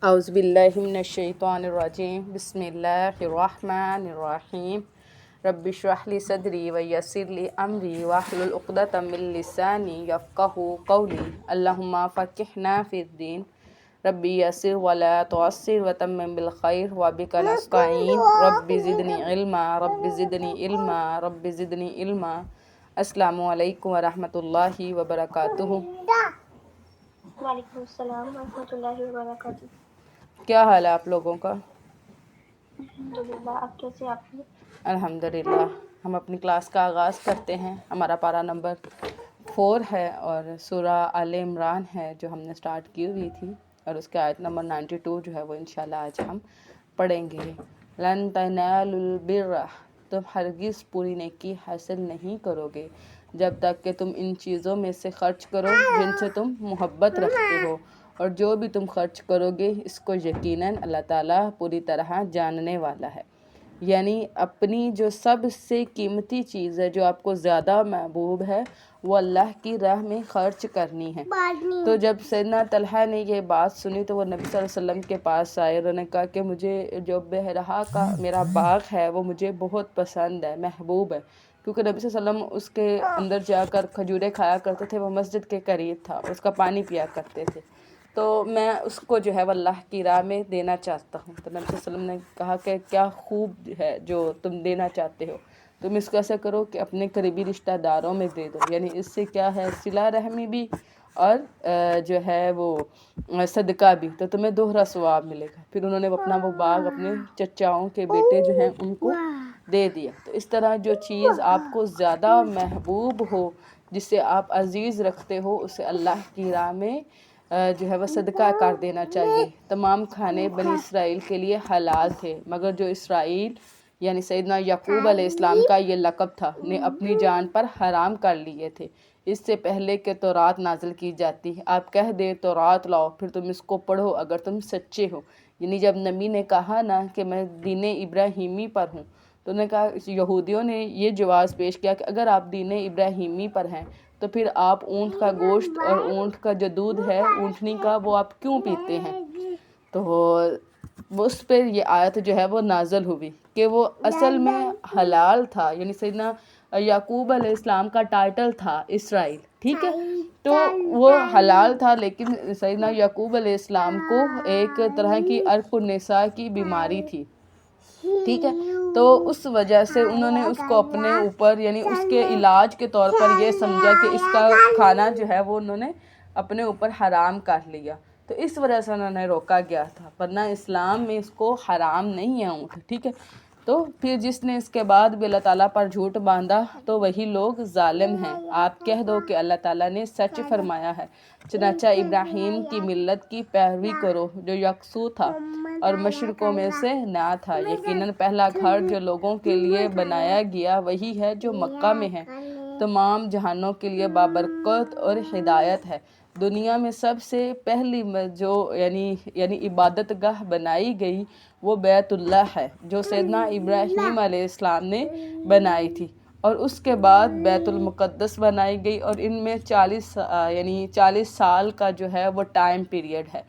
اعوذ باللہ من الشیطان الرجیم بسم اللہ الرحمن الرحیم رب اشرح لی صدری ویسر لی امری واحلل عقدۃ من لسانی یفقہوا قولی اللہم فقہنا فی الدین ربی یسر ولا تعسر وتمم بالخیر وبک نستعین رب زدنی علما رب زدنی علما رب زدنی علما۔ السلام علیکم ورحمۃ اللہ وبرکاتہ۔ وعلیکم السلام ورحمۃ اللہ وبرکاتہ۔ کیا حال ہے آپ لوگوں کا؟ الحمدللہ، آپ کیسے؟ آپ بھی؟ الحمدللہ۔ ہم اپنی کلاس کا آغاز کرتے ہیں۔ ہمارا پارہ نمبر 4 ہے اور سورہ آل عمران ہے جو ہم نے سٹارٹ کی ہوئی تھی، اور اس کے آیت نمبر 92 جو ہے وہ انشاءاللہ آج ہم پڑھیں گے۔ لن تنالوا البر، تم ہرگز پوری نیکی حاصل نہیں کرو گے جب تک کہ تم ان چیزوں میں سے خرچ کرو جن سے تم محبت رکھتے ہو، اور جو بھی تم خرچ کرو گے اس کو یقیناً اللہ تعالیٰ پوری طرح جاننے والا ہے۔ یعنی اپنی جو سب سے قیمتی چیز ہے، جو آپ کو زیادہ محبوب ہے، وہ اللہ کی راہ میں خرچ کرنی ہے۔ تو جب سیدنا طلحہ نے یہ بات سنی تو وہ نبی صلی اللہ علیہ وسلم کے پاس آئے، انہوں نے کہا کہ مجھے جو بہرہا کا میرا باغ ہے وہ مجھے بہت پسند ہے، محبوب ہے، کیونکہ نبی صلی اللہ علیہ وسلم اس کے اندر جا کر کھجوریں کھایا کرتے تھے، وہ مسجد کے قریب تھا اور اس کا پانی پیا کرتے تھے، تو میں اس کو جو ہے وہ اللہ کی راہ میں دینا چاہتا ہوں۔ تو نبی صلی اللہ علیہ وسلم نے کہا کہ کیا خوب ہے جو تم دینا چاہتے ہو، تم اس کو ایسا کرو کہ اپنے قریبی رشتہ داروں میں دے دو، یعنی اس سے کیا ہے صلہ رحمی بھی اور جو ہے وہ صدقہ بھی، تو تمہیں دوہرا ثواب ملے گا۔ پھر انہوں نے اپنا وہ باغ اپنے چچاؤں کے بیٹے جو ہیں ان کو دے دیا۔ تو اس طرح جو چیز آپ کو زیادہ محبوب ہو، جسے آپ عزیز رکھتے ہو، اسے اللہ کی راہ میں جو ہے وہ صدقہ کر دینا چاہیے۔ تمام کھانے بنی اسرائیل کے لیے حلال تھے، مگر جو اسرائیل یعنی سیدنا یعقوب علیہ السلام کا یہ لقب تھا، نے اپنی جان پر حرام کر لیے تھے اس سے پہلے کہ تورات نازل کی جاتی ہے۔ آپ کہہ دیں تورات لاؤ، پھر تم اس کو پڑھو اگر تم سچے ہو۔ یعنی جب نبی نے کہا نا کہ میں دین ابراہیمی پر ہوں، تو انہوں نے کہا، یہودیوں نے یہ جواز پیش کیا کہ اگر آپ دین ابراہیمی پر ہیں تو پھر آپ اونٹ کا گوشت اور اونٹ کا جو دودھ ہے اونٹنی کا، وہ آپ کیوں پیتے ہیں؟ تو اس پہ یہ آیت جو ہے وہ نازل ہوئی کہ وہ اصل میں حلال تھا، یعنی سیدنا یعقوب علیہ السلام کا ٹائٹل تھا اسرائیل، ٹھیک ہے، تو وہ حلال تھا، لیکن سیدنا یعقوب علیہ السلام کو ایک طرح کی عرق النساء کی بیماری تھی، ٹھیک ہے، تو اس وجہ سے انہوں نے اس کو اپنے اوپر یعنی اس کے علاج کے طور پر یہ سمجھا کہ اس کا کھانا جو ہے وہ انہوں نے اپنے اوپر حرام کر لیا، تو اس وجہ سے انہوں نے روکا گیا تھا، ورنہ اسلام میں اس کو حرام نہیں ہے اونٹ، ٹھیک ہے۔ تو پھر جس نے اس کے بعد بھی اللہ تعالیٰ پر جھوٹ باندھا تو وہی لوگ ظالم ہیں۔ آپ کہہ دو کہ اللہ تعالیٰ نے سچ فرمایا ہے، چنانچہ ابراہیم کی ملت کی پیروی کرو جو یکسو تھا اور مشرکوں میں سے نہ تھا۔ یقیناً پہلا گھر جو لوگوں کے لیے بنایا گیا وہی ہے جو مکہ میں ہے، تمام جہانوں کے لیے بابرکت اور ہدایت ہے۔ دنیا میں سب سے پہلی جو یعنی عبادت گاہ بنائی گئی وہ بیت اللہ ہے جو سیدنا ابراہیم علیہ السلام نے بنائی تھی، اور اس کے بعد بیت المقدس بنائی گئی، اور ان میں 40 سال کا جو ہے وہ ٹائم پیریڈ ہے۔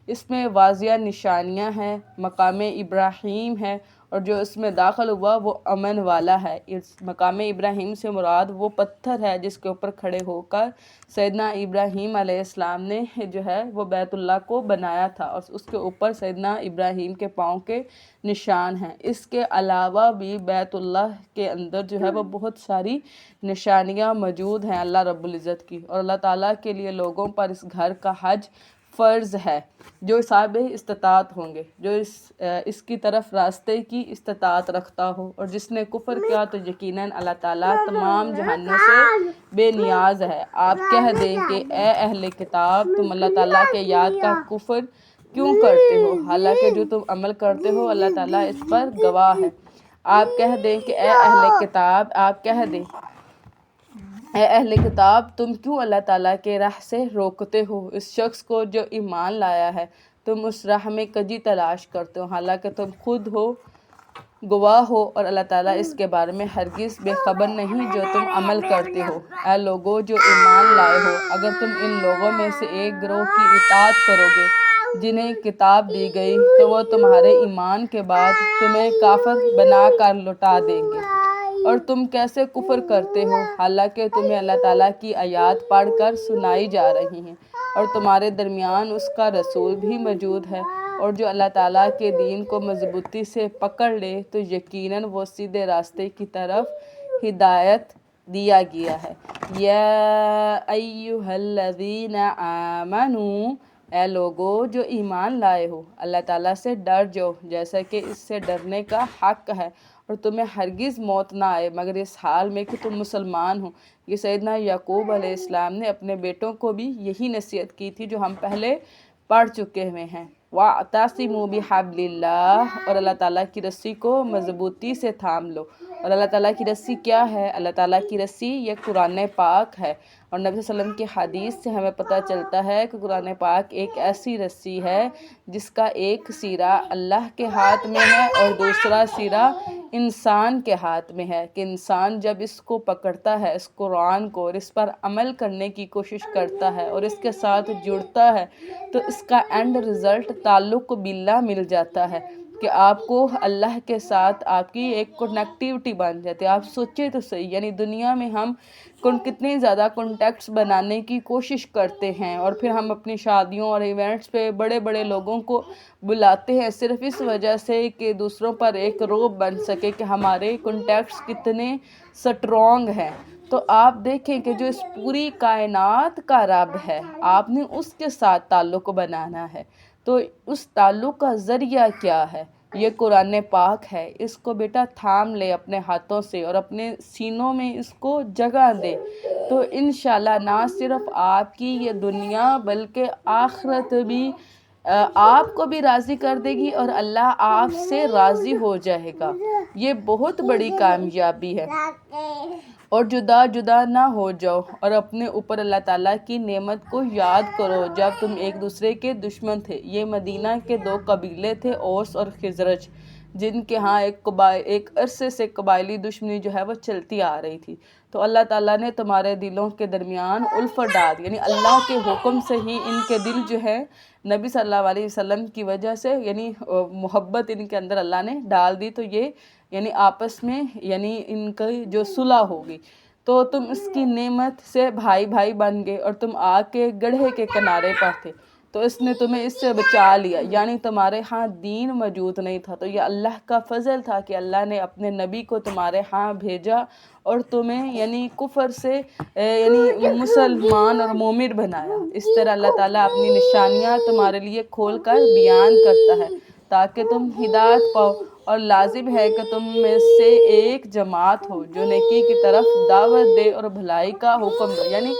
اس میں واضح نشانیاں ہیں، مقام ابراہیم ہے، اور جو اس میں داخل ہوا وہ امن والا ہے۔ اس مقام ابراہیم سے مراد وہ پتھر ہے جس کے اوپر کھڑے ہو کر سیدنا ابراہیم علیہ السلام نے جو ہے وہ بیت اللہ کو بنایا تھا، اور اس کے اوپر سیدنا ابراہیم کے پاؤں کے نشان ہیں۔ اس کے علاوہ بھی بیت اللہ کے اندر جو ہے وہ بہت ساری نشانیاں موجود ہیں اللہ رب العزت کی، اور اللہ تعالیٰ کے لیے لوگوں پر اس گھر کا حج فرض ہے، جو صاحب استطاعت ہوں گے، جو اس کی طرف راستے کی استطاعت رکھتا ہو، اور جس نے کفر کیا تو یقیناً اللہ تعالیٰ تمام جہانوں سے بے نیاز ہے۔ آپ کہہ دیں کہ اے اہل کتاب، تم اللہ تعالیٰ کے یاد کا کفر کیوں کرتے ہو، حالانکہ جو تم عمل کرتے ہو اللہ تعالیٰ اس پر گواہ ہے۔ آپ کہہ دیں کہ اے اہل کتاب، تم کیوں اللہ تعالیٰ کے راہ سے روکتے ہو اس شخص کو جو ایمان لایا ہے، تم اس راہ میں کجی تلاش کرتے ہو، حالانکہ تم خود گواہ ہو، اور اللہ تعالیٰ اس کے بارے میں ہرگز بے خبر نہیں جو تم عمل کرتے ہو۔ اے لوگو جو ایمان لائے ہو، اگر تم ان لوگوں میں سے ایک گروہ کی اطاعت کرو گے جنہیں کتاب دی گئی تو وہ تمہارے ایمان کے بعد تمہیں کافر بنا کر لوٹا دیں گے، اور تم کیسے کفر کرتے ہو حالانکہ تمہیں اللہ تعالیٰ کی آیات پڑھ کر سنائی جا رہی ہیں، اور تمہارے درمیان اس کا رسول بھی موجود ہے، اور جو اللہ تعالیٰ کے دین کو مضبوطی سے پکڑ لے تو یقیناً وہ سیدھے راستے کی طرف ہدایت دیا گیا ہے۔ یا ایھا الذین آمنوا، اے لوگو جو ایمان لائے ہو، اللہ تعالیٰ سے ڈر جاؤ جیسا کہ اس سے ڈرنے کا حق ہے، اور تمہیں ہرگز موت نہ آئے مگر اس حال میں کہ تم مسلمان ہو۔ یہ سیدنا یعقوب علیہ السلام نے اپنے بیٹوں کو بھی یہی نصیحت کی تھی جو ہم پہلے پڑھ چکے ہوئے ہیں۔ وَاعْتَصِمُوا بِحَبْلِ اللَّهِ، اور اللہ تعالیٰ کی رسی کو مضبوطی سے تھام لو۔ اور اللہ تعالیٰ کی رسی کیا ہے؟ اللہ تعالیٰ کی رسی یہ قرآن پاک ہے، اور نبی صلی اللہ علیہ وسلم کی حدیث سے ہمیں پتہ چلتا ہے کہ قرآن پاک ایک ایسی رسی ہے جس کا ایک سیرا اللہ کے ہاتھ میں ہے اور دوسرا سیرا انسان کے ہاتھ میں ہے، کہ انسان جب اس کو پکڑتا ہے، اس قرآن کو، اور اس پر عمل کرنے کی کوشش کرتا ہے اور اس کے ساتھ جڑتا ہے، تو اس کا اینڈ رزلٹ تعلق باللہ مل جاتا ہے، کہ آپ کو اللہ کے ساتھ آپ کی ایک کنیکٹیوٹی بن جاتی ہے۔ آپ سوچیں تو صحیح، یعنی دنیا میں ہم کتنی زیادہ کانٹیکٹس بنانے کی کوشش کرتے ہیں، اور پھر ہم اپنی شادیوں اور ایونٹس پہ بڑے بڑے لوگوں کو بلاتے ہیں صرف اس وجہ سے کہ دوسروں پر ایک رعب بن سکے کہ ہمارے کانٹیکٹس کتنے سٹرونگ ہیں۔ تو آپ دیکھیں کہ جو اس پوری کائنات کا رب ہے، آپ نے اس کے ساتھ تعلق بنانا ہے، تو اس تعلق کا ذریعہ کیا ہے؟ یہ قرآن پاک ہے۔ اس کو بیٹا تھام لے اپنے ہاتھوں سے اور اپنے سینوں میں اس کو جگہ دے، تو انشاءاللہ نہ صرف آپ کی یہ دنیا بلکہ آخرت بھی آپ کو بھی راضی کر دے گی، اور اللہ آپ سے راضی ہو جائے گا۔ یہ بہت بڑی کامیابی ہے۔ اور جدا جدا نہ ہو جاؤ، اور اپنے اوپر اللہ تعالیٰ کی نعمت کو یاد کرو جب تم ایک دوسرے کے دشمن تھے۔ یہ مدینہ کے دو قبیلے تھے، اوس اور خزرج، جن کے ہاں ایک عرصے سے قبائلی دشمنی جو ہے وہ چلتی آ رہی تھی۔ تو اللہ تعالیٰ نے تمہارے دلوں کے درمیان الفت ڈال دی، یعنی اللہ کے حکم سے ہی ان کے دل جو ہے نبی صلی اللہ علیہ وسلم کی وجہ سے، یعنی محبت ان کے اندر اللہ نے ڈال دی، تو یہ یعنی آپس میں یعنی ان کی جو صلح ہوگی، تو تم اس کی نعمت سے بھائی بھائی بن گئے، اور تم آگ کے گڑھے کے کنارے پر تھے تو اس نے تمہیں اس سے بچا لیا، یعنی تمہارے ہاں دین موجود نہیں تھا، تو یہ اللہ کا فضل تھا کہ اللہ نے اپنے نبی کو تمہارے ہاں بھیجا اور تمہیں یعنی کفر سے یعنی مسلمان اور مومن بنایا۔ اس طرح اللہ تعالیٰ اپنی نشانیاں تمہارے لیے کھول کر بیان کرتا ہے تاکہ تم ہدایت پاؤ، اور لازم ہے کہ تم میں سے ایک جماعت ہو جو نیکی کی طرف دعوت دے اور بھلائی کا حکم دے، یعنی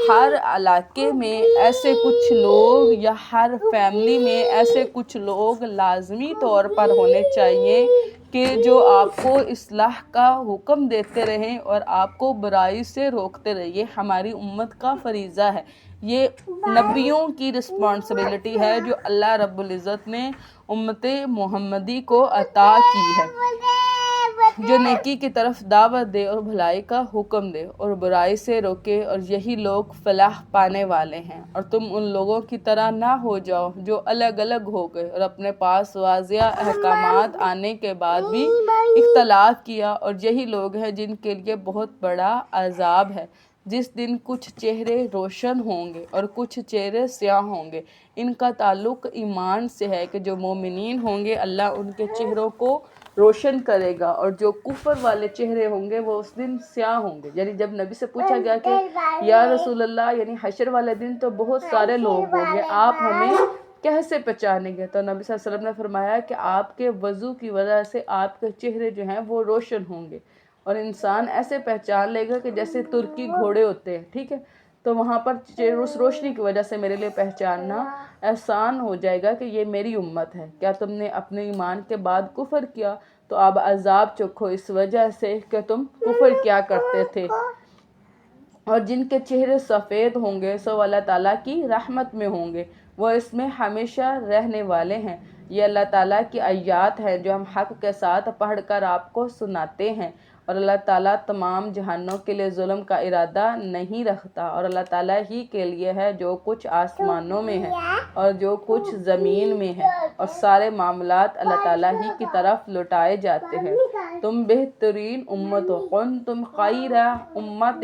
ہر علاقے میں ایسے کچھ لوگ یا ہر فیملی میں ایسے کچھ لوگ لازمی طور پر ہونے چاہیے کہ جو آپ کو اصلاح کا حکم دیتے رہیں اور آپ کو برائی سے روکتے رہیں۔ یہ ہماری امت کا فریضہ ہے، یہ نبیوں کی رسپانسبلٹی ہے جو اللہ رب العزت نے امت محمدی کو عطا کی ہے، جو نیکی کی طرف دعوت دے اور بھلائی کا حکم دے اور برائی سے روکے، اور یہی لوگ فلاح پانے والے ہیں۔ اور تم ان لوگوں کی طرح نہ ہو جاؤ جو الگ الگ ہو گئے اور اپنے پاس واضح احکامات آنے کے بعد بھی اختلاف کیا، اور یہی لوگ ہیں جن کے لیے بہت بڑا عذاب ہے، جس دن کچھ چہرے روشن ہوں گے اور کچھ چہرے سیاہ ہوں گے۔ ان کا تعلق ایمان سے ہے کہ جو مومنین ہوں گے اللہ ان کے چہروں کو روشن کرے گا، اور جو کفر والے چہرے ہوں گے وہ اس دن سیاہ ہوں گے۔ یعنی جب نبی سے پوچھا گیا کہ یا رسول اللہ، یعنی حشر والے دن تو بہت سارے لوگ ہوں گے، آپ ہمیں کیسے پہچانیں گے؟ تو نبی صلی اللہ علیہ وسلم نے فرمایا کہ آپ کے وضو کی وجہ سے آپ کے چہرے جو ہیں وہ روشن ہوں گے، اور انسان ایسے پہچان لے گا کہ جیسے ترکی گھوڑے ہوتے ہیں، ٹھیک ہے، تو وہاں پر اس روشنی کی وجہ سے میرے لیے پہچاننا آسان ہو جائے گا کہ یہ میری امت ہے۔ کیا تم نے اپنے ایمان کے بعد کفر کیا تو اب عذاب چکھو اس وجہ سے کہ تم کفر کیا کرتے تھے۔ اور جن کے چہرے سفید ہوں گے سو اللہ تعالیٰ کی رحمت میں ہوں گے، وہ اس میں ہمیشہ رہنے والے ہیں۔ یہ اللہ تعالیٰ کی آیات ہیں جو ہم حق کے ساتھ پڑھ کر آپ کو سناتے ہیں، اور اللہ تعالیٰ تمام جہانوں کے لیے ظلم کا ارادہ نہیں رکھتا، اور اللہ تعالیٰ ہی کے لیے ہے جو کچھ آسمانوں میں ہے اور جو کچھ زمین میں ہے، اور سارے معاملات اللہ تعالیٰ ہی کی طرف لوٹائے جاتے ہیں۔ تم بہترین امت ہو، کنتم خیر امت،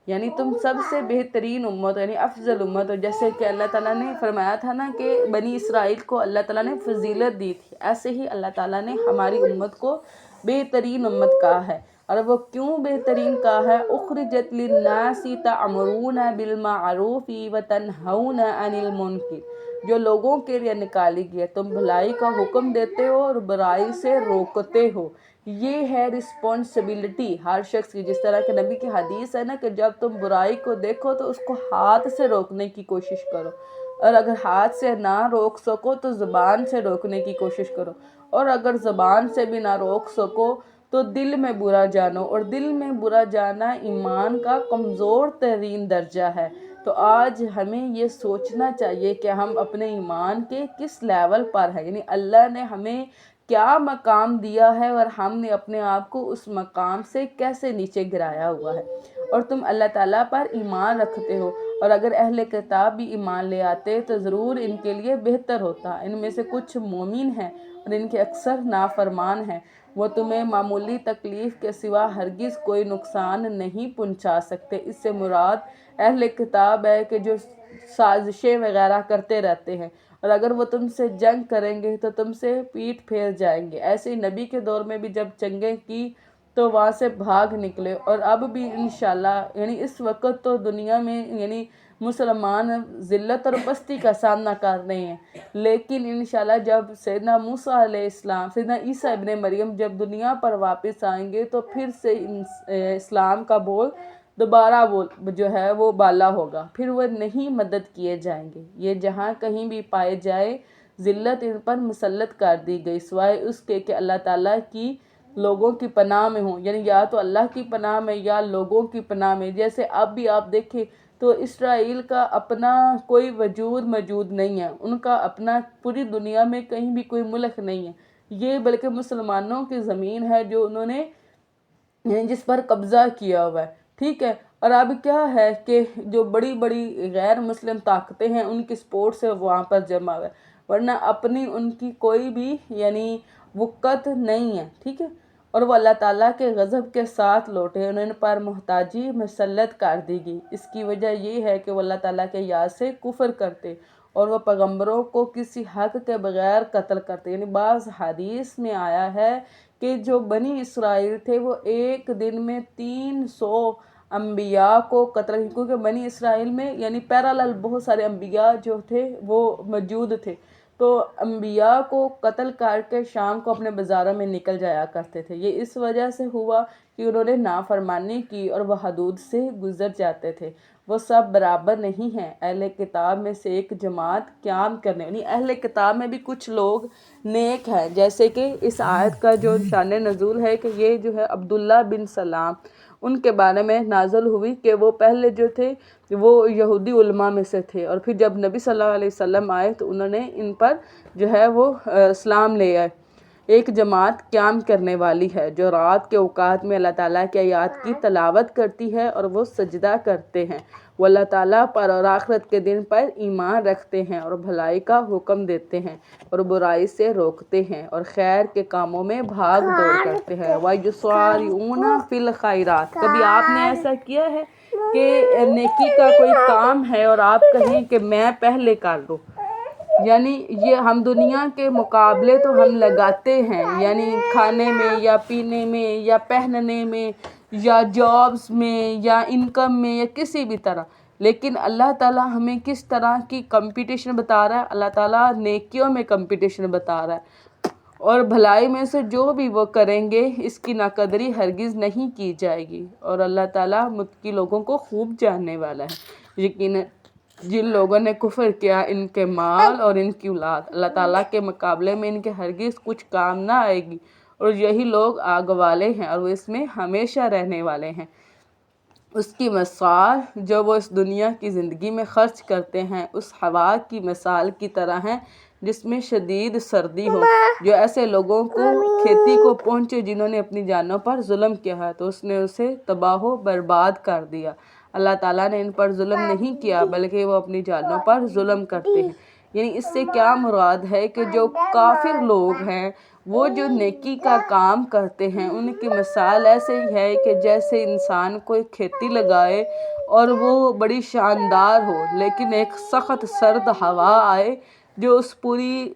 یعنی تم سب سے بہترین امت ہو، یعنی افضل امت ہو۔ جیسے کہ اللہ تعالیٰ نے فرمایا تھا نا کہ بنی اسرائیل کو اللہ تعالیٰ نے فضیلت دی تھی، ایسے ہی اللہ تعالیٰ نے ہماری امت کو بہترین امت کہا ہے۔ اور وہ کیوں بہترین کہا ہے؟ اخرجت للناس تعمرون بالمعروف وتنہون عن المنکر، جو لوگوں کے لیے نکالی گئی ہے، تم بھلائی کا حکم دیتے ہو اور برائی سے روکتے ہو۔ یہ ہے رسپانسبلٹی ہر شخص کی، جس طرح کہ نبی کی حدیث ہے نا کہ جب تم برائی کو دیکھو تو اس کو ہاتھ سے روکنے کی کوشش کرو، اور اگر ہاتھ سے نہ روک سکو تو زبان سے روکنے کی کوشش کرو، اور اگر زبان سے بھی نہ روک سکو تو دل میں برا جانو، اور دل میں برا جانا ایمان کا کمزور ترین درجہ ہے۔ تو آج ہمیں یہ سوچنا چاہیے کہ ہم اپنے ایمان کے کس لیول پر ہیں، یعنی اللہ نے ہمیں کیا مقام دیا ہے اور ہم نے اپنے آپ کو اس مقام سے کیسے نیچے گرایا ہوا ہے۔ اور تم اللہ تعالیٰ پر ایمان رکھتے ہو، اور اگر اہل کتاب بھی ایمان لے آتے تو ضرور ان کے لیے بہتر ہوتا۔ ان میں سے کچھ مومن ہیں اور ان کے اکثر نافرمان ہیں، وہ تمہیں معمولی تکلیف کے سوا ہرگز کوئی نقصان نہیں پہنچا سکتے۔ اس سے مراد اہل کتاب ہے کہ جو سازشیں وغیرہ کرتے رہتے ہیں، اور اگر وہ تم سے جنگ کریں گے تو تم سے پیٹھ پھیر جائیں گے۔ ایسے ہی نبی کے دور میں بھی جب جنگیں کی تو وہاں سے بھاگ نکلے، اور اب بھی انشاءاللہ یعنی اس وقت تو دنیا میں یعنی مسلمان ذلت اور پستی کا سامنا کر رہے ہیں، لیکن انشاءاللہ جب سیدنا موسیٰ علیہ السلام، سیدنا عیسیٰ ابن مریم جب دنیا پر واپس آئیں گے تو پھر سے اسلام کا بول دوبارہ جو ہے وہ بالا ہوگا، پھر وہ نہیں مدد کیے جائیں گے۔ یہ جہاں کہیں بھی پائے جائے ذلت ان پر مسلط کر دی گئی، سوائے اس کے کہ اللہ تعالیٰ کی لوگوں کی پناہ میں ہوں، یعنی یا تو اللہ کی پناہ میں یا لوگوں کی پناہ میں۔ جیسے اب بھی آپ دیکھیں تو اسرائیل کا اپنا کوئی وجود موجود نہیں ہے، ان کا اپنا پوری دنیا میں کہیں بھی کوئی ملک نہیں ہے، یہ بلکہ مسلمانوں کی زمین ہے جو انہوں نے جس پر قبضہ کیا ہوا ہے، ٹھیک ہے۔ اور اب کیا ہے کہ جو بڑی بڑی غیر مسلم طاقتیں ہیں ان کی سپورٹ سے وہاں پر جمع ہوئے، ورنہ اپنی ان کی کوئی بھی یعنی وقت نہیں ہے، ٹھیک ہے۔ اور وہ اللہ تعالیٰ کے غضب کے ساتھ لوٹے، انہوں پر محتاجی مسلط کر دی گئی۔ اس کی وجہ یہ ہے کہ وہ اللہ تعالیٰ کے یاد سے کفر کرتے اور وہ پیغمبروں کو کسی حق کے بغیر قتل کرتے۔ یعنی بعض حدیث میں آیا ہے کہ جو بنی اسرائیل تھے وہ ایک دن میں 300 انبیاء کو قتل، کیونکہ بنی اسرائیل میں یعنی پیرالل بہت سارے انبیاء جو تھے وہ موجود تھے، تو انبیاء کو قتل کر کے شام کو اپنے بازاروں میں نکل جایا کرتے تھے۔ یہ اس وجہ سے ہوا کہ انہوں نے نافرمانی کی اور وہ حدود سے گزر جاتے تھے۔ وہ سب برابر نہیں ہیں، اہل کتاب میں سے ایک جماعت قیام کرنے، یعنی اہل کتاب میں بھی کچھ لوگ نیک ہیں، جیسے کہ اس آیت کا جو شان نزول ہے کہ یہ جو ہے عبداللہ بن سلام ان کے بارے میں نازل ہوئی کہ وہ پہلے جو تھے وہ یہودی علماء میں سے تھے، اور پھر جب نبی صلی اللہ علیہ وسلم آئے تو انہوں نے ان پر جو ہے وہ اسلام لے آئے۔ ایک جماعت قیام کرنے والی ہے جو رات کے اوقات میں اللہ تعالیٰ کی آیات کی تلاوت کرتی ہے اور وہ سجدہ کرتے ہیں، وہ اللہ تعالیٰ پر اور آخرت کے دن پر ایمان رکھتے ہیں اور بھلائی کا حکم دیتے ہیں اور برائی سے روکتے ہیں اور خیر کے کاموں میں بھاگ دوڑ کرتے ہیں۔ وَيُسَارِعُونَ فِي الْخَيْرَاتِ، کبھی آپ نے ایسا کیا ہے کہ نیکی کا کوئی کام ہے اور آپ کہیں کہ میں پہلے کر لوں؟ یعنی یہ ہم دنیا کے مقابلے تو ہم لگاتے ہیں، یعنی کھانے میں یا پینے میں یا پہننے میں یا جابز میں یا انکم میں یا کسی بھی طرح، لیکن اللہ تعالیٰ ہمیں کس طرح کی کمپٹیشن بتا رہا ہے؟ اللہ تعالیٰ نیکیوں میں کمپٹیشن بتا رہا ہے، اور بھلائی میں سے جو بھی وہ کریں گے اس کی ناقدری ہرگز نہیں کی جائے گی، اور اللہ تعالیٰ متقی لوگوں کو خوب جاننے والا ہے۔ یقیناً جن لوگوں نے کفر کیا ان کے مال اور ان کی اولاد اللہ تعالیٰ کے مقابلے میں ان کے ہرگز کچھ کام نہ آئے گی، اور یہی لوگ آگ والے ہیں اور وہ اس میں ہمیشہ رہنے والے ہیں۔ اس کی مثال جو وہ اس دنیا کی زندگی میں خرچ کرتے ہیں اس ہوا کی مثال کی طرح ہیں جس میں شدید سردی ہو، جو ایسے لوگوں کو کھیتی کو پہنچے جنہوں نے اپنی جانوں پر ظلم کیا ہے تو اس نے اسے تباہ و برباد کر دیا۔ اللہ تعالیٰ نے ان پر ظلم نہیں کیا بلکہ وہ اپنی جانوں پر ظلم کرتے ہیں۔ یعنی اس سے کیا مراد ہے کہ جو کافر لوگ ہیں وہ جو نیکی کا کام کرتے ہیں ان کی مثال ایسے ہی ہے کہ جیسے انسان کوئی کھیتی لگائے اور وہ بڑی شاندار ہو لیکن ایک سخت سرد ہوا آئے جو اس پوری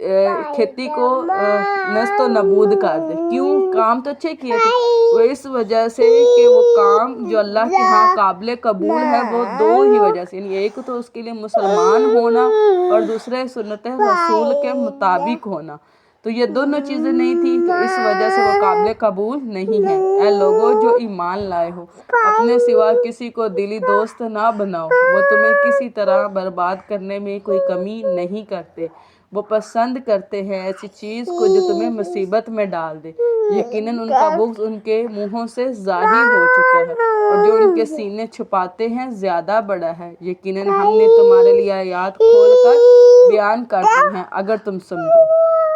کھیتی کو نست و نابود کر دے۔ کیوں؟ کام تو اچھے کیے تھے، وہ اس وجہ سے کہ وہ کام جو اللہ کے ہاں قابل قبول ہے وہ دو ہی وجہ سے، یعنی ایک تو اس کے لیے مسلمان ہونا اور دوسرے سنت رسول کے مطابق ہونا، تو یہ دونوں چیزیں نہیں تھی تو اس وجہ سے وہ قابل قبول نہیں ہے۔ اے لوگوں جو ایمان لائے ہو، اپنے سوا کسی کو دلی دوست نہ بناؤ، وہ تمہیں کسی طرح برباد کرنے میں کوئی کمی نہیں کرتے، وہ پسند کرتے ہیں ایسی چیز کو جو تمہیں مصیبت میں ڈال دے۔ یقیناً ان کا بغض ان کے منہوں سے ظاہر ہو چکا ہے اور جو ان کے سینے چھپاتے ہیں زیادہ بڑا ہے۔ یقیناً ہم نے تمہارے لیے آیات کھول کر بیان کرتی ہیں اگر تم سمجھو۔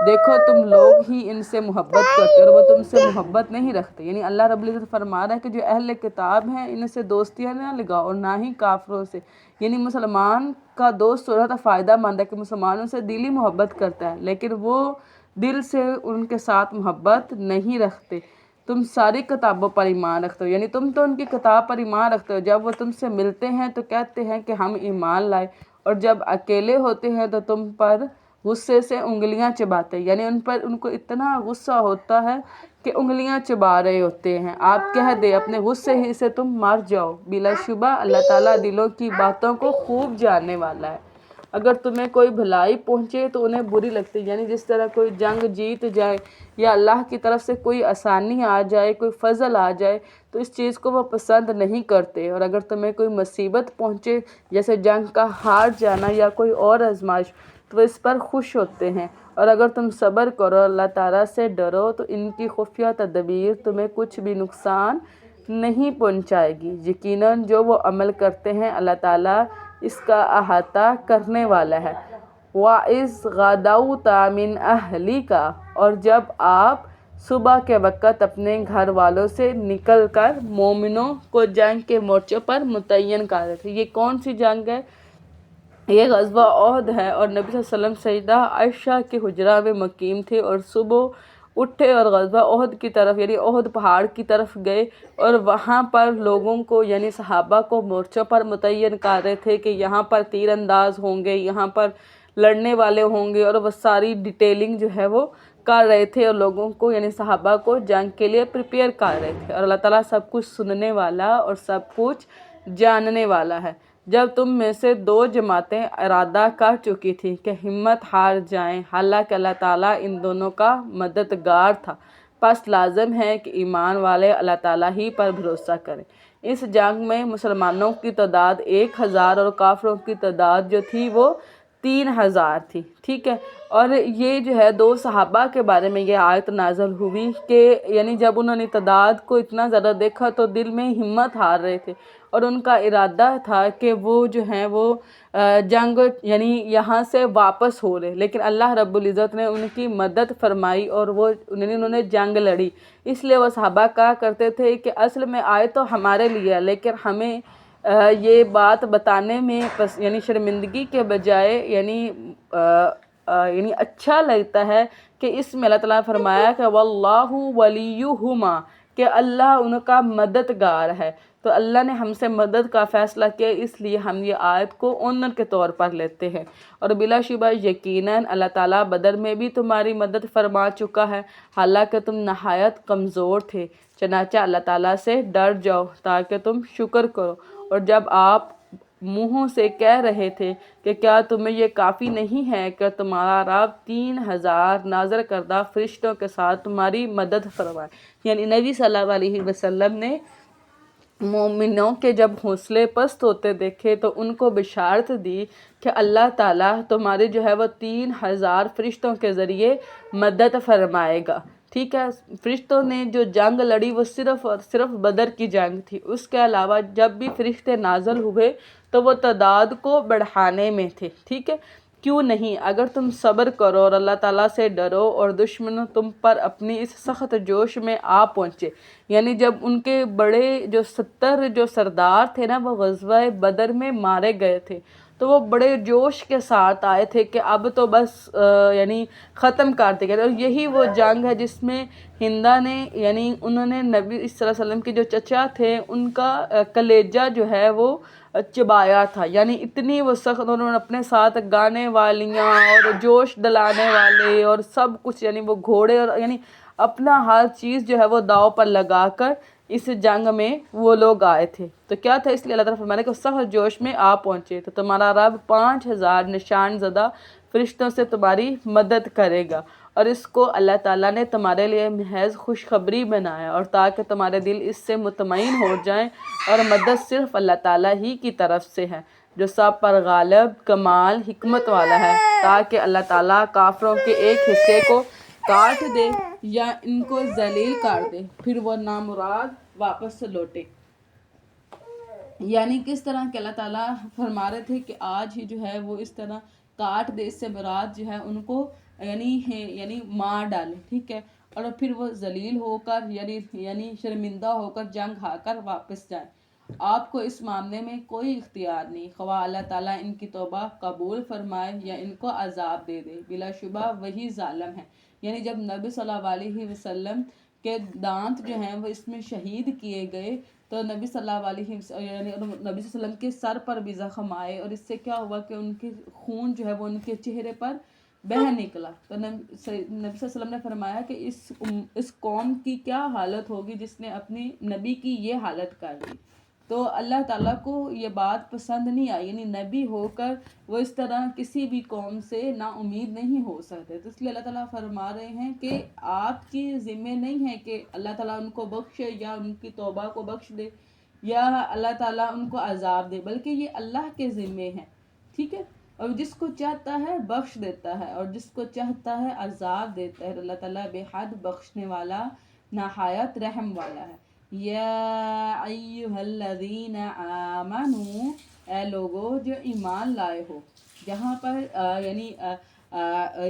دیکھو تم لوگ ہی ان سے محبت کرتے اور وہ تم سے محبت نہیں رکھتے۔ یعنی اللہ رب العزت فرما رہا ہے کہ جو اہل کتاب ہیں ان سے دوستیاں نہ لگاؤ اور نہ ہی کافروں سے۔ یعنی مسلمان کا دوست ہونا تو فائدہ مند ہے کہ مسلمانوں سے دلی محبت کرتا ہے لیکن وہ دل سے ان کے ساتھ محبت نہیں رکھتے۔ تم ساری کتابوں پر ایمان رکھتے ہو، یعنی تم تو ان کی کتاب پر ایمان رکھتے ہو، جب وہ تم سے ملتے ہیں تو کہتے ہیں کہ ہم ایمان لائے، اور جب اکیلے ہوتے ہیں تو تم پر غصے سے انگلیاں چباتے ہیں، یعنی ان کو اتنا غصہ ہوتا ہے کہ انگلیاں چبا رہے ہوتے ہیں۔ آپ کہہ دے اپنے غصے ہی سے تم مر جاؤ، بلا شبہ اللہ تعالیٰ دلوں کی باتوں کو خوب جاننے والا ہے۔ اگر تمہیں کوئی بھلائی پہنچے تو انہیں بری لگتی، یعنی جس طرح کوئی جنگ جیت جائے یا اللہ کی طرف سے کوئی آسانی آ جائے، کوئی فضل آ جائے تو اس چیز کو وہ پسند نہیں کرتے، اور اگر تمہیں کوئی مصیبت پہنچے جیسے جنگ کا ہار جانا یا کوئی اور آزمائش تو وہ اس پر خوش ہوتے ہیں، اور اگر تم صبر کرو اللہ تعالیٰ سے ڈرو تو ان کی خفیہ تدبیر تمہیں کچھ بھی نقصان نہیں پہنچائے گی۔ یقیناً جو وہ عمل کرتے ہیں اللہ تعالیٰ اس کا احاطہ کرنے والا ہے۔ وَإِذْ غَدَوْتَ مِنْ أَهْلِكَ، اور جب آپ صبح کے وقت اپنے گھر والوں سے نکل کر مومنوں کو جنگ کے مورچے پر متعین کر رہے تھے۔ یہ کون سی جنگ ہے؟ یہ غزوہ احد ہے، اور نبی صلی اللہ علیہ وسلم سیدہ عائشہ کے حجرہ میں مقیم تھے اور صبح اٹھے اور غزوہ احد کی طرف یعنی احد پہاڑ کی طرف گئے، اور وہاں پر لوگوں کو یعنی صحابہ کو مورچوں پر متعین کر رہے تھے کہ یہاں پر تیر انداز ہوں گے، یہاں پر لڑنے والے ہوں گے، اور وہ ساری ڈیٹیلنگ جو ہے وہ کر رہے تھے اور لوگوں کو یعنی صحابہ کو جنگ کے لیے پریپیئر کر رہے تھے، اور اللہ تعالیٰ سب کچھ سننے والا اور سب کچھ جاننے والا ہے۔ جب تم میں سے دو جماعتیں ارادہ کر چکی تھیں کہ ہمت ہار جائیں، حالانکہ اللہ تعالیٰ ان دونوں کا مددگار تھا، پس لازم ہے کہ ایمان والے اللہ تعالیٰ ہی پر بھروسہ کریں۔ اس جنگ میں مسلمانوں کی تعداد 1000 اور کافروں کی تعداد جو تھی وہ 3000 تھی، ٹھیک ہے۔ اور یہ جو ہے دو صحابہ کے بارے میں یہ آیت نازل ہوئی کہ یعنی جب انہوں نے تعداد کو اتنا زیادہ دیکھا تو دل میں ہمت ہار رہے تھے، اور ان کا ارادہ تھا کہ وہ جو ہیں وہ جنگ یعنی یہاں سے واپس ہو رہے، لیکن اللہ رب العزت نے ان کی مدد فرمائی اور انہوں نے جنگ لڑی۔ اس لیے وہ صحابہ کہا کرتے تھے کہ اصل میں آئے تو ہمارے لیے، لیکن ہمیں یہ بات بتانے میں یعنی شرمندگی کے بجائے یعنی اچھا لگتا ہے کہ اس میں اللہ تعالیٰ نے فرمایا کہ واللہ ولیہما، کہ اللہ ان کا مددگار ہے، تو اللہ نے ہم سے مدد کا فیصلہ کیا، اس لیے ہم یہ آیت کو آنر کے طور پر لیتے ہیں۔ اور بلا شبہ یقیناً اللہ تعالیٰ بدر میں بھی تمہاری مدد فرما چکا ہے، حالانکہ تم نہایت کمزور تھے، چنانچہ اللہ تعالیٰ سے ڈر جاؤ تاکہ تم شکر کرو۔ اور جب آپ منہوں سے کہہ رہے تھے کہ کیا تمہیں یہ کافی نہیں ہے کہ تمہارا رب 3000 نازل کردہ فرشتوں کے ساتھ تمہاری مدد فرمائے، یعنی نبی صلی اللہ علیہ وسلم نے مومنوں کے جب حوصلے پست ہوتے دیکھے تو ان کو بشارت دی کہ اللہ تعالیٰ تمہارے جو ہے وہ 3000 فرشتوں کے ذریعے مدد فرمائے گا، ٹھیک ہے. فرشتوں نے جو جنگ لڑی وہ صرف اور صرف بدر کی جنگ تھی. اس کے علاوہ جب بھی فرشتے نازل ہوئے تو وہ تعداد کو بڑھانے میں تھے. ٹھیک ہے. کیوں نہیں؟ اگر تم صبر کرو اور اللہ تعالیٰ سے ڈرو اور دشمن تم پر اپنی اس سخت جوش میں آ پہنچے. یعنی جب ان کے بڑے جو 70 جو سردار تھے نا وہ غزوہ بدر میں مارے گئے تھے تو وہ بڑے جوش کے ساتھ آئے تھے کہ اب تو بس یعنی ختم کر دے گئے. اور یہی وہ جنگ ہے جس میں ہندا نے یعنی انہوں نے نبی صلی اللہ علیہ وسلم کے جو چچا تھے ان کا کلیجہ جو ہے وہ چبایا تھا. یعنی اتنی وہ سخت، انہوں نے اپنے ساتھ گانے والیاں اور جوش دلانے والے اور سب کچھ، یعنی وہ گھوڑے اور یعنی اپنا ہر چیز جو ہے وہ داؤ پر لگا کر اس جنگ میں وہ لوگ آئے تھے. تو کیا تھا؟ اس لیے اللہ تعالیٰ فرمانے کہ سخت جوش میں آ پہنچے تو تمہارا رب 5000 نشان زدہ فرشتوں سے تمہاری مدد کرے گا. اور اس کو اللہ تعالیٰ نے تمہارے لیے محض خوشخبری بنایا اور تاکہ تمہارے دل اس سے مطمئن ہو جائیں. اور مدد صرف اللہ تعالیٰ ہی کی طرف سے ہے جو سب پر غالب، کمال، حکمت والا ہے، تاکہ اللہ تعالیٰ کافروں کے ایک حصے کو کاٹ دے یا ان کو ذلیل کر دے پھر وہ نامراد واپس سے لوٹے. یعنی کس طرح کہ اللہ تعالیٰ فرما رہے تھے کہ آج ہی جو ہے وہ اس طرح کاٹ دے، اس سے مراد جو ہے ان کو یعنی مار ڈالے. ٹھیک ہے. اور پھر وہ ذلیل ہو کر یعنی شرمندہ ہو کر جنگ ہار کر واپس جائیں. آپ کو اس معاملے میں کوئی اختیار نہیں، خواہ اللہ تعالیٰ ان کی توبہ قبول فرمائے یا ان کو عذاب دے دے، بلا شبہ وہی ظالم ہے. یعنی جب نبی صلی اللہ علیہ وسلم کے دانت جو ہیں وہ اس میں شہید کیے گئے تو نبی صلی اللہ علیہ وسلم کے سر پر بھی زخم آئے اور اس سے کیا ہوا کہ ان کے خون جو ہے وہ ان کے چہرے پر بہہ نکلا. تو نبی صلی اللہ علیہ وسلم نے فرمایا کہ اس قوم کی کیا حالت ہوگی جس نے اپنی نبی کی یہ حالت کر دی. تو اللہ تعالیٰ کو یہ بات پسند نہیں آئی، یعنی نبی ہو کر وہ اس طرح کسی بھی قوم سے نا امید نہیں ہو سکتے. تو اس لیے اللہ تعالیٰ فرما رہے ہیں کہ آپ کی ذمہ نہیں ہے کہ اللہ تعالیٰ ان کو بخشے یا ان کی توبہ کو بخش دے یا اللہ تعالیٰ ان کو عذاب دے، بلکہ یہ اللہ کے ذمہ ہے. ٹھیک ہے. اور جس کو چاہتا ہے بخش دیتا ہے اور جس کو چاہتا ہے عذاب دیتا ہے. اللہ تعالیٰ بے حد بخشنے والا، نہایت رحم والا ہے. یا ایہا الذین آمنو، اے لوگو جو ایمان لائے ہو. جہاں پر یعنی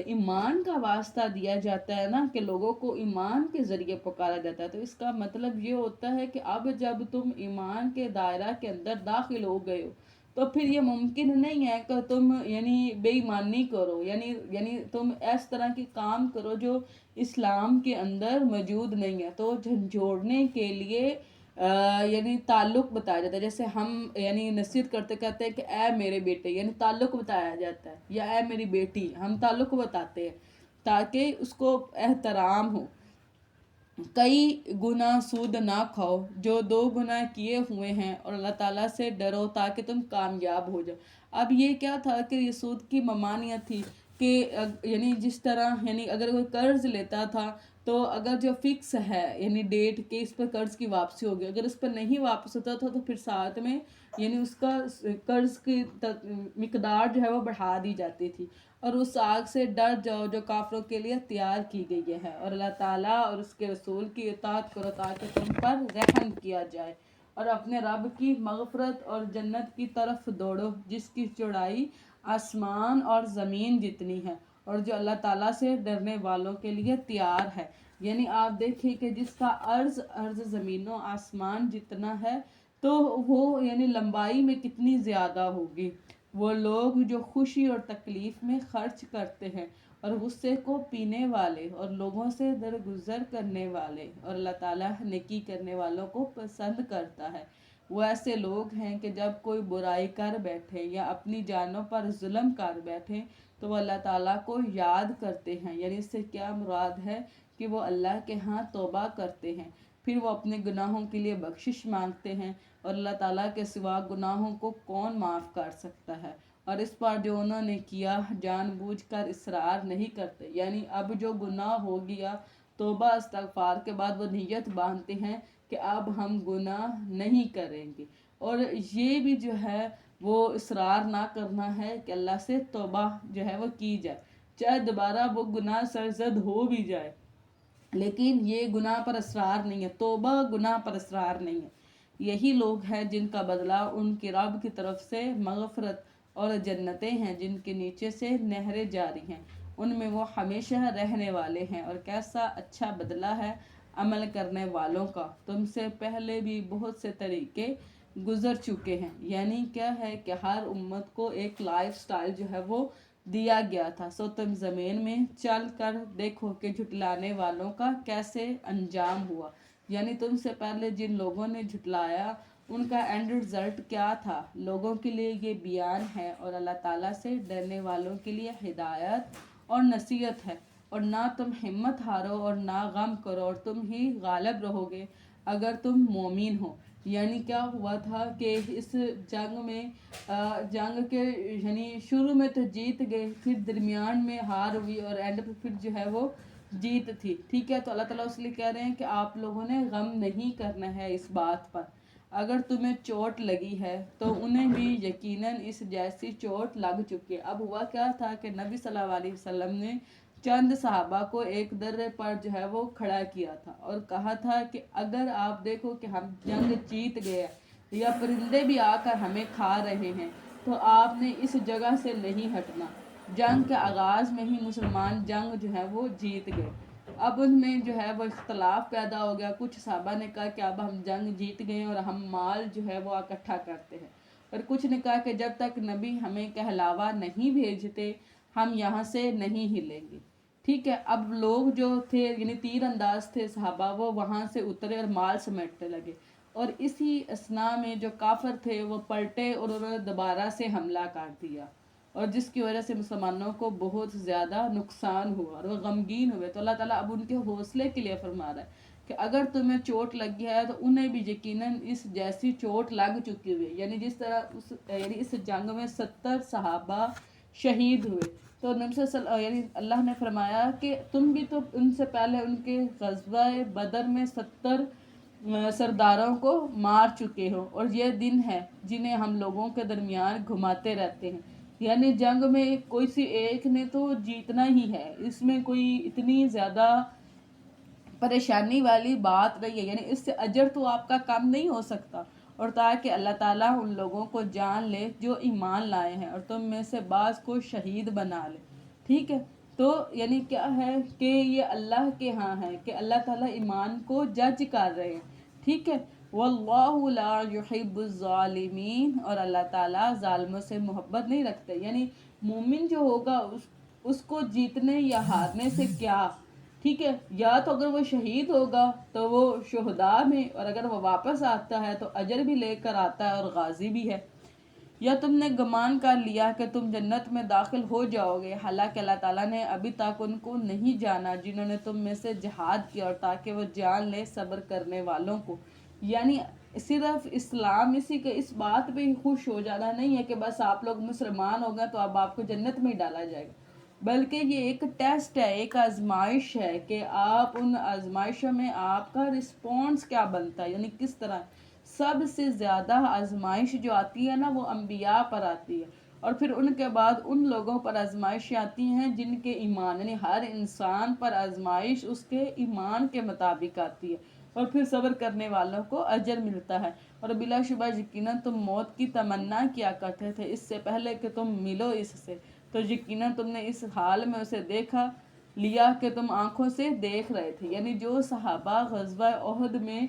ایمان کا واسطہ دیا جاتا ہے نا کہ لوگوں کو ایمان کے ذریعے پکارا جاتا ہے، تو اس کا مطلب یہ ہوتا ہے کہ اب جب تم ایمان کے دائرہ کے اندر داخل ہو گئے ہو تو پھر یہ ممکن نہیں ہے کہ تم یعنی بے ایمانی کرو، یعنی تم اس طرح کی کام کرو جو اسلام کے اندر موجود نہیں ہے. تو جھنجھوڑنے کے لیے یعنی تعلق بتایا جاتا ہے. جیسے ہم یعنی نصیحت کرتے کہتے ہیں کہ اے میرے بیٹے، یعنی تعلق بتایا جاتا ہے، یا اے میری بیٹی، ہم تعلق بتاتے ہیں تاکہ اس کو احترام ہو. کئی گناہ سود نہ کھاؤ جو 2 گناہ کیے ہوئے ہیں اور اللہ تعالیٰ سے ڈرو تاکہ تم کامیاب ہو جاؤ. اب یہ کیا تھا کہ یہ سود کی ممانعت تھی کہ یعنی جس طرح یعنی اگر کوئی قرض لیتا تھا تو اگر جو فکس ہے یعنی ڈیٹ کہ اس پر قرض کی واپسی ہوگی، اگر اس پر نہیں واپس ہوتا تھا تو پھر ساتھ میں یعنی اس کا قرض کی مقدار جو ہے وہ بڑھا دی جاتی تھی. اور اس آگ سے ڈر جاؤ جو کافروں کے لیے تیار کی گئی ہے، اور اللہ تعالیٰ اور اس کے رسول کی اطاعت کرو تاکہ تم پر رحم کیا جائے. اور اپنے رب کی مغفرت اور جنت کی طرف دوڑو جس کی چوڑائی آسمان اور زمین جتنی ہے اور جو اللہ تعالیٰ سے ڈرنے والوں کے لیے تیار ہے. یعنی آپ دیکھیں کہ جس کا عرض زمین و آسمان جتنا ہے تو وہ یعنی لمبائی میں کتنی زیادہ ہوگی. وہ لوگ جو خوشی اور تکلیف میں خرچ کرتے ہیں اور غصے کو پینے والے اور لوگوں سے درگزر کرنے والے، اور اللہ تعالیٰ نیکی کرنے والوں کو پسند کرتا ہے. وہ ایسے لوگ ہیں کہ جب کوئی برائی کر بیٹھے یا اپنی جانوں پر ظلم کر بیٹھے تو وہ اللہ تعالیٰ کو یاد کرتے ہیں. یعنی اس سے کیا مراد ہے کہ وہ اللہ کے ہاں توبہ کرتے ہیں، پھر وہ اپنے گناہوں کے لیے بخشش مانگتے ہیں، اور اللہ تعالیٰ کے سوا گناہوں کو کون معاف کر سکتا ہے. اور اس پر جو انہوں نے کیا جان بوجھ کر اصرار نہیں کرتے. یعنی اب جو گناہ ہو گیا توبہ استغفار کے بعد وہ نیت باندھتے ہیں کہ اب ہم گناہ نہیں کریں گے. اور یہ بھی جو ہے وہ اصرار نہ کرنا ہے کہ اللہ سے توبہ جو ہے وہ کی جائے، چاہے دوبارہ وہ گناہ سرزد ہو بھی جائے. لیکن یہ گناہ پر اصرار نہیں ہے، توبہ گناہ پر اصرار نہیں ہے۔ یہی لوگ ہیں جن کا بدلہ ان کے رب کی طرف سے مغفرت اور جنتیں ہیں جن کے نیچے سے نہریں جاری ہیں، ان میں وہ ہمیشہ رہنے والے ہیں، اور کیسا اچھا بدلہ ہے عمل کرنے والوں کا۔ تم سے پہلے بھی بہت سے طریقے گزر چکے ہیں، یعنی کیا ہے کہ ہر امت کو ایک لائف سٹائل جو ہے وہ دیا گیا تھا، سو تم زمین میں چل کر دیکھو کہ جھٹلانے والوں کا کیسے انجام ہوا، یعنی تم سے پہلے جن لوگوں نے جھٹلایا ان کا اینڈ رزلٹ کیا تھا۔ لوگوں کے لیے یہ بیان ہے اور اللہ تعالیٰ سے ڈرنے والوں کے لیے ہدایت اور نصیحت ہے، اور نہ تم ہمت ہارو اور نہ غم کرو، اور تم ہی غالب رہو گے اگر تم مومن ہو۔ یعنی کیا ہوا تھا کہ اس جنگ میں جنگ کے یعنی شروع میں تو جیت گئے، پھر درمیان میں ہار ہوئی، اور اینڈ پہ پھر جو ہے وہ جیت تھی، ٹھیک ہے۔ تو اللہ تعالیٰ اس لیے کہہ رہے ہیں کہ آپ لوگوں نے غم نہیں کرنا ہے اس بات پر، اگر تمہیں چوٹ لگی ہے تو انہیں بھی یقیناً اس جیسی چوٹ لگ چکی ہے۔ اب ہوا کیا تھا کہ نبی صلی اللہ علیہ وسلم نے چند صحابہ کو ایک درے پر جو ہے وہ کھڑا کیا تھا اور کہا تھا کہ اگر آپ دیکھو کہ ہم جنگ جیت گئے یا پرندے بھی آ کر ہمیں کھا رہے ہیں تو آپ نے اس جگہ سے نہیں ہٹنا۔ جنگ کے آغاز میں ہی مسلمان جنگ جو ہے وہ جیت گئے۔ اب ان میں جو ہے وہ اختلاف پیدا ہو گیا، کچھ صحابہ نے کہا کہ اب ہم جنگ جیت گئے اور ہم مال جو ہے وہ اکٹھا کرتے ہیں، اور کچھ نے کہا کہ جب تک نبی ہمیں کہلاوا نہیں بھیجتے ہم یہاں سے نہیں ہلیں گے، ٹھیک ہے۔ اب لوگ جو تھے یعنی تیر انداز تھے صحابہ، وہ وہاں سے اترے اور مال سمیٹنے لگے، اور اسی اثناء میں جو کافر تھے وہ پلٹے اور انہوں نے دوبارہ سے حملہ کر دیا، اور جس کی وجہ سے مسلمانوں کو بہت زیادہ نقصان ہوا اور وہ غمگین ہوئے۔ تو اللہ تعالیٰ اب ان کے حوصلے کے لیے فرما رہا ہے کہ اگر تمہیں چوٹ لگی ہے تو انہیں بھی یقیناً اس جیسی چوٹ لگ چکی ہوئی، یعنی جس طرح یعنی اس جنگ میں 70 صحابہ شہید ہوئے، تو نبی صلی اللہ یعنی اللہ نے فرمایا کہ تم بھی تو ان سے پہلے ان کے غزوہ بدر میں 70 سرداروں کو مار چکے ہو، اور یہ دن ہے جنہیں ہم لوگوں کے درمیان گھماتے رہتے ہیں، یعنی جنگ میں کوئی سی ایک نے تو جیتنا ہی ہے، اس میں کوئی اتنی زیادہ پریشانی والی بات نہیں ہے، یعنی اس سے اجر تو آپ کا کم نہیں ہو سکتا، اور تاکہ اللہ تعالیٰ ان لوگوں کو جان لے جو ایمان لائے ہیں اور تم میں سے بعض کو شہید بنا لے، ٹھیک ہے۔ تو یعنی کیا ہے کہ یہ اللہ کے ہاں ہے کہ اللہ تعالیٰ ایمان کو جج کر رہے ہیں، ٹھیک ہے۔ واللہ لا يحب الظالمین، اور اللہ تعالیٰ ظالموں سے محبت نہیں رکھتے، یعنی مومن جو ہوگا اس کو جیتنے یا ہارنے سے کیا، ٹھیک ہے، یا تو اگر وہ شہید ہوگا تو وہ شہداء میں، اور اگر وہ واپس آتا ہے تو اجر بھی لے کر آتا ہے اور غازی بھی ہے۔ یا تم نے گمان کر لیا کہ تم جنت میں داخل ہو جاؤ گے، حالانکہ اللہ تعالیٰ نے ابھی تک ان کو نہیں جانا جنہوں نے تم میں سے جہاد کیا، اور تاکہ وہ جان لے صبر کرنے والوں کو۔ یعنی صرف اسلام اسی کے اس بات پہ ہی خوش ہو جانا نہیں ہے کہ بس آپ لوگ مسلمان ہو گئے تو اب آپ کو جنت میں ہی ڈالا جائے گا، بلکہ یہ ایک ٹیسٹ ہے، ایک آزمائش ہے کہ آپ ان آزمائشوں میں آپ کا رسپونس کیا بنتا ہے، یعنی کس طرح۔ سب سے زیادہ آزمائش جو آتی ہے نا وہ انبیاء پر آتی ہے، اور پھر ان کے بعد ان لوگوں پر آزمائشیں آتی ہیں جن کے ایمان، یعنی ہر انسان پر آزمائش اس کے ایمان کے مطابق آتی ہے، اور پھر صبر کرنے والوں کو اجر ملتا ہے۔ اور بلا شبہ یقیناً تم موت کی تمنا کیا کرتے تھے اس سے پہلے کہ تم ملو اس سے، تو یقیناً تم نے اس حال میں اسے دیکھا لیا کہ تم آنکھوں سے دیکھ رہے تھے۔ یعنی جو صحابہ غزوہ احد میں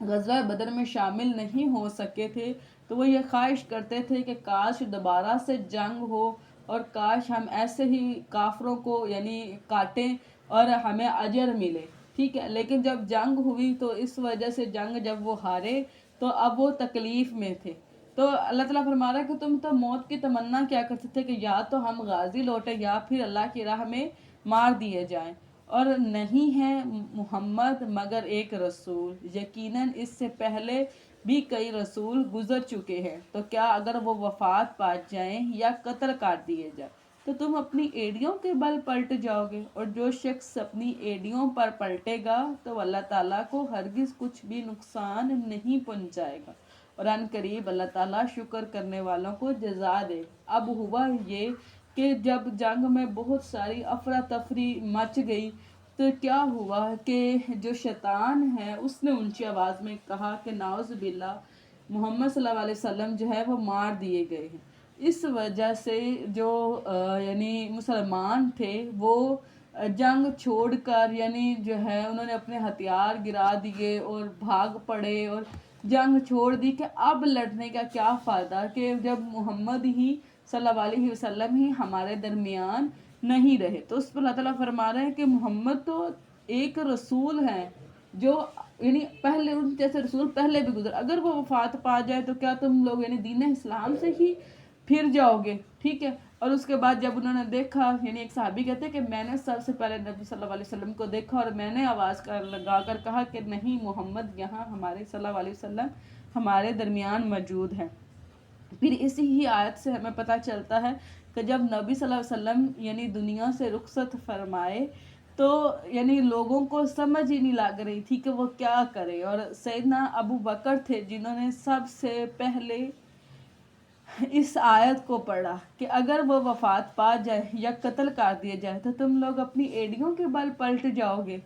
غزوہ بدر میں شامل نہیں ہو سکے تھے تو وہ یہ خواہش کرتے تھے کہ کاش دوبارہ سے جنگ ہو اور کاش ہم ایسے ہی کافروں کو یعنی کاٹیں اور ہمیں اجر ملے، ٹھیک ہے۔ لیکن جب جنگ ہوئی تو اس وجہ سے جنگ جب وہ ہارے تو اب وہ تکلیف میں تھے، تو اللہ تعالیٰ فرما رہا ہے کہ تم تو موت کی تمنا کیا کرتے تھے کہ یا تو ہم غازی لوٹے یا پھر اللہ کی راہ میں مار دیے جائیں، اور نہیں ہے محمد مگر ایک رسول، یقیناً اس سے پہلے بھی کئی رسول گزر چکے ہیں، تو کیا اگر وہ وفات پا جائیں یا قتل کر دیے جائیں تو تم اپنی ایڑیوں کے بل پلٹ جاؤ گے، اور جو شخص اپنی ایڑیوں پر پلٹے گا تو اللہ تعالیٰ کو ہرگز کچھ بھی نقصان نہیں پہنچائے گا، اور ان قریب اللہ تعالیٰ شکر کرنے والوں کو جزا دے۔ اب ہوا یہ کہ جب جنگ میں بہت ساری افراتفری مچ گئی وقت کیا ہوا کہ جو شیطان ہے اس نے اونچی آواز میں کہا کہ نعوذ باللہ محمد صلی اللہ علیہ وسلم جو ہے وہ مار دیے گئے ہیں. اس وجہ سے جو یعنی مسلمان تھے وہ جنگ چھوڑ کر یعنی جو ہے انہوں نے اپنے ہتھیار گرا دیے اور بھاگ پڑے اور جنگ چھوڑ دی کہ اب لڑنے کا کیا فائدہ کہ جب محمد ہی صلی اللہ علیہ وسلم ہی ہمارے درمیان نہیں رہے. تو اس پر اللہ تعالیٰ فرما رہے ہیں کہ محمد تو ایک رسول ہیں جو یعنی پہلے ان جیسے رسول پہلے بھی گزر، اگر وہ وفات پا جائے تو کیا تم لوگ یعنی دین اسلام سے ہی پھر جاؤ گے؟ ٹھیک ہے. اور اس کے بعد جب انہوں نے دیکھا، یعنی ایک صحابی کہتے ہیں کہ میں نے سب سے پہلے نبی صلی اللہ علیہ وسلم کو دیکھا اور میں نے آواز لگا کر کہا کہ نہیں، محمد یہاں ہمارے صلی اللہ علیہ وسلم ہمارے درمیان موجود ہیں. پھر اسی ہی آیت سے ہمیں پتہ چلتا ہے کہ جب نبی صلی اللہ علیہ وسلم یعنی دنیا سے رخصت فرمائے تو یعنی لوگوں کو سمجھ ہی نہیں لگ رہی تھی کہ وہ کیا کرے. اور سیدنا ابو بکر تھے جنہوں نے سب سے پہلے اس آیت کو پڑھا کہ اگر وہ وفات پا جائے یا قتل کر دیا جائے تو تم لوگ اپنی ایڑیوں کے بل پلٹ جاؤ گے.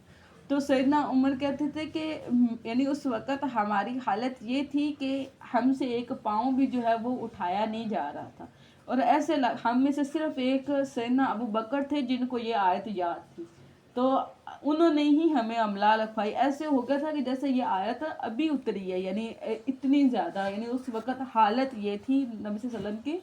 تو سیدنا عمر کہتے تھے کہ یعنی اس وقت ہماری حالت یہ تھی کہ ہم سے ایک پاؤں بھی جو ہے وہ اٹھایا نہیں جا رہا تھا. اور ایسے ہم میں سے صرف ایک سیدنا ابو بکر تھے جن کو یہ آیت یاد تھی، تو انہوں نے ہی ہمیں املا لکھوائی. ایسے ہو گیا تھا کہ جیسے یہ آیت ابھی اتری ہے، یعنی اتنی زیادہ یعنی اس وقت حالت یہ تھی نبی صلی اللہ علیہ وسلم کی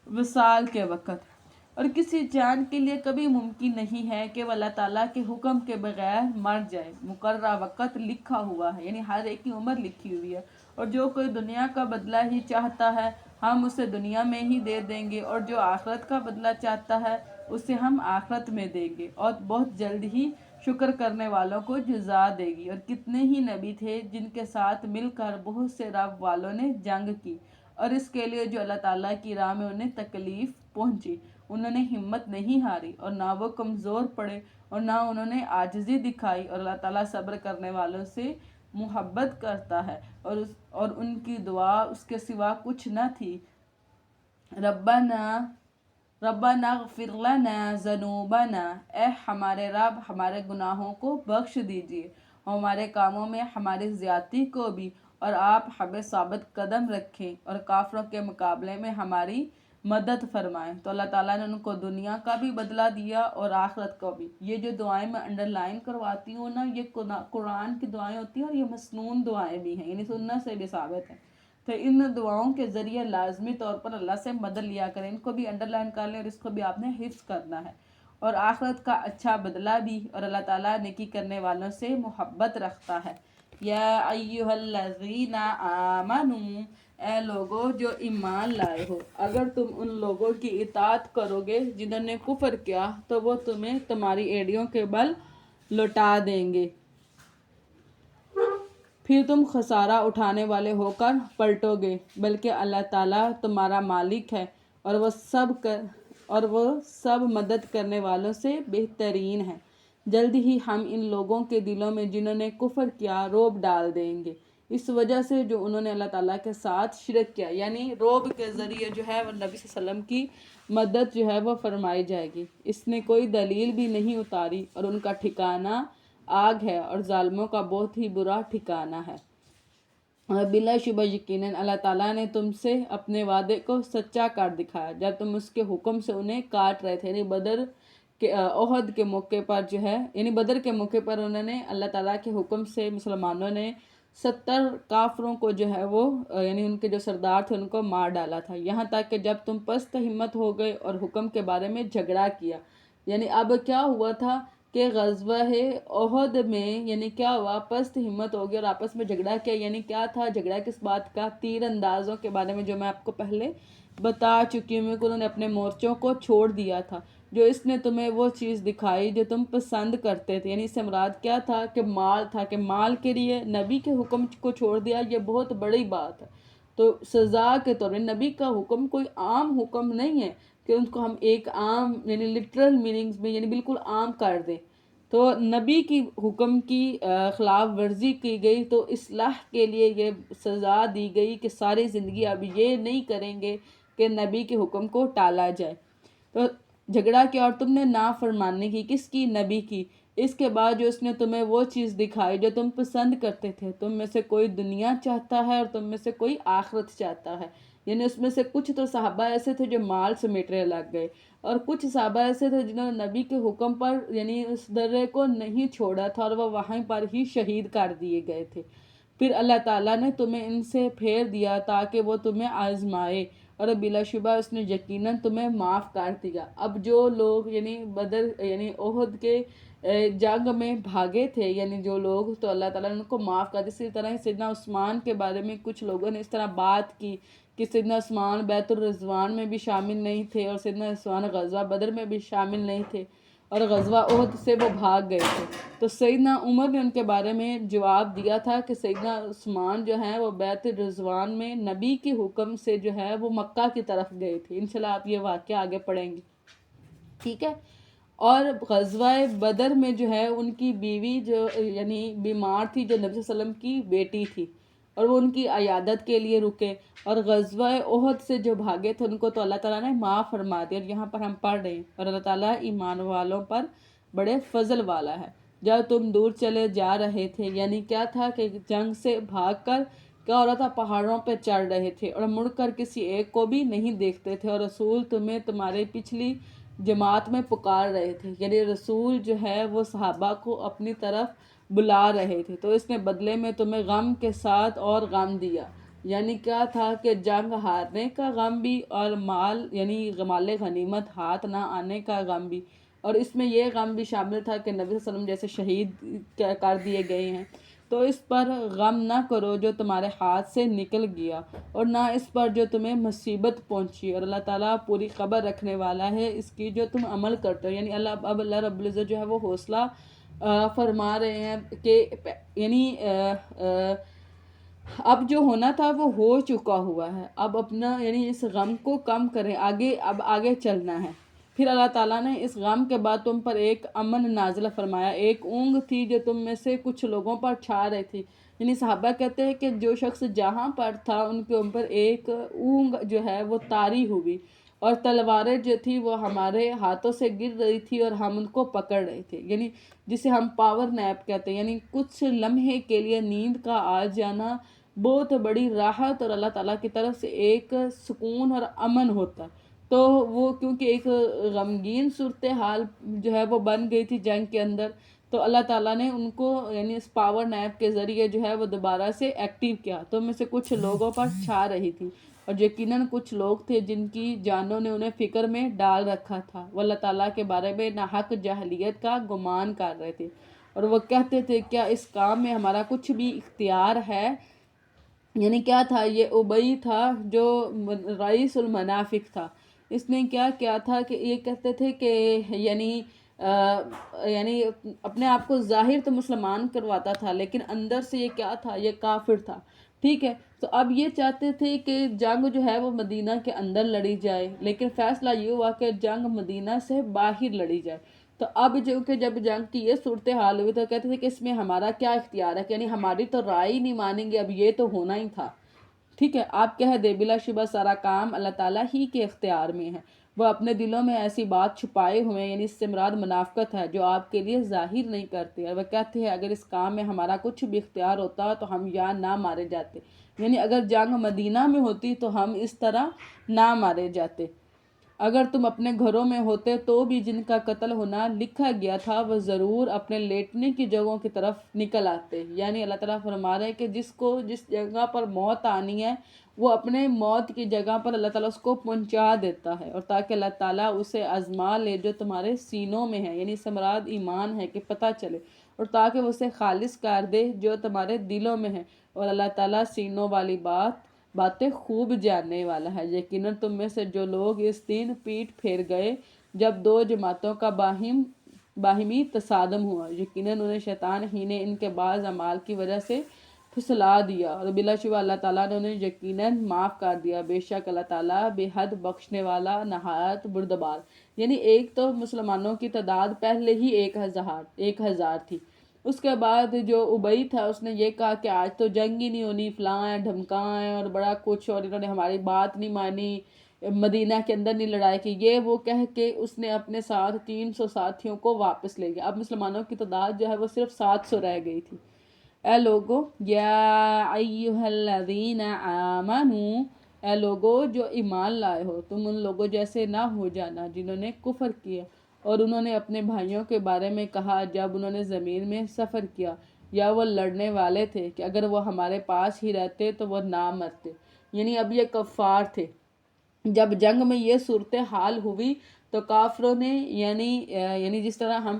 وصال کے وقت. اور کسی جان کے لیے کبھی ممکن نہیں ہے کہ وہ اللہ تعالیٰ کے حکم کے بغیر مر جائے. مقررہ وقت لکھا ہوا ہے، یعنی ہر ایک کی عمر لکھی ہوئی ہے. اور جو کوئی دنیا کا بدلہ ہی چاہتا ہے ہم اسے دنیا میں ہی دے دیں گے، اور جو آخرت کا بدلہ چاہتا ہے اسے ہم آخرت میں دیں گے، اور بہت جلد ہی شکر کرنے والوں کو جزا دے گی. اور کتنے ہی نبی تھے جن کے ساتھ مل کر بہت سے رب والوں نے جنگ کی، اور اس کے لیے جو اللہ تعالیٰ کی راہ میں انہیں تکلیف پہنچی انہوں نے ہمت نہیں ہاری اور نہ وہ کمزور پڑے اور نہ انہوں نے عاجزی دکھائی. اور اللہ تعالیٰ صبر کرنے والوں سے محبت کرتا ہے، اور ان کی دعا اس کے سوا کچھ نہ تھی. ربنا اغفر لنا ذنوبنا، اے ہمارے رب ہمارے گناہوں کو بخش دیجیے، اور ہمارے کاموں میں ہماری زیادتی کو بھی، اور آپ ہمیں ثابت قدم رکھیں اور کافروں کے مقابلے میں ہماری مدد فرمائیں. تو اللہ تعالیٰ نے ان کو دنیا کا بھی بدلہ دیا اور آخرت کو بھی. یہ جو دعائیں میں انڈر لائن کرواتی ہوں نا، یہ قرآن کی دعائیں ہوتی ہیں اور یہ مسنون دعائیں بھی ہیں، یعنی سنت سے بھی ثابت ہیں. تو ان دعاؤں کے ذریعے لازمی طور پر اللہ سے مدد لیا کریں. ان کو بھی انڈر لائن کر لیں اور اس کو بھی آپ نے حفظ کرنا ہے. اور آخرت کا اچھا بدلہ بھی، اور اللہ تعالیٰ نیکی کرنے والوں سے محبت رکھتا ہے. یا ایھا الذین آمنوا، اے لوگو جو ایمان لائے ہو، اگر تم ان لوگوں کی اطاعت کرو گے جنہوں نے کفر کیا تو وہ تمہیں تمہاری ایڑیوں کے بل لوٹا دیں گے، پھر تم خسارہ اٹھانے والے ہو کر پلٹو گے. بلکہ اللہ تعالیٰ تمہارا مالک ہے اور وہ سب مدد کرنے والوں سے بہترین ہے. جلد ہی ہم ان لوگوں کے دلوں میں جنہوں نے کفر کیا روب ڈال دیں گے، اس وجہ سے جو انہوں نے اللہ تعالیٰ کے ساتھ شرک کیا. یعنی روب کے ذریعے جو ہے وہ نبی صلی اللہ علیہ وسلم کی مدد جو ہے وہ فرمائی جائے گی. اس نے کوئی دلیل بھی نہیں اتاری، اور ان کا ٹھکانہ آگ ہے اور ظالموں کا بہت ہی برا ٹھکانہ ہے. اور بلا شبہ یقیناً اللہ تعالیٰ نے تم سے اپنے وعدے کو سچا کر دکھایا جب تم اس کے حکم سے انہیں کاٹ رہے تھے. یعنی احد کے موقع پر جو ہے، یعنی بدر کے موقع پر انہوں نے اللہ تعالیٰ کے حکم سے مسلمانوں نے 70 کافروں کو جو ہے وہ یعنی ان کے جو سردار تھے ان کو مار ڈالا تھا. یہاں تک کہ جب تم پست ہمت ہو گئے اور حکم کے بارے میں جھگڑا کیا. یعنی اب کیا ہوا تھا کہ غزوہ احد میں یعنی کیا ہوا، پست ہمت ہو گئی اور آپس میں جھگڑا کیا. یعنی کیا تھا جھگڑا کس بات کا؟ تیر اندازوں کے بارے میں، جو میں آپ کو پہلے بتا چکی ہوں کہ انہوں نے اپنے مورچوں کو چھوڑ دیا تھا. جو اس نے تمہیں وہ چیز دکھائی جو تم پسند کرتے تھے. یعنی اس سے مراد کیا تھا کہ مال تھا، کہ مال کے لیے نبی کے حکم کو چھوڑ دیا، یہ بہت بڑی بات ہے. تو سزا کے طور پر نبی کا حکم کوئی عام حکم نہیں ہے کہ ان کو ہم ایک عام یعنی لٹرل میننگز میں یعنی بالکل عام کر دیں. تو نبی کی حکم کی خلاف ورزی کی گئی تو اصلاح کے لیے یہ سزا دی گئی کہ ساری زندگی اب یہ نہیں کریں گے کہ نبی کے حکم کو ٹالا جائے. تو جھگڑا کیا اور تم نے نافرمانی کی. کس کی؟ نبی کی. اس کے بعد جو اس نے تمہیں وہ چیز دکھائی جو تم پسند کرتے تھے، تم میں سے کوئی دنیا چاہتا ہے اور تم میں سے کوئی آخرت چاہتا ہے، یعنی اس میں سے کچھ تو صحابہ ایسے تھے جو مال سمیٹنے لگ گئے، اور کچھ صحابہ ایسے تھے جنہوں نے نبی کے حکم پر یعنی اس درے کو نہیں چھوڑا تھا اور وہ وہیں پر ہی شہید کر دیے گئے تھے۔ پھر اللہ تعالیٰ نے تمہیں ان سے پھیر دیا تاکہ وہ تمہیں آزمائے، اور بلا شبہ اس نے یقیناً تمہیں معاف کر دیا۔ اب جو لوگ یعنی بدر یعنی احد کے جنگ میں بھاگے تھے، یعنی جو لوگ، تو اللہ تعالیٰ نے ان کو معاف کر دیا۔ اسی طرح ہی سیدنا عثمان کے بارے میں کچھ لوگوں نے اس طرح بات کی کہ سیدنا عثمان بیت الرضوان میں بھی شامل نہیں تھے، اور سیدنا عثمان غزوہ بدر میں بھی شامل نہیں تھے، اور غزوہ احد سے وہ بھاگ گئے تھے۔ تو سیدنا عمر نے ان کے بارے میں جواب دیا تھا کہ سیدنا عثمان جو ہیں وہ بیت الرضوان میں نبی کے حکم سے جو ہے وہ مکہ کی طرف گئے تھے۔ انشاءاللہ آپ یہ واقعہ آگے پڑھیں گے، ٹھیک ہے۔ اور غزوہ بدر میں جو ہے ان کی بیوی جو یعنی بیمار تھی، جو نبی صلی اللہ علیہ وسلم کی بیٹی تھی، اور وہ ان کی عیادت کے لیے رکے، اور غزوہ احد سے جو بھاگے تھے ان کو تو اللہ تعالیٰ نے معاف فرما دیا۔ اور یہاں پر ہم پڑھ رہے ہیں، اور اللہ تعالیٰ ایمان والوں پر بڑے فضل والا ہے۔ جب تم دور چلے جا رہے تھے، یعنی کیا تھا کہ جنگ سے بھاگ کر کیا ہو رہا تھا، پہاڑوں پہ چڑھ رہے تھے اور مڑ کر کسی ایک کو بھی نہیں دیکھتے تھے، اور رسول تمہیں تمہارے پچھلی جماعت میں پکار رہے تھے، یعنی رسول جو ہے وہ صحابہ کو اپنی طرف بلا رہے تھے، تو اس نے بدلے میں تمہیں غم کے ساتھ اور غم دیا۔ یعنی کیا تھا کہ جنگ ہارنے کا غم بھی، اور مال یعنی مال غنیمت ہاتھ نہ آنے کا غم بھی، اور اس میں یہ غم بھی شامل تھا کہ نبی صلی اللہ علیہ وسلم جیسے شہید کر دیے گئے ہیں، تو اس پر غم نہ کرو جو تمہارے ہاتھ سے نکل گیا، اور نہ اس پر جو تمہیں مصیبت پہنچی، اور اللہ تعالیٰ پوری خبر رکھنے والا ہے اس کی جو تم عمل کرتے ہو۔ یعنی اب اللہ رب العزت جو ہے وہ حوصلہ فرما رہے ہیں کہ یعنی اب جو ہونا تھا وہ ہو چکا ہوا ہے، اب اپنا یعنی اس غم کو کم کریں، اب آگے چلنا ہے۔ پھر اللہ تعالیٰ نے اس غم کے بعد تم پر ایک امن نازل فرمایا، ایک اونگ تھی جو تم میں سے کچھ لوگوں پر چھا رہی تھی، یعنی صحابہ کہتے ہیں کہ جو شخص جہاں پر تھا ان کے اوپر ایک اونگ جو ہے وہ طاری ہوئی، اور تلواریں جو تھی وہ ہمارے ہاتھوں سے گر رہی تھی اور ہم ان کو پکڑ رہے تھے، یعنی جسے ہم پاور نیپ کہتے ہیں، یعنی کچھ لمحے کے لیے نیند کا آ جانا بہت بڑی راحت اور اللہ تعالیٰ کی طرف سے ایک سکون اور امن ہوتا ہے۔ تو وہ کیونکہ ایک غمگین صورتحال جو ہے وہ بن گئی تھی جنگ کے اندر، تو اللہ تعالیٰ نے ان کو یعنی اس پاور نیپ کے ذریعے جو ہے وہ دوبارہ سے ایکٹیو کیا، تو ان میں سے کچھ لوگوں پر چھا رہی تھی، اور یقیناً کچھ لوگ تھے جن کی جانوں نے انہیں فکر میں ڈال رکھا تھا، وہ اللہ تعالیٰ کے بارے میں ناحق جاہلیت کا گمان کر رہے تھے، اور وہ کہتے تھے کیا اس کام میں ہمارا کچھ بھی اختیار ہے؟ یعنی کیا تھا، یہ ابئی تھا جو رئیس المنافق تھا، اس نے کیا کیا تھا کہ یہ کہتے تھے کہ یعنی اپنے آپ کو ظاہر تو مسلمان کرواتا تھا لیکن اندر سے یہ کیا تھا، یہ کافر تھا، ٹھیک ہے۔ تو اب یہ چاہتے تھے کہ جنگ جو ہے وہ مدینہ کے اندر لڑی جائے، لیکن فیصلہ یہ ہوا کہ جنگ مدینہ سے باہر لڑی جائے۔ تو اب جو کہ جب جنگ کی یہ صورتحال ہوئی تو کہتے تھے کہ اس میں ہمارا کیا اختیار ہے، کہ یعنی ہماری تو رائے ہی نہیں مانیں گے، اب یہ تو ہونا ہی تھا، ٹھیک ہے۔ آپ کہہ دے بلا شبہ سارا کام اللہ تعالیٰ ہی کے اختیار میں ہے، وہ اپنے دلوں میں ایسی بات چھپائے ہوئے، یعنی اس سے مراد منافقت ہے جو آپ کے لیے ظاہر نہیں کرتے، اور وہ کہتے ہیں اگر اس کام میں ہمارا کچھ بھی اختیار ہوتا تو ہم یہاں نہ مارے جاتے، یعنی اگر جنگ مدینہ میں ہوتی تو ہم اس طرح نہ مارے جاتے، اگر تم اپنے گھروں میں ہوتے تو بھی جن کا قتل ہونا لکھا گیا تھا وہ ضرور اپنے لیٹنے کی جگہوں کی طرف نکل آتے۔ یعنی اللہ تعالیٰ فرما رہے ہیں کہ جس کو جس جگہ پر موت آنی ہے وہ اپنے موت کی جگہ پر اللہ تعالیٰ اس کو پہنچا دیتا ہے، اور تاکہ اللہ تعالیٰ اسے آزما لے جو تمہارے سینوں میں ہے، یعنی سمراد ایمان ہے کہ پتہ چلے، اور تاکہ وہ اسے خالص کر دے جو تمہارے دلوں میں ہے، اور اللہ تعالیٰ سینوں والی باتیں خوب جاننے والا ہے۔ یقیناً تم میں سے جو لوگ اس دن پیٹ پھیر گئے جب دو جماعتوں کا باہمی تصادم ہوا، یقیناً انہیں شیطان ہی نے ان کے بعض اعمال کی وجہ سے پھسلا دیا، اور بلا شبہ اللہ تعالیٰ نے انہیں یقیناً معاف کر دیا، بے شک اللہ تعالیٰ بے حد بخشنے والا نہایت بردبار۔ یعنی ایک تو مسلمانوں کی تعداد پہلے ہی 1000 تھی، اس کے بعد جو ابئی تھا اس نے یہ کہا کہ آج تو جنگ ہی نہیں ہونی، فلاں ہے ڈھمکاں ہے اور بڑا کچھ، اور انہوں نے ہماری بات نہیں مانی، مدینہ کے اندر نہیں لڑائی کی، یہ وہ کہہ کے اس نے اپنے ساتھ 300 ساتھیوں کو واپس لے گیا۔ اب مسلمانوں کی تعداد جو ہے وہ صرف 700 رہ گئی تھی۔ اے لوگو، یا ایہا الذین آمنو، اے لوگو جو ایمان لائے ہو، تم ان لوگوں جیسے نہ ہو جانا جنہوں نے کفر کیا اور انہوں نے اپنے بھائیوں کے بارے میں کہا جب انہوں نے زمین میں سفر کیا، یا وہ لڑنے والے تھے کہ اگر وہ ہمارے پاس ہی رہتے تو وہ نہ مرتے۔ یعنی اب یہ کفار تھے۔ جب جنگ میں یہ صورتحال ہوئی تو کافروں نے یعنی جس طرح ہم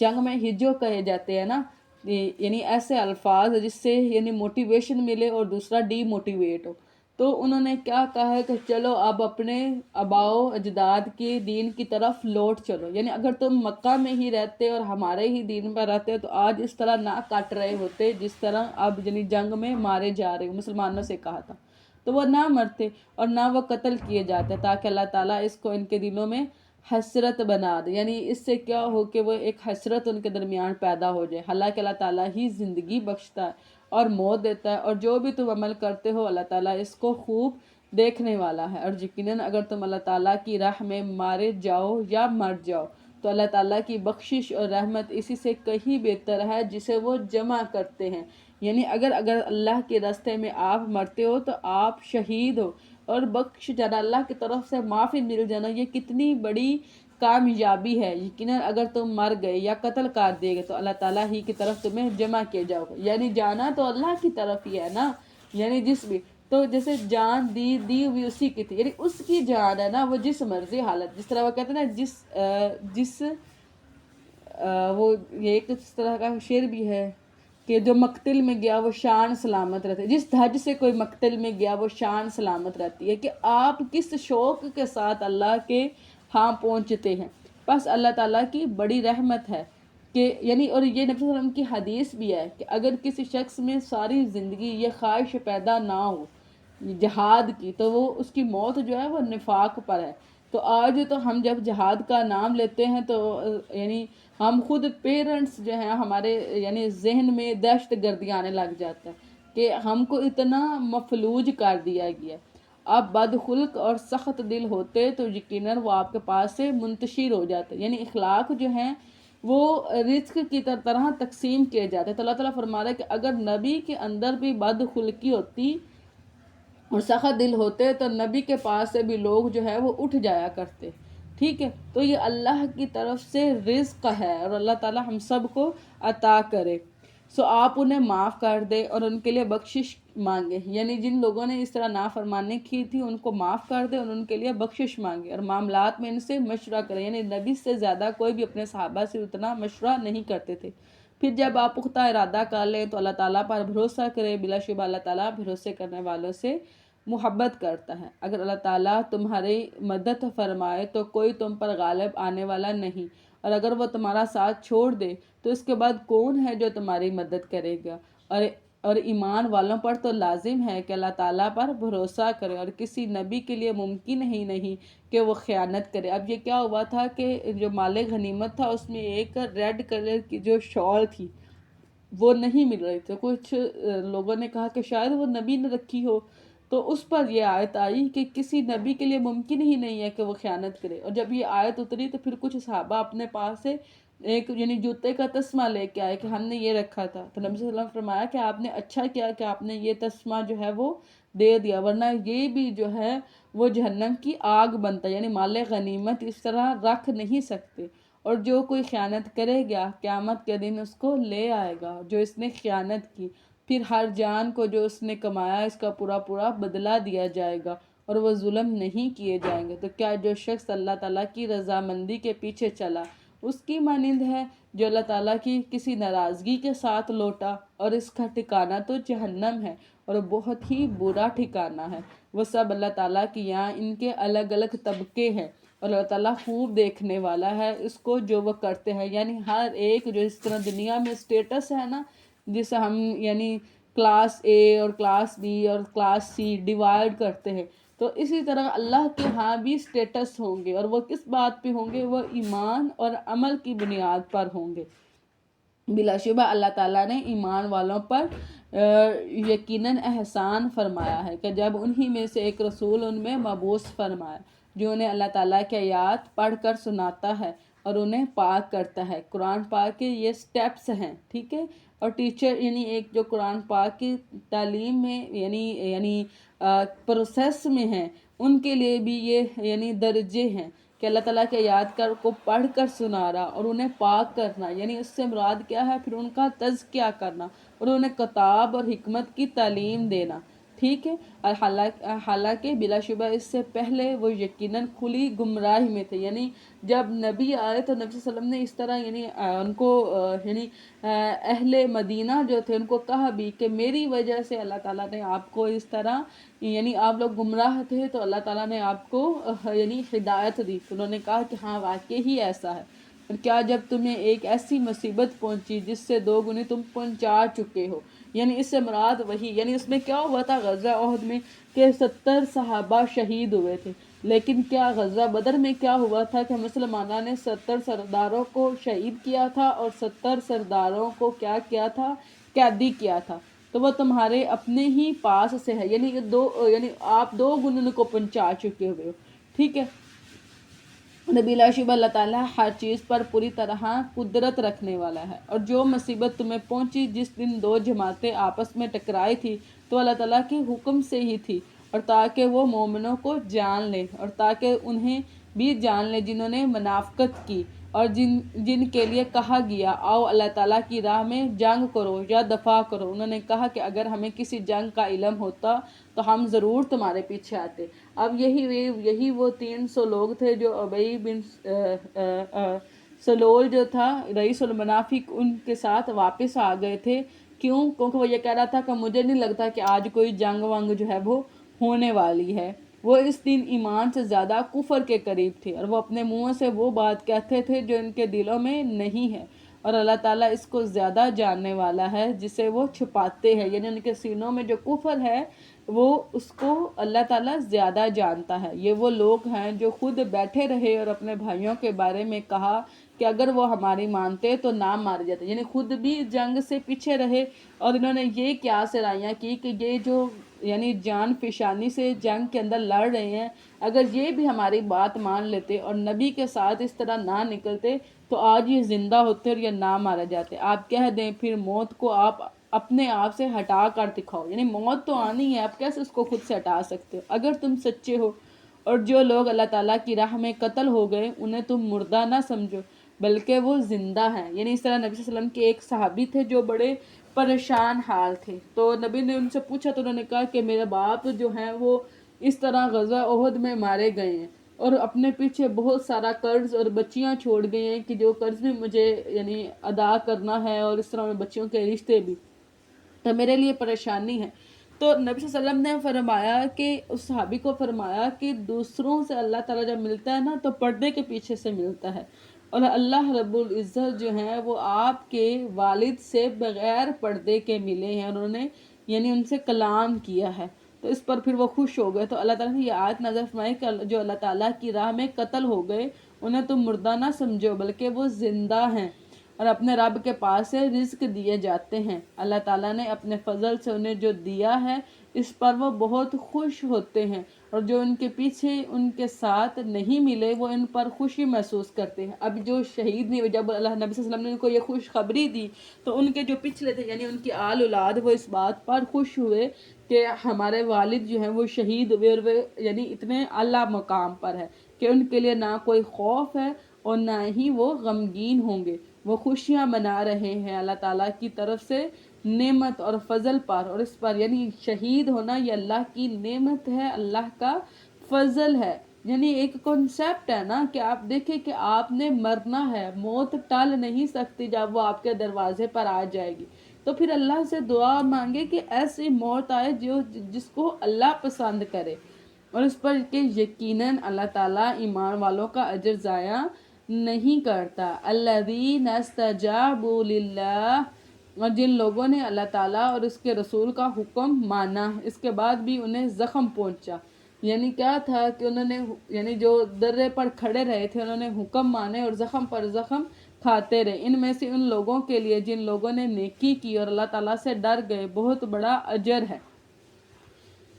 جنگ میں ہجو کہے جاتے ہیں نا، یعنی ایسے الفاظ جس سے یعنی موٹیویشن ملے اور دوسرا ڈی موٹیویٹ ہو، تو انہوں نے کیا کہا ہے کہ چلو اب اپنے آباؤ اجداد کے دین کی طرف لوٹ چلو، یعنی اگر تم مکہ میں ہی رہتے اور ہمارے ہی دین پر رہتے تو آج اس طرح نہ کٹ رہے ہوتے جس طرح اب یعنی جنگ میں مارے جا رہے ہو۔ مسلمانوں سے کہا تھا تو وہ نہ مرتے اور نہ وہ قتل کیے جاتے، تاکہ اللہ تعالیٰ اس کو ان کے دلوں میں حسرت بنا دے، یعنی اس سے کیا ہو کہ وہ ایک حسرت ان کے درمیان پیدا ہو جائے۔ حالانکہ اللہ تعالیٰ ہی زندگی بخشتا ہے اور موت دیتا ہے، اور جو بھی تم عمل کرتے ہو اللہ تعالیٰ اس کو خوب دیکھنے والا ہے۔ اور یقیناً اگر تم اللہ تعالیٰ کی راہ میں مارے جاؤ یا مر جاؤ تو اللہ تعالیٰ کی بخشش اور رحمت اسی سے کہیں بہتر ہے جسے وہ جمع کرتے ہیں۔ یعنی اگر اللہ کے راستے میں آپ مرتے ہو تو آپ شہید ہو اور بخش جانا، اللہ کی طرف سے معافی مل جانا، یہ کتنی بڑی کامیابی ہے۔ یقیناً اگر تم مر گئے یا قتل کر دیے گئے تو اللہ تعالیٰ ہی کی طرف تمہیں جمع کیے جاؤ گے، یعنی جانا تو اللہ کی طرف ہی ہے نا، یعنی جس بھی تو جیسے جان دی ہوئی اسی کی تھی، یعنی اس کی جان ہے نا، وہ جس مرضی حالت، جس طرح وہ کہتے ہیں نا وہ یہ ایک اس طرح کا شعر بھی ہے کہ جو مقتل میں گیا وہ شان سلامت رہتی ہے، جس دھج سے کوئی مقتل میں گیا وہ شان سلامت رہتی ہے، کہ آپ کس شوق کے ساتھ اللہ کے ہاں پہنچتے ہیں۔ بس اللہ تعالیٰ کی بڑی رحمت ہے کہ یعنی، اور یہ نبی صلی اللہ علیہ وسلم کی حدیث بھی ہے کہ اگر کسی شخص میں ساری زندگی یہ خواہش پیدا نہ ہو جہاد کی تو وہ اس کی موت جو ہے وہ نفاق پر ہے۔ تو آج تو ہم جب جہاد کا نام لیتے ہیں تو یعنی ہم خود پیرنٹس جو ہیں ہمارے یعنی ذہن میں دہشت گردی آنے لگ جاتا ہے کہ ہم کو اتنا مفلوج کر دیا گیا۔ آپ بدخلق اور سخت دل ہوتے تو یقیناً وہ آپ کے پاس سے منتشر ہو جاتے، یعنی اخلاق جو ہیں وہ رزق کی طرح تقسیم کیے جاتے۔ تو اللہ تعالیٰ فرما رہا ہے کہ اگر نبی کے اندر بھی بدخلقی ہوتی اور سخت دل ہوتے تو نبی کے پاس سے بھی لوگ جو ہے وہ اٹھ جایا کرتے، ٹھیک ہے۔ تو یہ اللہ کی طرف سے رزق ہے اور اللہ تعالیٰ ہم سب کو عطا کرے۔ سو آپ انہیں معاف کر دے اور ان کے لیے بخشش مانگے، یعنی جن لوگوں نے اس طرح نافرمانی کی تھی ان کو معاف کر دے اور ان کے لیے بخشش مانگے، اور معاملات میں ان سے مشورہ کرے، یعنی نبی سے زیادہ کوئی بھی اپنے صحابہ سے اتنا مشورہ نہیں کرتے تھے۔ پھر جب آپ پختہ ارادہ کر لیں تو اللہ تعالیٰ پر بھروسہ کرے، بلا شبہ اللہ تعالیٰ بھروسے کرنے والوں سے محبت کرتا ہے۔ اگر اللہ تعالیٰ تمہاری مدد فرمائے تو کوئی تم پر غالب آنے والا نہیں، اور اگر وہ تمہارا ساتھ چھوڑ دے تو اس کے بعد کون ہے جو تمہاری مدد کرے گا؟ اور ایمان والوں پر تو لازم ہے کہ اللہ تعالیٰ پر بھروسہ کرے، اور کسی نبی کے لیے ممکن ہی نہیں کہ وہ خیانت کرے۔ اب یہ کیا ہوا تھا کہ جو مال غنیمت تھا اس میں ایک ریڈ کلر کی جو شال تھی وہ نہیں مل رہی تھی، کچھ لوگوں نے کہا کہ شاید وہ نبی نے رکھی ہو، تو اس پر یہ آیت آئی کہ کسی نبی کے لیے ممکن ہی نہیں ہے کہ وہ خیانت کرے۔ اور جب یہ آیت اتری تو پھر کچھ صحابہ اپنے پاس سے ایک یعنی جوتے کا تسمہ لے کے آئے کہ ہم نے یہ رکھا تھا، تو نبی صلی اللہ علیہ وسلم نے فرمایا کہ آپ نے اچھا کیا کہ آپ نے یہ تسمہ جو ہے وہ دے دیا، ورنہ یہ بھی جو ہے وہ جہنم کی آگ بنتا ہے، یعنی مال غنیمت اس طرح رکھ نہیں سکتے۔ اور جو کوئی خیانت کرے گا قیامت کے دن اس کو لے آئے گا جو اس نے خیانت کی، پھر ہر جان کو جو اس نے کمایا اس کا پورا بدلہ دیا جائے گا اور وہ ظلم نہیں کیے جائیں گے۔ تو کیا جو شخص اللہ تعالیٰ کی رضامندی کے پیچھے چلا اس کی مانند ہے جو اللہ تعالیٰ کی کسی ناراضگی کے ساتھ لوٹا، اور اس کا ٹھکانہ تو جہنم ہے اور بہت ہی برا ٹھکانہ ہے۔ وہ سب اللہ تعالیٰ کی یہاں ان کے الگ الگ طبقے ہیں اور اللہ تعالیٰ خوب دیکھنے والا ہے اس کو جو وہ کرتے ہیں، یعنی ہر ایک جو اس طرح دنیا میں سٹیٹس ہے نا، جسے ہم یعنی کلاس اے اور کلاس بی اور کلاس سی ڈیوائیڈ کرتے ہیں، تو اسی طرح اللہ کے ہاں بھی سٹیٹس ہوں گے، اور وہ کس بات پہ ہوں گے؟ وہ ایمان اور عمل کی بنیاد پر ہوں گے۔ بلا شبہ اللہ تعالیٰ نے ایمان والوں پر یقیناً احسان فرمایا ہے کہ جب انہی میں سے ایک رسول ان میں مبعوث فرمایا جو انہیں اللہ تعالیٰ کی آیات پڑھ کر سناتا ہے اور انہیں پاک کرتا ہے۔ قرآن پاک کے یہ سٹیپس ہیں، ٹھیک ہے، اور ٹیچر یعنی ایک جو قرآن پاک کی تعلیم میں یعنی پروسیس میں ہیں، ان کے لیے بھی یہ یعنی درجے ہیں کہ اللہ تعالیٰ کے آیات کو پڑھ کر سنانا اور انہیں پاک کرنا، یعنی اس سے مراد کیا ہے، پھر ان کا تزکیہ کرنا اور انہیں کتاب اور حکمت کی تعلیم دینا، ٹھیک ہے۔ اور حالانکہ بلا شبہ اس سے پہلے وہ یقیناً کھلی گمراہی میں تھے، یعنی جب نبی آئے تو نبی صلی اللہ علیہ وسلم نے اس طرح یعنی ان کو یعنی اہل مدینہ جو تھے ان کو کہا بھی کہ میری وجہ سے اللہ تعالیٰ نے آپ کو اس طرح یعنی آپ لوگ گمراہ تھے تو اللہ تعالیٰ نے آپ کو یعنی ہدایت دی۔ انہوں نے کہا کہ ہاں واقعی ہی ایسا ہے، اور کیا جب تمہیں ایک ایسی مصیبت پہنچی جس سے 2 گنے تم پہنچا چکے ہو، یعنی اس سے مراد وہی، یعنی اس میں کیا ہوا تھا غزوہ احد میں کہ 70 صحابہ شہید ہوئے تھے، لیکن کیا غزوہ بدر میں کیا ہوا تھا کہ مسلمانوں نے 70 سرداروں کو شہید کیا تھا اور 70 سرداروں کو کیا کیا تھا، قیدی کیا تھا، تو وہ تمہارے اپنے ہی پاس سے ہے، یعنی یعنی آپ 2 گنوں کو پہنچا چکے ہوئے ہو، ٹھیک ہے۔ بلا شبہ اللہ تعالیٰ ہر چیز پر پوری طرح قدرت رکھنے والا ہے، اور جو مصیبت تمہیں پہنچی جس دن 2 جماعتیں آپس میں ٹکرائی تھی تو اللہ تعالیٰ کے حکم سے ہی تھی، اور تاکہ وہ مومنوں کو جان لے اور تاکہ انہیں بھی جان لے جنہوں نے منافقت کی اور جن کے لیے کہا گیا آؤ اللہ تعالیٰ کی راہ میں جنگ کرو یا دفاع کرو، انہوں نے کہا کہ اگر ہمیں کسی جنگ کا علم ہوتا تو ہم ضرور تمہارے پیچھے آتے۔ اب یہی وہ 300 لوگ تھے جو ابی بن سلول جو تھا رئیس المنافق ان کے ساتھ واپس آ گئے تھے، کیونکہ وہ یہ کہہ رہا تھا کہ مجھے نہیں لگتا کہ آج کوئی جنگ وانگ جو ہے وہ ہونے والی ہے۔ وہ اس دن ایمان سے زیادہ کفر کے قریب تھے اور وہ اپنے منہ سے وہ بات کہتے تھے جو ان کے دلوں میں نہیں ہے، اور اللہ تعالیٰ اس کو زیادہ جاننے والا ہے جسے وہ چھپاتے ہیں، یعنی ان کے سینوں میں جو کفر ہے وہ اس کو اللہ تعالیٰ زیادہ جانتا ہے۔ یہ وہ لوگ ہیں جو خود بیٹھے رہے اور اپنے بھائیوں کے بارے میں کہا کہ اگر وہ ہماری مانتے تو نہ مارے جاتے، یعنی خود بھی جنگ سے پیچھے رہے، اور انہوں نے یہ قیاس رائیاں کی کہ یہ جو یعنی جان فشانی سے جنگ کے اندر لڑ رہے ہیں، اگر یہ بھی ہماری بات مان لیتے اور نبی کے ساتھ اس طرح نہ نکلتے تو آج یہ زندہ ہوتے اور یہ نہ مارے جاتے۔ آپ کہہ دیں پھر موت کو آپ اپنے آپ سے ہٹا کر دکھاؤ، یعنی موت تو آنی ہے، آپ کیسے اس کو خود سے ہٹا سکتے ہو اگر تم سچے ہو۔ اور جو لوگ اللہ تعالیٰ کی راہ میں قتل ہو گئے انہیں تم مردہ نہ سمجھو بلکہ وہ زندہ ہیں، یعنی اس طرح نبی صلی اللہ علیہ وسلم کے ایک صحابی تھے جو بڑے پریشان حال تھے، تو نبی نے ان سے پوچھا تو انہوں نے کہا کہ میرے باپ جو ہیں وہ اس طرح غزوہ احد میں مارے گئے ہیں اور اپنے پیچھے بہت سارا قرض اور بچیاں چھوڑ گئے ہیں کہ جو قرض بھی مجھے یعنی ادا کرنا ہے، اور اس طرح میں بچیوں کے رشتے بھی، تو میرے لیے پریشانی ہے۔ تو نبی صلی اللہ علیہ وسلم نے فرمایا کہ اس صحابی کو فرمایا کہ دوسروں سے اللہ تعالیٰ جب ملتا ہے نا تو پردے کے پیچھے سے ملتا ہے، اور اللہ رب العزت جو ہیں وہ آپ کے والد سے بغیر پردے کے ملے ہیں، اور انہوں نے یعنی ان سے کلام کیا ہے، تو اس پر پھر وہ خوش ہو گئے۔ تو اللہ تعالیٰ نے یہ آیت نازل فرمائی کہ جو اللہ تعالیٰ کی راہ میں قتل ہو گئے انہیں تم مردہ نہ سمجھو بلکہ وہ زندہ ہیں اور اپنے رب کے پاس سے رزق دیے جاتے ہیں۔ اللہ تعالیٰ نے اپنے فضل سے انہیں جو دیا ہے اس پر وہ بہت خوش ہوتے ہیں، اور جو ان کے پیچھے ان کے ساتھ نہیں ملے وہ ان پر خوشی محسوس کرتے ہیں۔ اب جو شہید نہیں ہوئے، جب اللہ نبی صلی اللہ علیہ وسلم نے ان کو یہ خوشخبری دی تو ان کے جو پچھلے تھے یعنی ان کی آل اولاد وہ اس بات پر خوش ہوئے کہ ہمارے والد جو ہیں وہ شہید ہوئے، اور وہ یعنی اتنے اعلیٰ مقام پر ہے کہ ان کے لیے نہ کوئی خوف ہے اور نہ ہی وہ غمگین ہوں گے، وہ خوشیاں منا رہے ہیں اللہ تعالیٰ کی طرف سے نعمت اور فضل پر، اور اس پر یعنی شہید ہونا یہ اللہ کی نعمت ہے، اللہ کا فضل ہے۔ یعنی ایک کنسیپٹ ہے نا کہ آپ دیکھیں کہ آپ نے مرنا ہے، موت ٹل نہیں سکتی جب وہ آپ کے دروازے پر آ جائے گی، تو پھر اللہ سے دعا مانگے کہ ایسی موت آئے جس کو اللہ پسند کرے، اور اس پر کہ یقیناً اللہ تعالیٰ ایمان والوں کا اجر ضائع نہیں کرتا۔ الذین استجابوا للہ، اور جن لوگوں نے اللہ تعالیٰ اور اس کے رسول کا حکم مانا اس کے بعد بھی انہیں زخم پہنچا، یعنی کیا تھا کہ انہوں نے یعنی جو درے پر کھڑے رہے تھے انہوں نے حکم مانے اور زخم پر زخم کھاتے رہے. ان میں سے ان لوگوں کے لیے جن لوگوں نے نیکی کی اور اللہ تعالیٰ سے ڈر گئے بہت بڑا اجر ہے.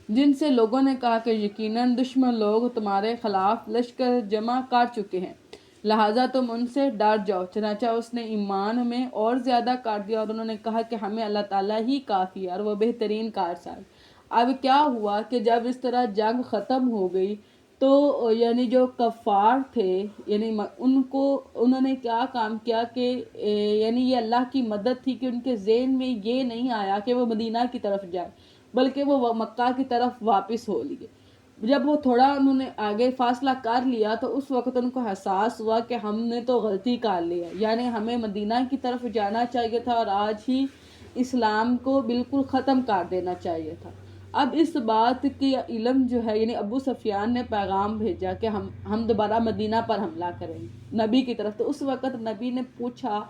جن سے لوگوں نے کہا کہ یقیناً دشمن لوگ تمہارے خلاف لشکر جمع کر چکے ہیں لہٰذا تم ان سے ڈر جاؤ. چنانچہ اس نے ایمان میں اور زیادہ کر دیا اور انہوں نے کہا کہ ہمیں اللہ تعالیٰ ہی کافی ہے اور وہ بہترین کارساز. اب کیا ہوا کہ جب اس طرح جنگ ختم ہو گئی تو یعنی جو کفار تھے یعنی انہوں نے کیا کام کیا کہ یعنی یہ اللہ کی مدد تھی کہ ان کے ذہن میں یہ نہیں آیا کہ وہ مدینہ کی طرف جائے بلکہ وہ مکہ کی طرف واپس ہو لیے. جب وہ تھوڑا انہوں نے آگے فاصلہ کر لیا تو اس وقت ان کو احساس ہوا کہ ہم نے تو غلطی کر لی ہے, یعنی ہمیں مدینہ کی طرف جانا چاہیے تھا اور آج ہی اسلام کو بالکل ختم کر دینا چاہیے تھا. اب اس بات کی علم جو ہے یعنی ابو سفیان نے پیغام بھیجا کہ ہم دوبارہ مدینہ پر حملہ کریں گے نبی کی طرف. تو اس وقت نبی نے پوچھا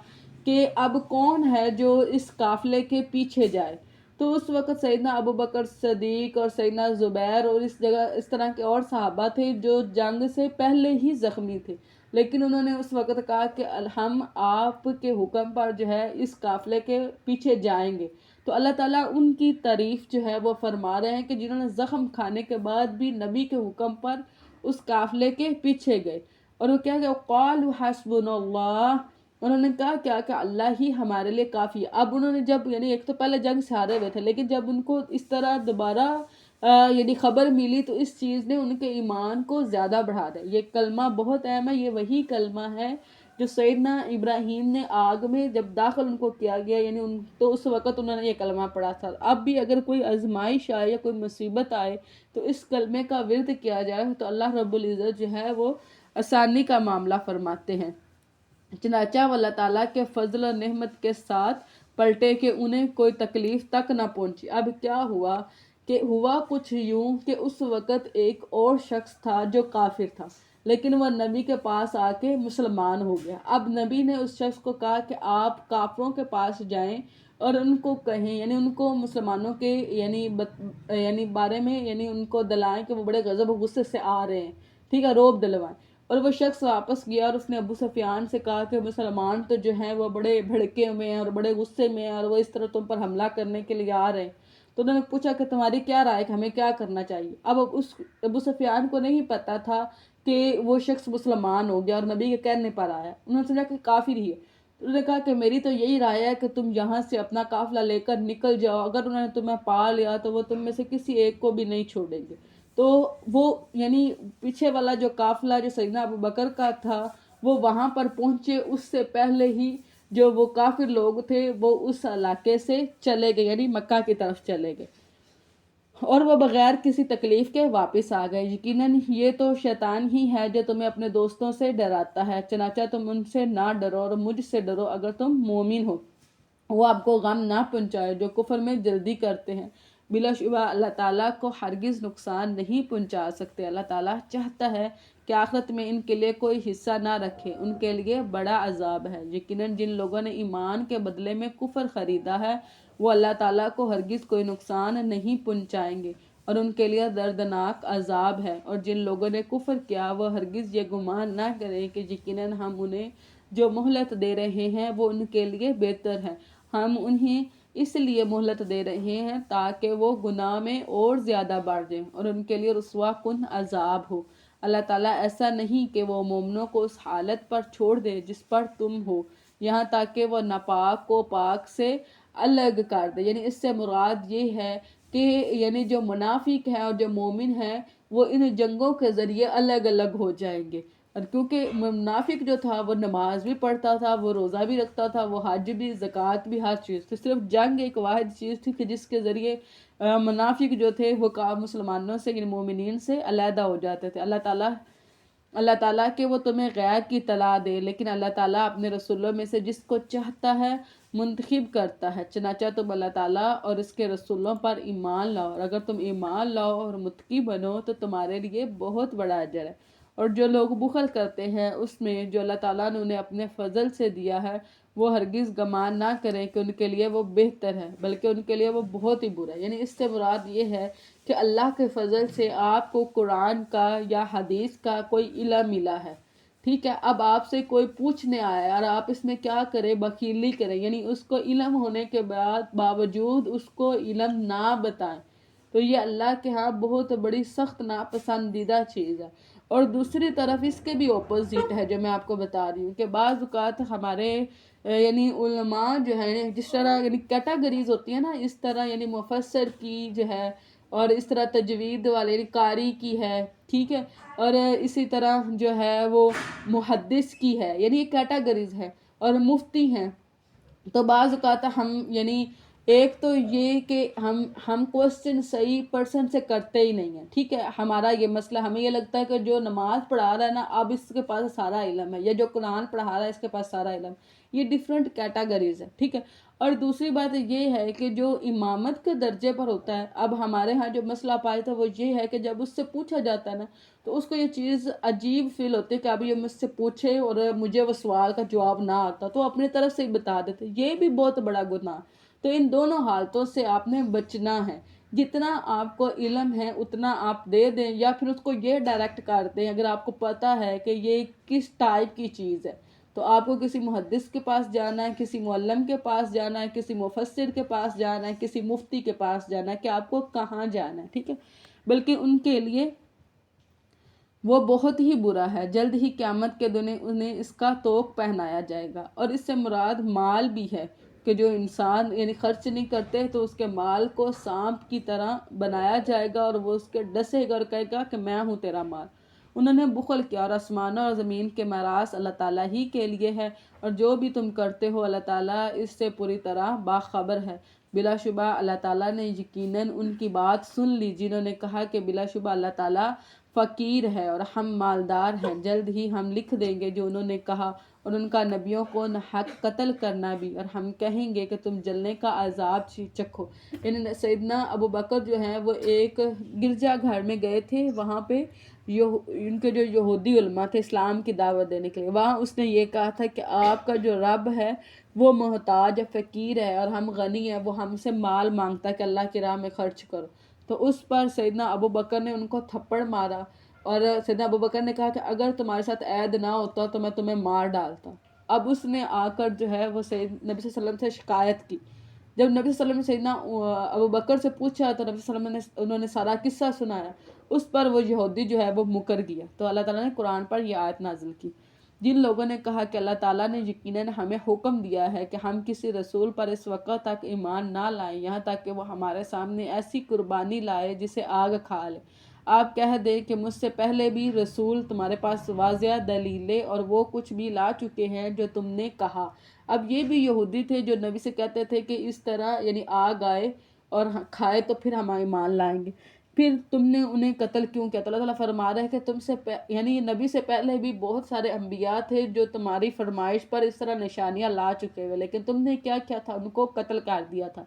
کہ اب کون ہے جو اس قافلے کے پیچھے جائے. تو اس وقت سیدنا ابو بکر صدیق اور سیدنا زبیر اور اس طرح کے اور صحابہ تھے جو جنگ سے پہلے ہی زخمی تھے, لیکن انہوں نے اس وقت کہا کہ ہم آپ کے حکم پر جو ہے اس قافلے کے پیچھے جائیں گے. تو اللہ تعالیٰ ان کی تعریف جو ہے وہ فرما رہے ہیں کہ جنہوں نے زخم کھانے کے بعد بھی نبی کے حکم پر اس قافلے کے پیچھے گئے. اور وہ کیا کہ قالوا حسبنا اللہ, انہوں نے کہا کیا کہ اللہ ہی ہمارے لیے کافی ہے. اب انہوں نے جب یعنی ایک تو پہلے جنگ سے ہارے ہوئے تھے لیکن جب ان کو اس طرح دوبارہ یعنی خبر ملی تو اس چیز نے ان کے ایمان کو زیادہ بڑھا دیا. یہ کلمہ بہت اہم ہے, یہ وہی کلمہ ہے جو سیدنا ابراہیم نے آگ میں جب داخل ان کو کیا گیا یعنی تو اس وقت انہوں نے یہ کلمہ پڑھا تھا. اب بھی اگر کوئی آزمائش آئے یا کوئی مصیبت آئے تو اس کلمے کا ورد کیا جائے تو اللہ رب العزت جو ہے وہ آسانی کا معاملہ فرماتے ہیں. چنانچہ وہ اللہ تعالیٰ کے فضل و نعمت کے ساتھ پلٹے کہ انہیں کوئی تکلیف تک نہ پہنچی. اب کیا ہوا کہ ہوا کچھ یوں کہ اس وقت ایک اور شخص تھا جو کافر تھا لیکن وہ نبی کے پاس آ کے مسلمان ہو گیا. اب نبی نے اس شخص کو کہا کہ آپ کافروں کے پاس جائیں اور ان کو کہیں یعنی ان کو مسلمانوں کے یعنی بارے میں یعنی ان کو دلائیں کہ وہ بڑے غضب و غصے سے آ رہے ہیں, ٹھیک ہے, روب دلوائیں. اور وہ شخص واپس گیا اور اس نے ابو سفیان سے کہا کہ مسلمان تو جو ہیں وہ بڑے بھڑکے ہوئے ہیں اور بڑے غصے میں ہیں اور وہ اس طرح تم پر حملہ کرنے کے لیے آ رہے ہیں. تو انہوں نے پوچھا کہ تمہاری کیا رائے کہ ہمیں کیا کرنا چاہیے. اب اس ابو سفیان کو نہیں پتا تھا کہ وہ شخص مسلمان ہو گیا اور نبی کے کہنے پر آیا. انہوں نے سمجھا کہ کافر ہی ہے. انہوں نے کہا کہ میری تو یہی رائے ہے کہ تم یہاں سے اپنا قافلہ لے کر نکل جاؤ, اگر انہوں نے تمہیں پا لیا تو وہ تم میں سے کسی ایک کو بھی نہیں چھوڑیں گے. تو وہ یعنی پیچھے والا جو قافلہ جو سیدنا ابو بکر کا تھا وہ وہاں پر پہنچے اس سے پہلے ہی جو وہ کافر لوگ تھے وہ اس علاقے سے چلے گئے یعنی مکہ کی طرف چلے گئے اور وہ بغیر کسی تکلیف کے واپس آ گئے. یقیناً یہ تو شیطان ہی ہے جو تمہیں اپنے دوستوں سے ڈراتا ہے, چنانچہ تم ان سے نہ ڈرو اور مجھ سے ڈرو اگر تم مومن ہو. وہ آپ کو غم نہ پہنچائے جو کفر میں جلدی کرتے ہیں, بلا شبہ اللہ تعالیٰ کو ہرگز نقصان نہیں پہنچا سکتے. اللہ تعالیٰ چاہتا ہے کہ آخرت میں ان کے لیے کوئی حصہ نہ رکھے, ان کے لیے بڑا عذاب ہے. یقیناً جن لوگوں نے ایمان کے بدلے میں کفر خریدا ہے وہ اللہ تعالیٰ کو ہرگز کوئی نقصان نہیں پہنچائیں گے اور ان کے لیے دردناک عذاب ہے. اور جن لوگوں نے کفر کیا وہ ہرگز یہ گمان نہ کریں کہ یقیناً ہم انہیں جو مہلت دے رہے ہیں وہ ان کے لیے بہتر ہے. ہم انہیں اس لیے مہلت دے رہے ہیں تاکہ وہ گناہ میں اور زیادہ بڑھ جائیں اور ان کے لیے رسوا کن عذاب ہو. اللہ تعالیٰ ایسا نہیں کہ وہ مومنوں کو اس حالت پر چھوڑ دے جس پر تم ہو, یہاں تک کہ وہ ناپاک کو پاک سے الگ کر دے. یعنی اس سے مراد یہ ہے کہ یعنی جو منافق ہے اور جو مومن ہے وہ ان جنگوں کے ذریعے الگ الگ ہو جائیں گے. اور کیونکہ منافق جو تھا وہ نماز بھی پڑھتا تھا, وہ روزہ بھی رکھتا تھا, وہ حج بھی, زکوٰۃ بھی, ہر چیز. تو صرف جنگ ایک واحد چیز تھی کہ جس کے ذریعے منافق جو تھے وہ مسلمانوں سے یعنی مومنین سے علیحدہ ہو جاتے تھے. اللہ تعالیٰ کہ وہ تمہیں غیر کی اطلاع دے, لیکن اللہ تعالیٰ اپنے رسولوں میں سے جس کو چاہتا ہے منتخب کرتا ہے. چنانچہ تم اللہ تعالیٰ اور اس کے رسولوں پر ایمان لاؤ, اور اگر تم ایمان لاؤ اور متقی بنو تو تمہارے لیے بہت بڑا اجر ہے. اور جو لوگ بخل کرتے ہیں اس میں جو اللہ تعالیٰ نے انہیں اپنے فضل سے دیا ہے وہ ہرگز گمان نہ کریں کہ ان کے لیے وہ بہتر ہے، بلکہ ان کے لیے وہ بہت ہی برا ہے۔ یعنی اس سے مراد یہ ہے کہ اللہ کے فضل سے آپ کو قرآن کا یا حدیث کا کوئی علم ملا ہے، ٹھیک ہے۔ اب آپ سے کوئی پوچھنے آیا اور آپ اس میں کیا کریں، بخیلی کریں، یعنی اس کو علم ہونے کے باوجود اس کو علم نہ بتائیں، تو یہ اللہ کے ہاں بہت بڑی سخت ناپسندیدہ چیز ہے۔ اور دوسری طرف اس کے بھی اپوزٹ ہے جو میں آپ کو بتا رہی ہوں کہ بعض اوقات ہمارے یعنی علماء جو ہے جس طرح یعنی کیٹیگریز ہوتی ہیں نا، اس طرح یعنی مفسر کی جو ہے، اور اس طرح تجوید والے یعنی قاری کی ہے، ٹھیک ہے، اور اسی طرح جو ہے وہ محدث کی ہے، یعنی یہ کیٹیگریز ہے، اور مفتی ہیں۔ تو بعض اوقات ہم یعنی ایک تو یہ کہ ہم کوسچن صحیح پرسن سے کرتے ہی نہیں ہیں، ٹھیک ہے۔ ہمارا یہ مسئلہ، ہمیں یہ لگتا ہے کہ جو نماز پڑھا رہا ہے نا اب اس کے پاس سارا علم ہے، یا جو قرآن پڑھا رہا ہے اس کے پاس سارا علم، یہ ڈیفرنٹ کیٹیگریز ہے، ٹھیک ہے۔ اور دوسری بات یہ ہے کہ جو امامت کے درجے پر ہوتا ہے، اب ہمارے ہاں جو مسئلہ پایا تھا وہ یہ ہے کہ جب اس سے پوچھا جاتا ہے نا تو اس کو یہ چیز عجیب فیل ہوتی ہے کہ اب یہ مجھ سے پوچھے اور مجھے وہ سوال کا جواب نہ آتا تو اپنی طرف سے ہی بتا دیتے، یہ بھی بہت بڑا گناہ۔ تو ان دونوں حالتوں سے آپ نے بچنا ہے، جتنا آپ کو علم ہے اتنا آپ دے دیں، یا پھر اس کو یہ ڈائریکٹ کر دیں اگر آپ کو پتہ ہے کہ یہ کس ٹائپ کی چیز ہے، تو آپ کو کسی محدث کے پاس جانا ہے، کسی معلم کے پاس جانا ہے، کسی مفسر کے پاس جانا ہے، کسی مفتی کے پاس جانا ہے کہ آپ کو کہاں جانا ہے، ٹھیک ہے۔ بلکہ ان کے لیے وہ بہت ہی برا ہے، جلد ہی قیامت کے دن انہیں اس کا طوق پہنایا جائے گا۔ اور اس سے مراد مال بھی ہے کہ جو انسان یعنی خرچ نہیں کرتے تو اس کے مال کو سانپ کی طرح بنایا جائے گا اور وہ اس کے ڈسے گا اور کہے گا کہ میں ہوں تیرا مال۔ انہوں نے بخل کیا، اور آسمانوں اور زمین کے میراث اللہ تعالیٰ ہی کے لیے ہے، اور جو بھی تم کرتے ہو اللہ تعالیٰ اس سے پوری طرح باخبر ہے۔ بلا شبہ اللہ تعالیٰ نے یقیناً ان کی بات سن لی جنہوں نے کہا کہ بلا شبہ اللہ تعالیٰ فقیر ہے اور ہم مالدار ہیں، جلد ہی ہم لکھ دیں گے جو انہوں نے کہا، اور ان کا نبیوں کو ناحق قتل کرنا بھی، اور ہم کہیں گے کہ تم جلنے کا عذاب چکھو۔ یعنی سیدنا ابو بکر جو ہیں وہ ایک گرجا گھر میں گئے تھے، وہاں پہ ان کے جو یہودی علماء تھے اسلام کی دعوت دینے کے لیے، وہاں اس نے یہ کہا تھا کہ آپ کا جو رب ہے وہ محتاج فقیر ہے اور ہم غنی ہیں، وہ ہم سے مال مانگتا ہے کہ اللہ کی راہ میں خرچ کرو۔ تو اس پر سیدنا ابو بکر نے ان کو تھپڑ مارا، اور سیدنا ابو بکر نے کہا کہ اگر تمہارے ساتھ عہد نہ ہوتا تو میں تمہیں مار ڈالتا۔ اب اس نے آ کر جو ہے وہ نبی صلی اللہ علیہ وسلم سے شکایت کی۔ جب نبی صلی اللہ علیہ وسلم نے سیدنا ابو بکر سے پوچھا تو نبی صلی اللہ علیہ وسلم نے انہوں نے سارا قصہ سنایا، اس پر وہ یہودی جو ہے وہ مکر گیا۔ تو اللہ تعالیٰ نے قرآن پر یہ آیت نازل کی، جن لوگوں نے کہا کہ اللہ تعالیٰ نے یقیناً ہمیں حکم دیا ہے کہ ہم کسی رسول پر اس وقت تک ایمان نہ لائیں یہاں تک کہ وہ ہمارے سامنے ایسی قربانی لائے جسے آگ کھا لے۔ آپ کہہ دیں کہ مجھ سے پہلے بھی رسول تمہارے پاس واضح دلیلیں اور وہ کچھ بھی لا چکے ہیں جو تم نے کہا۔ اب یہ بھی یہودی تھے جو نبی سے کہتے تھے کہ اس طرح یعنی آگ آئے اور کھائے تو پھر ہم ایمان لائیں گے، پھر تم نے انہیں قتل کیوں کیا؟ تو اللہ تعالیٰ فرما رہا ہے کہ تم سے یعنی نبی سے پہلے بھی بہت سارے انبیاء تھے جو تمہاری فرمائش پر اس طرح نشانیاں لا چکے ہوئے، لیکن تم نے کیا کیا تھا؟ ان کو قتل کر دیا تھا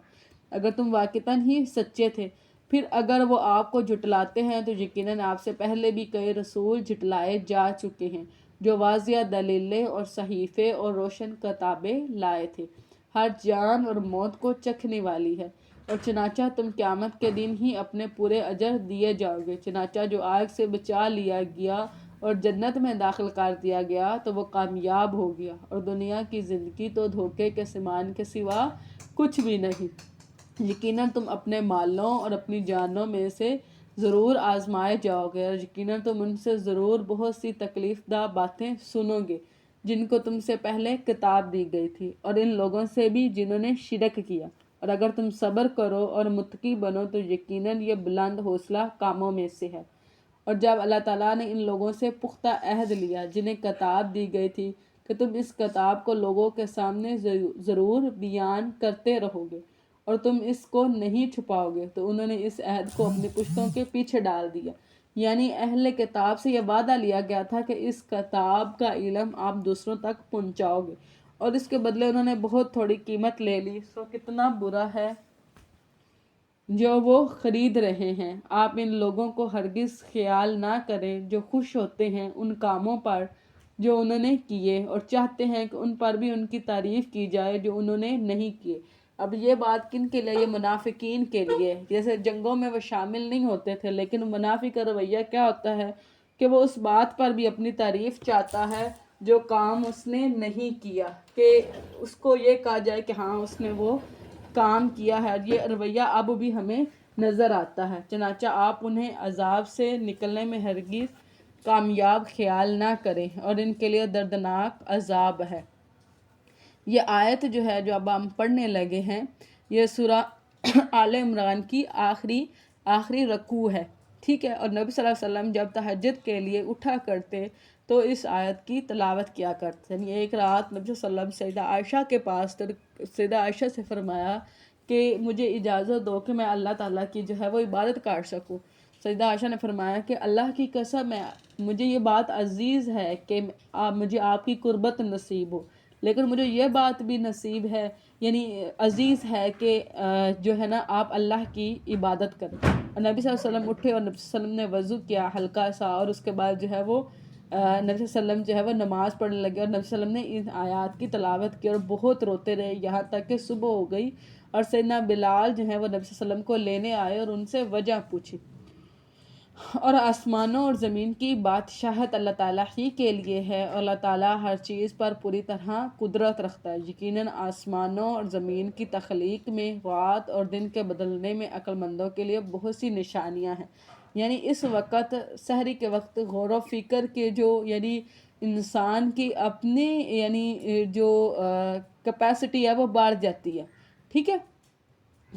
اگر تم واقعتاً ہی سچے تھے۔ پھر اگر وہ آپ کو جھٹلاتے ہیں تو یقیناً آپ سے پہلے بھی کئی رسول جھٹلائے جا چکے ہیں جو واضح دلیلیں اور صحیفے اور روشن کتابیں لائے تھے، ہر جان اور موت کو چکھنے والی ہے، اور چنانچہ تم قیامت کے دن ہی اپنے پورے اجر دیے جاؤ گے۔ چنانچہ جو آگ سے بچا لیا گیا اور جنت میں داخل کر دیا گیا تو وہ کامیاب ہو گیا، اور دنیا کی زندگی تو دھوکے کے سامان کے سوا کچھ بھی نہیں۔ یقیناً تم اپنے مالوں اور اپنی جانوں میں سے ضرور آزمائے جاؤ گے، اور یقیناً تم ان سے ضرور بہت سی تکلیف دہ باتیں سنو گے جن کو تم سے پہلے کتاب دی گئی تھی، اور ان لوگوں سے بھی جنہوں نے شرک کیا، اور اگر تم صبر کرو اور متقی بنو تو یقیناً یہ بلند حوصلہ کاموں میں سے ہے۔ اور جب اللہ تعالیٰ نے ان لوگوں سے پختہ عہد لیا جنہیں کتاب دی گئی تھی کہ تم اس کتاب کو لوگوں کے سامنے ضرور بیان کرتے رہو گے اور تم اس کو نہیں چھپاؤ گے، تو انہوں نے اس عہد کو اپنی پشتوں کے پیچھے ڈال دیا۔ یعنی اہل کتاب سے یہ وعدہ لیا گیا تھا کہ اس کتاب کا علم آپ دوسروں تک پہنچاؤ گے، اور اس کے بدلے انہوں نے بہت تھوڑی قیمت لے لی۔ سو کتنا برا ہے جو وہ خرید رہے ہیں۔ آپ ان لوگوں کو ہرگز خیال نہ کریں جو خوش ہوتے ہیں ان کاموں پر جو انہوں نے کیے، اور چاہتے ہیں کہ ان پر بھی ان کی تعریف کی جائے جو انہوں نے نہیں کیے۔ اب یہ بات کن کے لیے؟ یہ منافقین کے لیے۔ جیسے جنگوں میں وہ شامل نہیں ہوتے تھے، لیکن منافق کا رویہ کیا ہوتا ہے کہ وہ اس بات پر بھی اپنی تعریف چاہتا ہے جو کام اس نے نہیں کیا، کہ اس کو یہ کہا جائے کہ ہاں اس نے وہ کام کیا ہے۔ یہ رویہ اب بھی ہمیں نظر آتا ہے۔ چنانچہ آپ انہیں عذاب سے نکلنے میں ہرگز کامیاب خیال نہ کریں، اور ان کے لیے دردناک عذاب ہے۔ یہ آیت جو ہے جو اب ہم پڑھنے لگے ہیں، یہ سورہ آل عمران کی آخری رکوع ہے، ٹھیک ہے۔ اور نبی صلی اللہ علیہ وسلم جب تہجد کے لیے اٹھا کرتے تو اس آیت کی تلاوت کیا کرتے۔ یعنی ایک رات نبی صلی اللہ علیہ وسلم سیدہ عائشہ کے پاس، سیدہ عائشہ سے فرمایا کہ مجھے اجازت دو کہ میں اللہ تعالیٰ کی جو ہے وہ عبادت کر سکوں۔ سیدہ عائشہ نے فرمایا کہ اللہ کی قسم ہے، مجھے یہ بات عزیز ہے کہ مجھے آپ کی قربت نصیب ہو، لیکن مجھے یہ بات بھی نصیب ہے، یعنی عزیز ہے کہ جو ہے نا آپ اللہ کی عبادت کریں۔ اور نبی صلی اللہ علیہ وسلم اٹھے اور نبی صلی اللہ علیہ وسلم نے وضو کیا ہلکا سا، اور اس کے بعد جو ہے وہ نبی صلی اللہ علیہ وسلم جو ہے وہ نماز پڑھنے لگے، اور نبی صلی اللہ علیہ وسلم نے ان آیات کی تلاوت کی اور بہت روتے رہے یہاں تک کہ صبح ہو گئی۔ اور سیدنا بلال جو ہے وہ نبی صلی اللہ علیہ وسلم کو لینے آئے اور ان سے وجہ پوچھی۔ اور آسمانوں اور زمین کی بادشاہت اللہ تعالیٰ ہی کے لیے ہے، اور اللہ تعالیٰ ہر چیز پر پوری طرح قدرت رکھتا ہے۔ یقیناً آسمانوں اور زمین کی تخلیق میں، رات اور دن کے بدلنے میں عقل مندوں کے لیے بہت سی نشانیاں ہیں۔ یعنی اس وقت سحری کے وقت غور و فکر کے جو یعنی انسان کی اپنی یعنی جو کیپیسٹی ہے وہ بڑھ جاتی ہے، ٹھیک ہے۔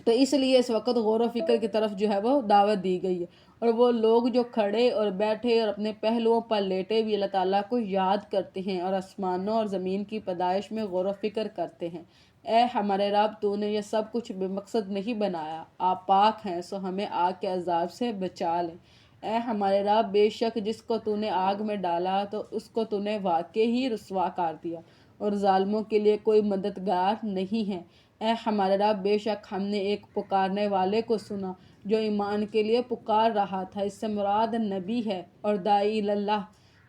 تو اس لیے اس وقت غور و فکر کی طرف جو ہے وہ دعوت دی گئی ہے، اور وہ لوگ جو کھڑے اور بیٹھے اور اپنے پہلوؤں پر لیٹے بھی اللہ تعالیٰ کو یاد کرتے ہیں اور آسمانوں اور زمین کی پیدائش میں غور و فکر کرتے ہیں۔ اے ہمارے رب، تو نے یہ سب کچھ بے مقصد نہیں بنایا، آپ پاک ہیں، سو ہمیں آگ کے عذاب سے بچا لیں۔ اے ہمارے رب، بے شک جس کو تو نے آگ میں ڈالا تو اس کو تو نے واقعی ہی رسوا کر دیا، اور ظالموں کے لیے کوئی مددگار نہیں ہے۔ اے ہمارے رب، بے شک ہم نے ایک پکارنے والے کو سنا جو ایمان کے لیے پکار رہا تھا۔ اس سے مراد نبی ہے اور داعی اللہ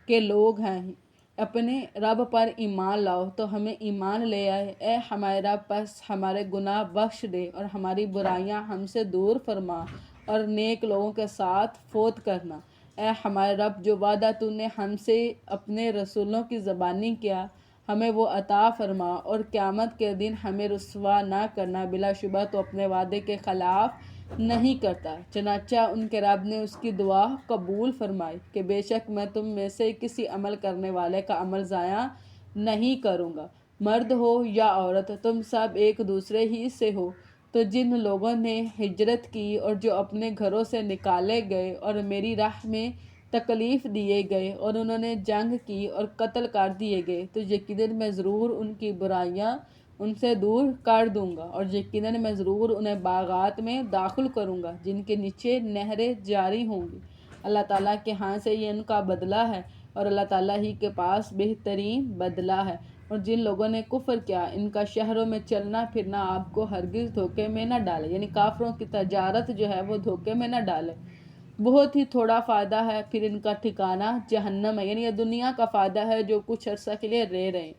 کے لوگ ہیں۔ اپنے رب پر ایمان لاؤ تو ہمیں ایمان لے آئے۔ اے ہمارے رب، پس ہمارے گناہ بخش دے اور ہماری برائیاں ہم سے دور فرما، اور نیک لوگوں کے ساتھ فوت کرنا۔ اے ہمارے رب، جو وعدہ تو نے ہم سے اپنے رسولوں کی زبانی کیا ہمیں وہ عطا فرما، اور قیامت کے دن ہمیں رسوا نہ کرنا، بلا شبہ تو اپنے وعدے کے خلاف نہیں کرتا۔ چنانچہ ان کے رب نے اس کی دعا قبول فرمائی کہ بے شک میں تم میں سے کسی عمل کرنے والے کا عمل ضائع نہیں کروں گا، مرد ہو یا عورت، تم سب ایک دوسرے ہی سے ہو۔ تو جن لوگوں نے ہجرت کی اور جو اپنے گھروں سے نکالے گئے اور میری راہ میں تکلیف دیے گئے، اور انہوں نے جنگ کی اور قتل کر دیے گئے، تو یقیناً میں ضرور ان کی برائیاں ان سے دور کر دوں گا، اور یقیناً میں ضرور انہیں باغات میں داخل کروں گا جن کے نیچے نہریں جاری ہوں گی۔ اللہ تعالیٰ کے ہاں سے یہ ان کا بدلہ ہے، اور اللہ تعالیٰ ہی کے پاس بہترین بدلہ ہے۔ اور جن لوگوں نے کفر کیا، ان کا شہروں میں چلنا پھرنا آپ کو ہرگز دھوکے میں نہ ڈالے، یعنی کافروں کی تجارت جو ہے وہ دھوکے میں نہ ڈالے، بہت ہی تھوڑا فائدہ ہے، پھر ان کا ٹھکانہ جہنم ہے۔ یعنی یہ دنیا کا فائدہ ہے جو کچھ عرصہ کے لیے رہ رہے ہیں،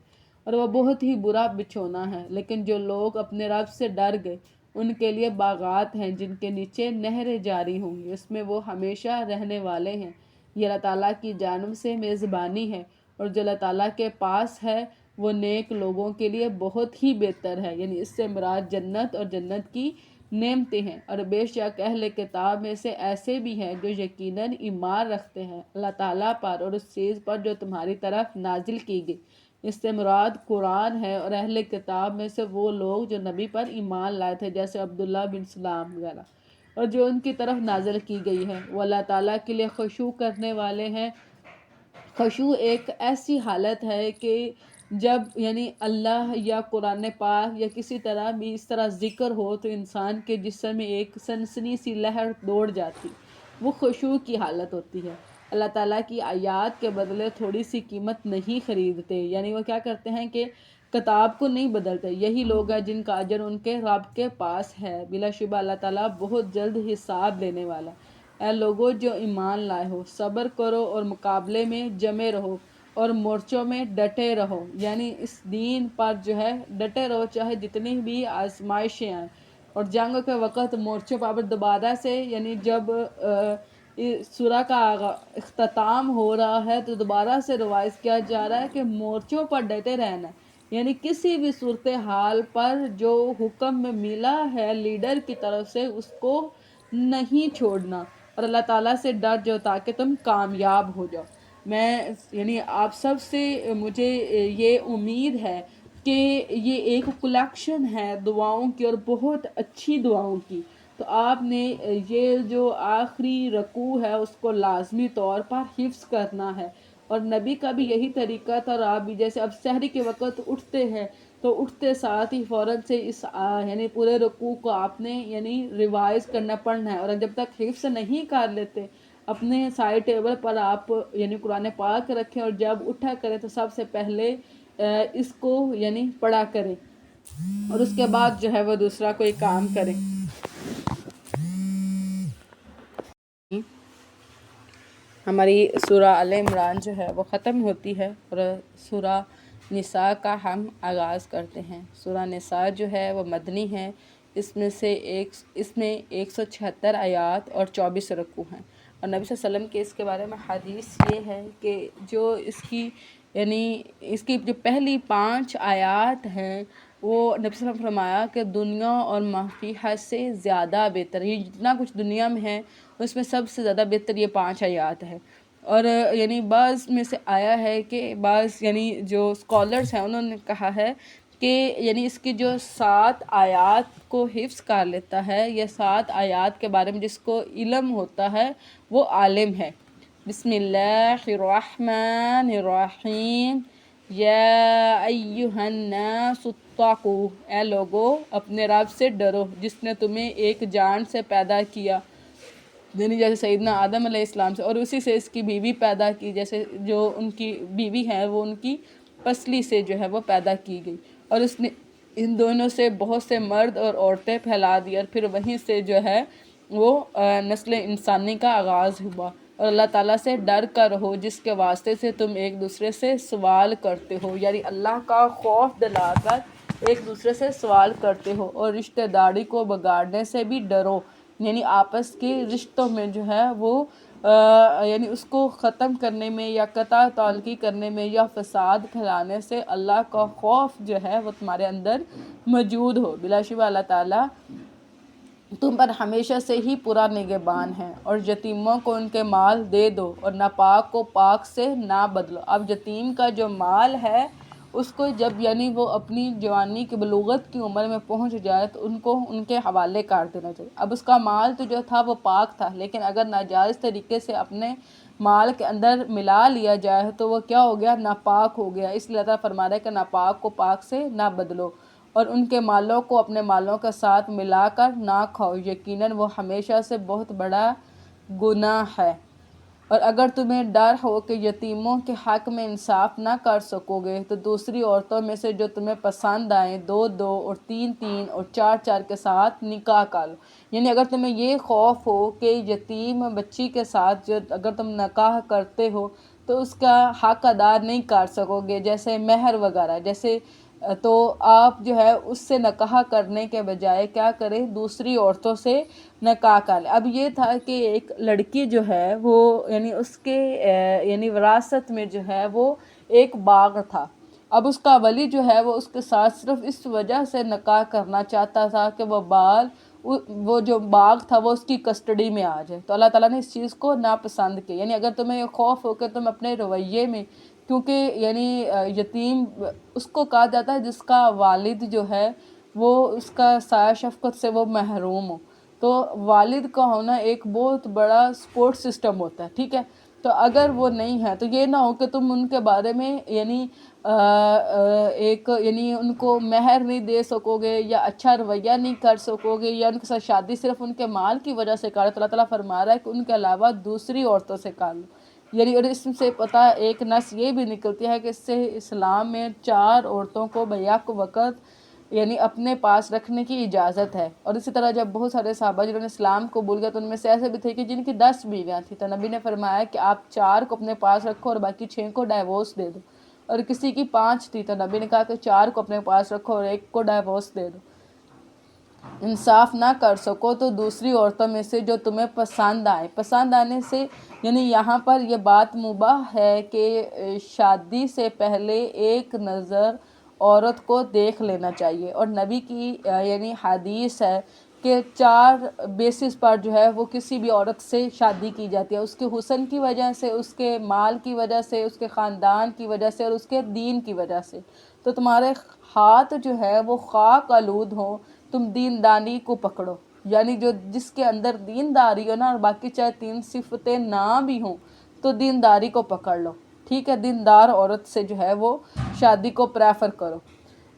اور وہ بہت ہی برا بچھونا ہے۔ لیکن جو لوگ اپنے رب سے ڈر گئے ان کے لیے باغات ہیں جن کے نیچے نہریں جاری ہوں گی، اس میں وہ ہمیشہ رہنے والے ہیں۔ یہ اللہ تعالیٰ کی جانب سے میزبانی ہے، اور جو اللہ تعالیٰ کے پاس ہے وہ نیک لوگوں کے لیے بہت ہی بہتر ہے۔ یعنی اس سے مراد جنت اور جنت کی نعمتیں ہیں۔ اور بے شک اہل کتاب میں سے ایسے بھی ہیں جو یقیناً ایمان رکھتے ہیں اللہ تعالیٰ پر اور اس چیز پر جو تمہاری طرف نازل کی گئی۔ اس سے مراد قرآن ہے، اور اہل کتاب میں سے وہ لوگ جو نبی پر ایمان لائے تھے، جیسے عبداللہ بن سلام وغیرہ، اور جو ان کی طرف نازل کی گئی ہے، وہ اللہ تعالیٰ کے لیے خشوع کرنے والے ہیں۔ خشوع ایک ایسی حالت ہے کہ جب یعنی اللہ یا قرآن پاک یا کسی طرح بھی اس طرح ذکر ہو تو انسان کے جسم میں ایک سنسنی سی لہر دوڑ جاتی، وہ خشوع کی حالت ہوتی ہے۔ اللہ تعالیٰ کی آیات کے بدلے تھوڑی سی قیمت نہیں خریدتے، یعنی وہ کیا کرتے ہیں کہ کتاب کو نہیں بدلتے، یہی لوگ ہیں جن کا اجر ان کے رب کے پاس ہے، بلا شبہ اللہ تعالیٰ بہت جلد حساب لینے والا۔ اے لوگو جو ایمان لائے ہو، صبر کرو اور مقابلے میں جمے رہو اور مورچوں میں ڈٹے رہو، یعنی اس دین پر جو ہے ڈٹے رہو چاہے جتنی بھی آزمائشیں آئیں۔ اور جنگ کے وقت مورچوں پر دوبارہ سے، یعنی جب سورہ کا اختتام ہو رہا ہے تو دوبارہ سے روایت کیا جا رہا ہے کہ مورچوں پر ڈٹے رہنا، یعنی کسی بھی صورتحال پر جو حکم میں ملا ہے لیڈر کی طرف سے اس کو نہیں چھوڑنا، اور اللہ تعالیٰ سے ڈر جاؤ تاکہ تم کامیاب ہو جاؤ۔ میں یعنی آپ سب سے مجھے یہ امید ہے کہ یہ ایک کلیکشن ہے دعاؤں کی، اور بہت اچھی دعاؤں کی، تو آپ نے یہ جو آخری رکوع ہے اس کو لازمی طور پر حفظ کرنا ہے۔ اور نبی کا بھی یہی طریقہ تھا، اور آپ بھی جیسے اب سحری کے وقت اٹھتے ہیں تو اٹھتے ساتھ ہی فوراً سے اس یعنی پورے رکوع کو آپ نے یعنی ریوائز کرنا پڑنا ہے، اور جب تک حفظ نہیں کر لیتے اپنے سائڈ ٹیبل پر آپ یعنی قرآن پاک رکھیں، اور جب اٹھا کریں تو سب سے پہلے اس کو یعنی پڑھا کریں، اور اس کے بعد جو ہے وہ دوسرا کوئی کام کریں۔ ہماری سورہ آل عمران جو ہے وہ ختم ہوتی ہے، اور سورہ نساء کا ہم آغاز کرتے ہیں۔ سورہ نساء جو ہے وہ مدنی ہے، اس میں 176 آیات اور 24 رکوع ہیں، اور نبی صلی اللہ علیہ وسلم کے اس کے بارے میں حدیث یہ ہے کہ جو اس کی جو پہلی 5 آیات ہیں وہ نبی صلی اللہ علیہ وسلم فرمایا کہ دنیا اور ما فیہا سے زیادہ بہتر، یہ جتنا کچھ دنیا میں ہے اس میں سب سے زیادہ بہتر یہ 5 آیات ہے۔ اور یعنی بعض میں سے آیا ہے کہ بعض یعنی جو اسکالرز ہیں انہوں نے کہا ہے کہ یعنی اس کی جو 7 آیات کو حفظ کر لیتا ہے، یا 7 آیات کے بارے میں جس کو علم ہوتا ہے وہ عالم ہے۔ بسم اللہ الرحمن الرحیم، یا ایہا الناس اتقوا، اے لوگو اپنے رب سے ڈرو جس نے تمہیں ایک جان سے پیدا کیا، یعنی جیسے سیدنا آدم علیہ السلام سے، اور اسی سے اس کی بیوی پیدا کی، جیسے جو ان کی بیوی ہے وہ ان کی پسلی سے جو ہے وہ پیدا کی گئی، اور اس نے ان دونوں سے بہت سے مرد اور عورتیں پھیلا دی، اور پھر وہیں سے جو ہے وہ نسل انسانی کا آغاز ہوا۔ اور اللہ تعالیٰ سے ڈر کر رہو جس کے واسطے سے تم ایک دوسرے سے سوال کرتے ہو، یعنی اللہ کا خوف دلا کر ایک دوسرے سے سوال کرتے ہو، اور رشتہ داری کو بگاڑنے سے بھی ڈرو، یعنی آپس کے رشتوں میں جو ہے وہ یعنی اس کو ختم کرنے میں یا قطع تعلقی کرنے میں یا فساد پھیلانے سے اللہ کا خوف جو ہے وہ تمہارے اندر موجود ہو۔ بلا شبہ اللہ تعالیٰ تم پر ہمیشہ سے ہی پورا نگہبان ہے، اور یتیموں کو ان کے مال دے دو، اور ناپاک کو پاک سے نہ بدلو۔ اب یتیم کا جو مال ہے اس کو جب یعنی وہ اپنی جوانی کی بلوغت کی عمر میں پہنچ جائے تو ان کو ان کے حوالے کر دینا چاہیے۔ اب اس کا مال تو جو تھا وہ پاک تھا، لیکن اگر ناجائز طریقے سے اپنے مال کے اندر ملا لیا جائے تو وہ کیا ہو گیا؟ ناپاک ہو گیا۔ اس لیے اللہ فرما رہا ہے کہ ناپاک کو پاک سے نہ بدلو، اور ان کے مالوں کو اپنے مالوں کے ساتھ ملا کر نہ کھاؤ، یقیناً وہ ہمیشہ سے بہت بڑا گناہ ہے۔ اور اگر تمہیں ڈر ہو کہ یتیموں کے حق میں انصاف نہ کر سکو گے تو دوسری عورتوں میں سے جو تمہیں پسند آئیں 2 اور 3 اور 4 کے ساتھ نکاح کر لو، یعنی اگر تمہیں یہ خوف ہو کہ یتیم بچی کے ساتھ جو اگر تم نکاح کرتے ہو تو اس کا حق ادا نہیں کر سکو گے، جیسے مہر وغیرہ، جیسے تو آپ جو ہے اس سے نکاح کرنے کے بجائے کیا کریں؟ دوسری عورتوں سے نکاح کر لیں۔ اب یہ تھا کہ ایک لڑکی جو ہے وہ یعنی اس کے یعنی وراثت میں جو ہے وہ ایک باغ تھا، اب اس کا ولی جو ہے وہ اس کے ساتھ صرف اس وجہ سے نکاح کرنا چاہتا تھا کہ وہ جو باغ تھا وہ اس کی کسٹڈی میں آ جائے، تو اللہ تعالیٰ نے اس چیز کو ناپسند کیا۔ یعنی اگر تمہیں یہ خوف ہو کہ تم اپنے رویے میں، کیونکہ یعنی یتیم اس کو کہا جاتا ہے جس کا والد جو ہے وہ اس کا سایہ شفقت سے وہ محروم ہو، تو والد کا ہونا ایک بہت بڑا سپورٹ سسٹم ہوتا ہے، ٹھیک ہے؟ تو اگر وہ نہیں ہے تو یہ نہ ہو کہ تم ان کے بارے میں یعنی یعنی ان کو مہر نہیں دے سکو گے یا اچھا رویہ نہیں کر سکو گے، یا ان کے ساتھ شادی صرف ان کے مال کی وجہ سے کرو، تو اللہ تعالیٰ فرما رہا ہے کہ ان کے علاوہ دوسری عورتوں سے کر لو، یعنی اور اس سے پتہ ایک نس یہ بھی نکلتی ہے کہ اس سے اسلام میں 4 عورتوں کو بیک وقت یعنی اپنے پاس رکھنے کی اجازت ہے. اور اسی طرح جب بہت سارے صحابہ جنہوں نے اسلام قبول کیا تو ان میں سے ایسے بھی تھے کہ جن کی 10 بیویاں تھیں، تو نبی نے فرمایا کہ آپ 4 کو اپنے پاس رکھو اور باقی 6 کو ڈائیورس دے دو. اور کسی کی 5 تھی تو نبی نے کہا کہ 4 کو اپنے پاس رکھو اور 1 کو ڈائیورس دے دو. انصاف نہ کر سکو تو دوسری عورتوں میں سے جو تمہیں پسند آئے. پسند آنے سے یعنی یہاں پر یہ بات مباح ہے کہ شادی سے پہلے ایک نظر عورت کو دیکھ لینا چاہیے. اور نبی کی یعنی حدیث ہے کہ 4 بیسس پر جو ہے وہ کسی بھی عورت سے شادی کی جاتی ہے، اس کے حسن کی وجہ سے، اس کے مال کی وجہ سے، اس کے خاندان کی وجہ سے اور اس کے دین کی وجہ سے. تو تمہارے ہاتھ جو ہے وہ خاک آلود ہوں، تم دینداری کو پکڑو. یعنی جس کے اندر دینداری ہو نا، اور باقی چاہے 3 صفتیں نہ بھی ہوں تو دینداری کو پکڑ لو. ٹھیک ہے، دیندار عورت سے جو ہے وہ شادی کو پریفر کرو.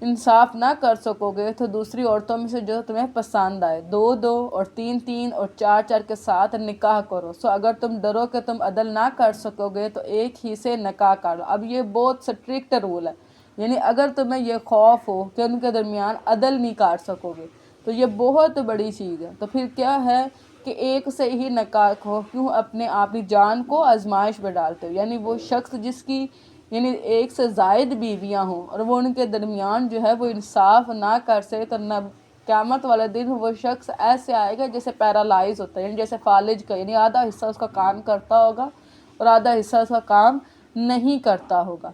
انصاف نہ کر سکو گے تو دوسری عورتوں میں سے جو تمہیں پسند آئے 2 اور 3 اور 4 کے ساتھ نکاح کرو. اگر تم ڈرو کہ تم عدل نہ کر سکو گے تو ایک ہی سے نکاح کرو. اب یہ بہت سٹرکٹ رول ہے، یعنی اگر تمہیں یہ خوف ہو کہ ان کے درمیان عدل نہیں کر سکو گے تو یہ بہت بڑی چیز ہے. تو پھر کیا ہے کہ ایک سے ہی نکاح ہو، کیوں اپنے آپ کی جان کو آزمائش میں ڈالتے ہو. یعنی وہ شخص جس کی یعنی 1 سے زائد بیویاں ہوں اور وہ ان کے درمیان جو ہے وہ انصاف نہ کر سکے تو قیامت والے دن وہ شخص ایسے آئے گا جیسے پیرالائز ہوتا ہے، یعنی جیسے فالج کا، یعنی آدھا حصہ اس کا کام کرتا ہوگا اور آدھا حصہ اس کا کام نہیں کرتا ہوگا.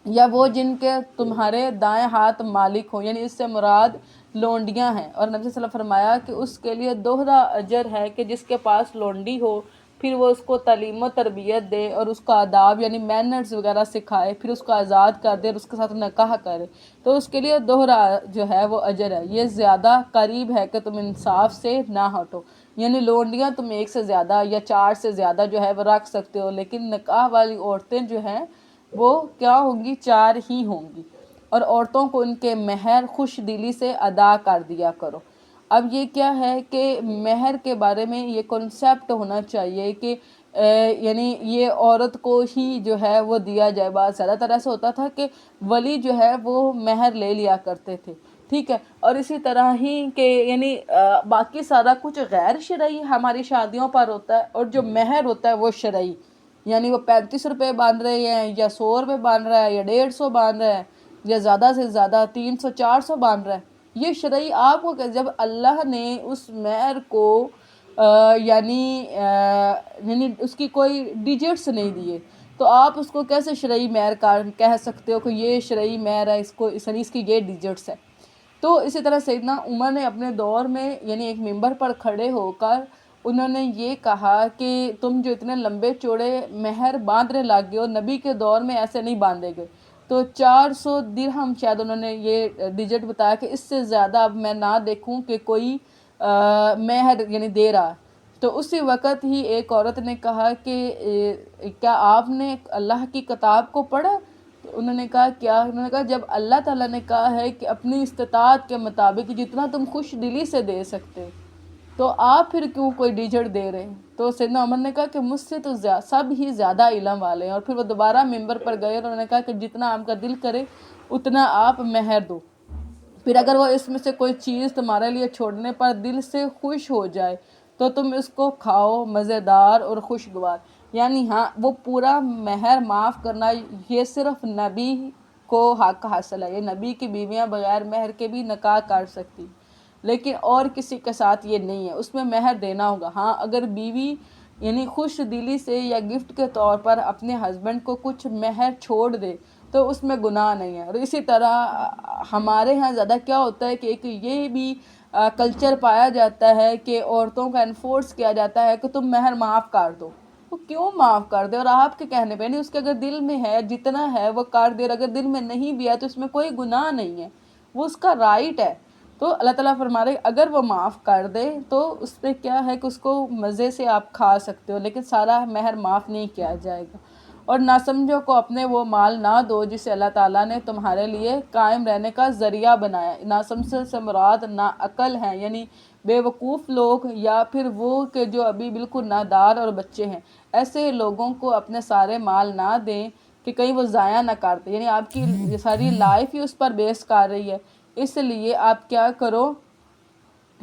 یا وہ جن کے تمہارے دائیں ہاتھ مالک ہوں، یعنی اس سے مراد لونڈیاں ہیں. اور نبی صلی اللہ علیہ وسلم فرمایا کہ اس کے لیے دوہرا اجر ہے کہ جس کے پاس لونڈی ہو پھر وہ اس کو تعلیم و تربیت دے اور اس کا آداب یعنی مینرز وغیرہ سکھائے، پھر اس کو آزاد کر دے اور اس کے ساتھ نکاح کرے، تو اس کے لیے دوہرا جو ہے وہ اجر ہے. یہ زیادہ قریب ہے کہ تم انصاف سے نہ ہٹو. یعنی لونڈیاں تم 1 سے زیادہ یا 4 سے زیادہ جو ہے وہ رکھ سکتے ہو، لیکن نکاح والی عورتیں جو ہیں وہ کیا ہوں گی؟ 4 ہی ہوں گی. اور عورتوں کو ان کے مہر خوش دلی سے ادا کر دیا کرو. اب یہ کیا ہے کہ مہر کے بارے میں یہ کنسیپٹ ہونا چاہیے کہ یعنی یہ عورت کو ہی جو ہے وہ دیا جائے. بات زیادہ تر ایسا ہوتا تھا کہ ولی جو ہے وہ مہر لے لیا کرتے تھے. ٹھیک ہے، اور اسی طرح ہی کہ یعنی باقی سارا کچھ غیر شرعی ہماری شادیوں پر ہوتا ہے، اور جو مہر ہوتا ہے وہ شرعی. یعنی وہ 35 روپے باندھ رہے ہیں یا 100 روپے باندھ رہا ہے یا 150 باندھ رہا ہے یا زیادہ سے زیادہ 300 400 باندھ رہا ہے، یہ شرعی آپ کو کہ جب اللہ نے اس مہر کو یعنی اس کی کوئی ڈیجٹس نہیں دیے تو آپ اس کو کیسے شرعی مہر کہہ سکتے ہو کہ یہ شرعی مہر ہے، اس کی یہ ڈیجٹس ہے. تو اسی طرح سیدنا عمر نے اپنے دور میں یعنی ایک منبر پر کھڑے ہو کر انہوں نے یہ کہا کہ تم جو اتنے لمبے چوڑے مہر باندھنے لگ گئے ہو، نبی کے دور میں ایسے نہیں باندھے گئے. تو 400 درہم شاید انہوں نے یہ ڈیجٹ بتایا کہ اس سے زیادہ اب میں نہ دیکھوں کہ کوئی مہر یعنی دے رہا. تو اسی وقت ہی ایک عورت نے کہا کہ کیا آپ نے اللہ کی کتاب کو پڑھا؟ تو انہوں نے کہا کیا؟ انہوں نے کہا جب اللہ تعالیٰ نے کہا ہے کہ اپنی استطاعت کے مطابق جتنا تم خوش دلی سے دے سکتے تو آپ پھر کیوں کوئی ڈیجٹ دے رہے ہیں؟ تو سیدنا عمر نے کہا کہ مجھ سے تو سب ہی زیادہ علم والے ہیں. اور پھر وہ دوبارہ منبر پر گئے اور انہوں نے کہا کہ جتنا آپ کا دل کرے اتنا آپ مہر دو. پھر اگر وہ اس میں سے کوئی چیز تمہارے لیے چھوڑنے پر دل سے خوش ہو جائے تو تم اس کو کھاؤ، مزیدار اور خوشگوار. یعنی ہاں وہ پورا مہر معاف کرنا یہ صرف نبی کو حق حاصل ہے. یہ نبی کی بیویاں بغیر مہر کے بھی نکاح کر سکتی، لیکن اور کسی کے ساتھ یہ نہیں ہے، اس میں مہر دینا ہوگا. ہاں اگر بیوی یعنی خوش دلی سے یا گفٹ کے طور پر اپنے ہسبینڈ کو کچھ مہر چھوڑ دے تو اس میں گناہ نہیں ہے. اور اسی طرح ہمارے ہاں زیادہ کیا ہوتا ہے کہ ایک یہ بھی کلچر پایا جاتا ہے کہ عورتوں کا انفورس کیا جاتا ہے کہ تم مہر معاف کر دو. وہ کیوں معاف کر دے؟ اور آپ کے کہنے پہ نہیں، اس کے اگر دل میں ہے جتنا ہے وہ کر دے، اور اگر دل میں نہیں بھی ہے تو اس میں کوئی گناہ نہیں ہے، وہ اس کا رائٹ ہے. تو اللہ تعالیٰ فرما رہے اگر وہ معاف کر دے تو اس پہ کیا ہے کہ اس کو مزے سے آپ کھا سکتے ہو، لیکن سارا مہر معاف نہیں کیا جائے گا. اور ناسمجھوں کو اپنے وہ مال نہ دو جسے اللہ تعالیٰ نے تمہارے لیے قائم رہنے کا ذریعہ بنایا۔ ناسمجھ سے مراد ناعقل ہیں، یعنی بے وقوف لوگ، یا پھر وہ کہ جو ابھی بالکل نادار اور بچے ہیں۔ ایسے لوگوں کو اپنے سارے مال نہ دیں کہ کہیں وہ ضائع نہ کر دیں، یعنی آپ کی ساری لائف ہی اس پر بیس کر رہی ہے، اس لیے آپ کیا کرو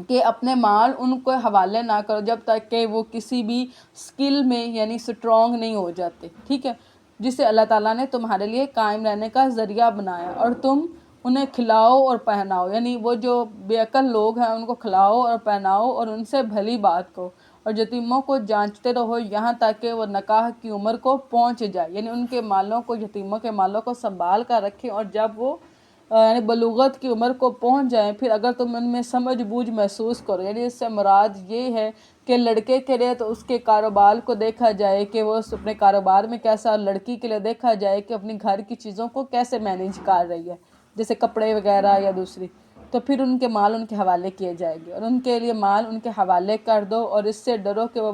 کہ اپنے مال ان کو حوالے نہ کرو جب تک کہ وہ کسی بھی سکل میں یعنی سٹرونگ نہیں ہو جاتے، ٹھیک ہے، جسے اللہ تعالیٰ نے تمہارے لیے قائم رہنے کا ذریعہ بنایا، اور تم انہیں کھلاؤ اور پہناؤ، یعنی وہ جو بے عقل لوگ ہیں ان کو کھلاؤ اور پہناؤ اور ان سے بھلی بات کرو، اور یتیموں کو جانچتے رہو یہاں تک کہ وہ نکاح کی عمر کو پہنچ جائے، یعنی ان کے مالوں کو، یتیموں کے مالوں کو سنبھال کر رکھیں، اور جب وہ یعنی بلوغت کی عمر کو پہنچ جائیں پھر اگر تم ان میں سمجھ بوجھ محسوس کرو، یعنی اس سے مراد یہ ہے کہ لڑکے کے لیے تو اس کے کاروبار کو دیکھا جائے کہ وہ اپنے کاروبار میں کیسا، اور لڑکی کے لیے دیکھا جائے کہ اپنی گھر کی چیزوں کو کیسے مینیج کر رہی ہے، جیسے کپڑے وغیرہ یا دوسری، تو پھر ان کے مال ان کے حوالے کیے جائیں گے، اور ان کے لیے مال ان کے حوالے کر دو، اور اس سے ڈرو کہ وہ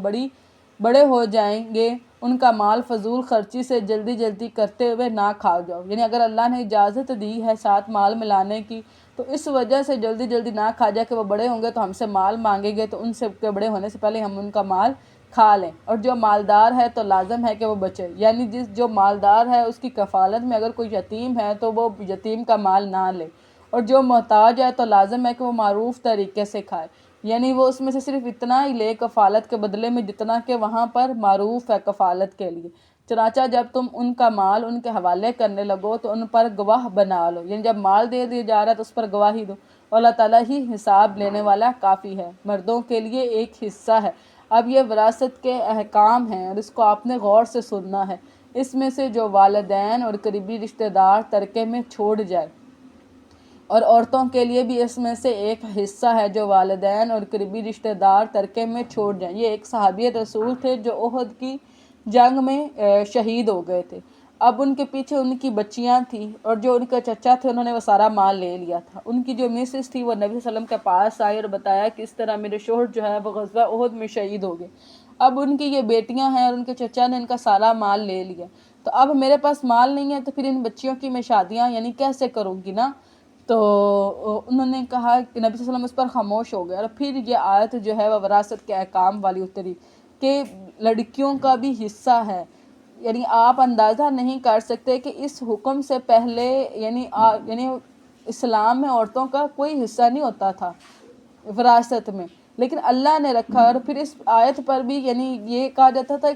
بڑے ہو جائیں گے، ان کا مال فضول خرچی سے جلدی جلدی کرتے ہوئے نہ کھا جاؤ، یعنی اگر اللہ نے اجازت دی ہے ساتھ مال ملانے کی تو اس وجہ سے جلدی جلدی نہ کھا جائے کہ وہ بڑے ہوں گے تو ہم سے مال مانگیں گے، تو ان سے کے بڑے ہونے سے پہلے ہم ان کا مال کھا لیں، اور جو مالدار ہے تو لازم ہے کہ وہ بچے، یعنی جو مالدار ہے اس کی کفالت میں اگر کوئی یتیم ہے تو وہ یتیم کا مال نہ لے، اور جو محتاج ہے تو لازم ہے کہ وہ معروف طریقے سے کھائے، یعنی وہ اس میں سے صرف اتنا ہی لے کفالت کے بدلے میں جتنا کہ وہاں پر معروف ہے کفالت کے لیے۔ چنانچہ جب تم ان کا مال ان کے حوالے کرنے لگو تو ان پر گواہ بنا لو، یعنی جب مال دے دیا جا رہا ہے تو اس پر گواہی دو، اور اللہ تعالیٰ ہی حساب لینے والا کافی ہے۔ مردوں کے لیے ایک حصہ ہے، اب یہ وراثت کے احکام ہیں اور اس کو آپ نے غور سے سننا ہے، اس میں سے جو والدین اور قریبی رشتہ دار ترکے میں چھوڑ جائے، اور عورتوں کے لیے بھی اس میں سے ایک حصہ ہے جو والدین اور قریبی رشتہ دار ترکے میں چھوڑ جائیں۔ یہ ایک صحابی رسول تھے جو احد کی جنگ میں شہید ہو گئے تھے، اب ان کے پیچھے ان کی بچیاں تھیں، اور جو ان کے چچا تھے انہوں نے وہ سارا مال لے لیا تھا۔ ان کی جو مسز تھی وہ نبی صلی اللہ علیہ وسلم کے پاس آئی اور بتایا کہ اس طرح میرے شوہر جو ہے وہ غزوہ احد میں شہید ہو گئے، اب ان کی یہ بیٹیاں ہیں اور ان کے چچا نے ان کا سارا مال لے لیا، تو اب میرے پاس مال نہیں ہے، تو پھر ان بچیوں کی میں شادیاں یعنی کیسے کروں گی نا؟ تو انہوں نے کہا کہ نبی صلی اللہ علیہ وسلم اس پر خاموش ہو گئے، اور پھر یہ آیت جو ہے وہ وراثت کے احکام والی اتری کہ لڑکیوں کا بھی حصہ ہے، یعنی آپ اندازہ نہیں کر سکتے کہ اس حکم سے پہلے یعنی اسلام میں عورتوں کا کوئی حصہ نہیں ہوتا تھا وراثت میں، لیکن اللہ نے رکھا، اور پھر اس آیت پر بھی یعنی یہ کہا جاتا تھا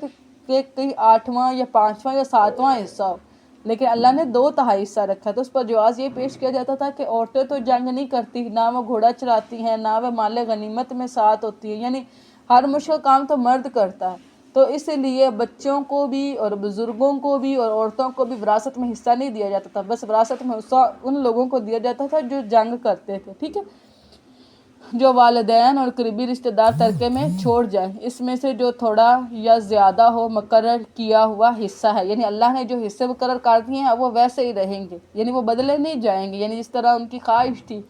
کہ کئی 8واں یا 5واں یا 7واں حصہ ہو، لیکن اللہ نے 2/3 حصہ رکھا، تو اس پر جواز یہ پیش کیا جاتا تھا کہ عورتیں تو جنگ نہیں کرتی، نہ وہ گھوڑا چلاتی ہیں، نہ وہ مال غنیمت میں ساتھ ہوتی ہیں، یعنی ہر مشکل کام تو مرد کرتا ہے، تو اس لیے بچوں کو بھی اور بزرگوں کو بھی اور عورتوں کو بھی وراثت میں حصہ نہیں دیا جاتا تھا، بس وراثت میں حصہ ان لوگوں کو دیا جاتا تھا جو جنگ کرتے تھے، ٹھیک ہے، جو والدین اور قریبی رشتہ دار ترکے میں چھوڑ جائیں، اس میں سے جو تھوڑا یا زیادہ ہو مقرر کیا ہوا حصہ ہے، یعنی اللہ نے جو حصے مقرر کر دیے ہیں وہ ویسے ہی رہیں گے، یعنی وہ بدلے نہیں جائیں گے، یعنی جس طرح ان کی خواہش تھی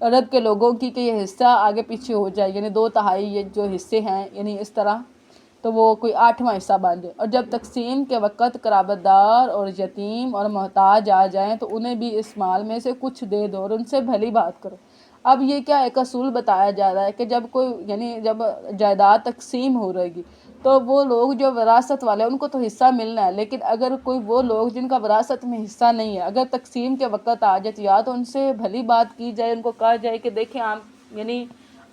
عرب کے لوگوں کی کہ یہ حصہ آگے پیچھے ہو جائے، یعنی 2/3 یہ جو حصے ہیں یعنی اس طرح، تو وہ کوئی 8واں حصہ بن جائے، اور جب تقسیم کے وقت قرابت دار اور یتیم اور محتاج آ جائیں تو انہیں بھی اس مال میں سے کچھ دے دو اور ان سے بھلی بات کرو۔ اب یہ کیا ایک اصول بتایا جا رہا ہے کہ جب کوئی یعنی جب جائیداد تقسیم ہو رہے گی تو وہ لوگ جو وراثت والے ان کو تو حصہ ملنا ہے، لیکن اگر کوئی وہ لوگ جن کا وراثت میں حصہ نہیں ہے اگر تقسیم کے وقت آ جائے تو یا تو ان سے بھلی بات کی جائے، ان کو کہا جائے کہ دیکھیں آپ یعنی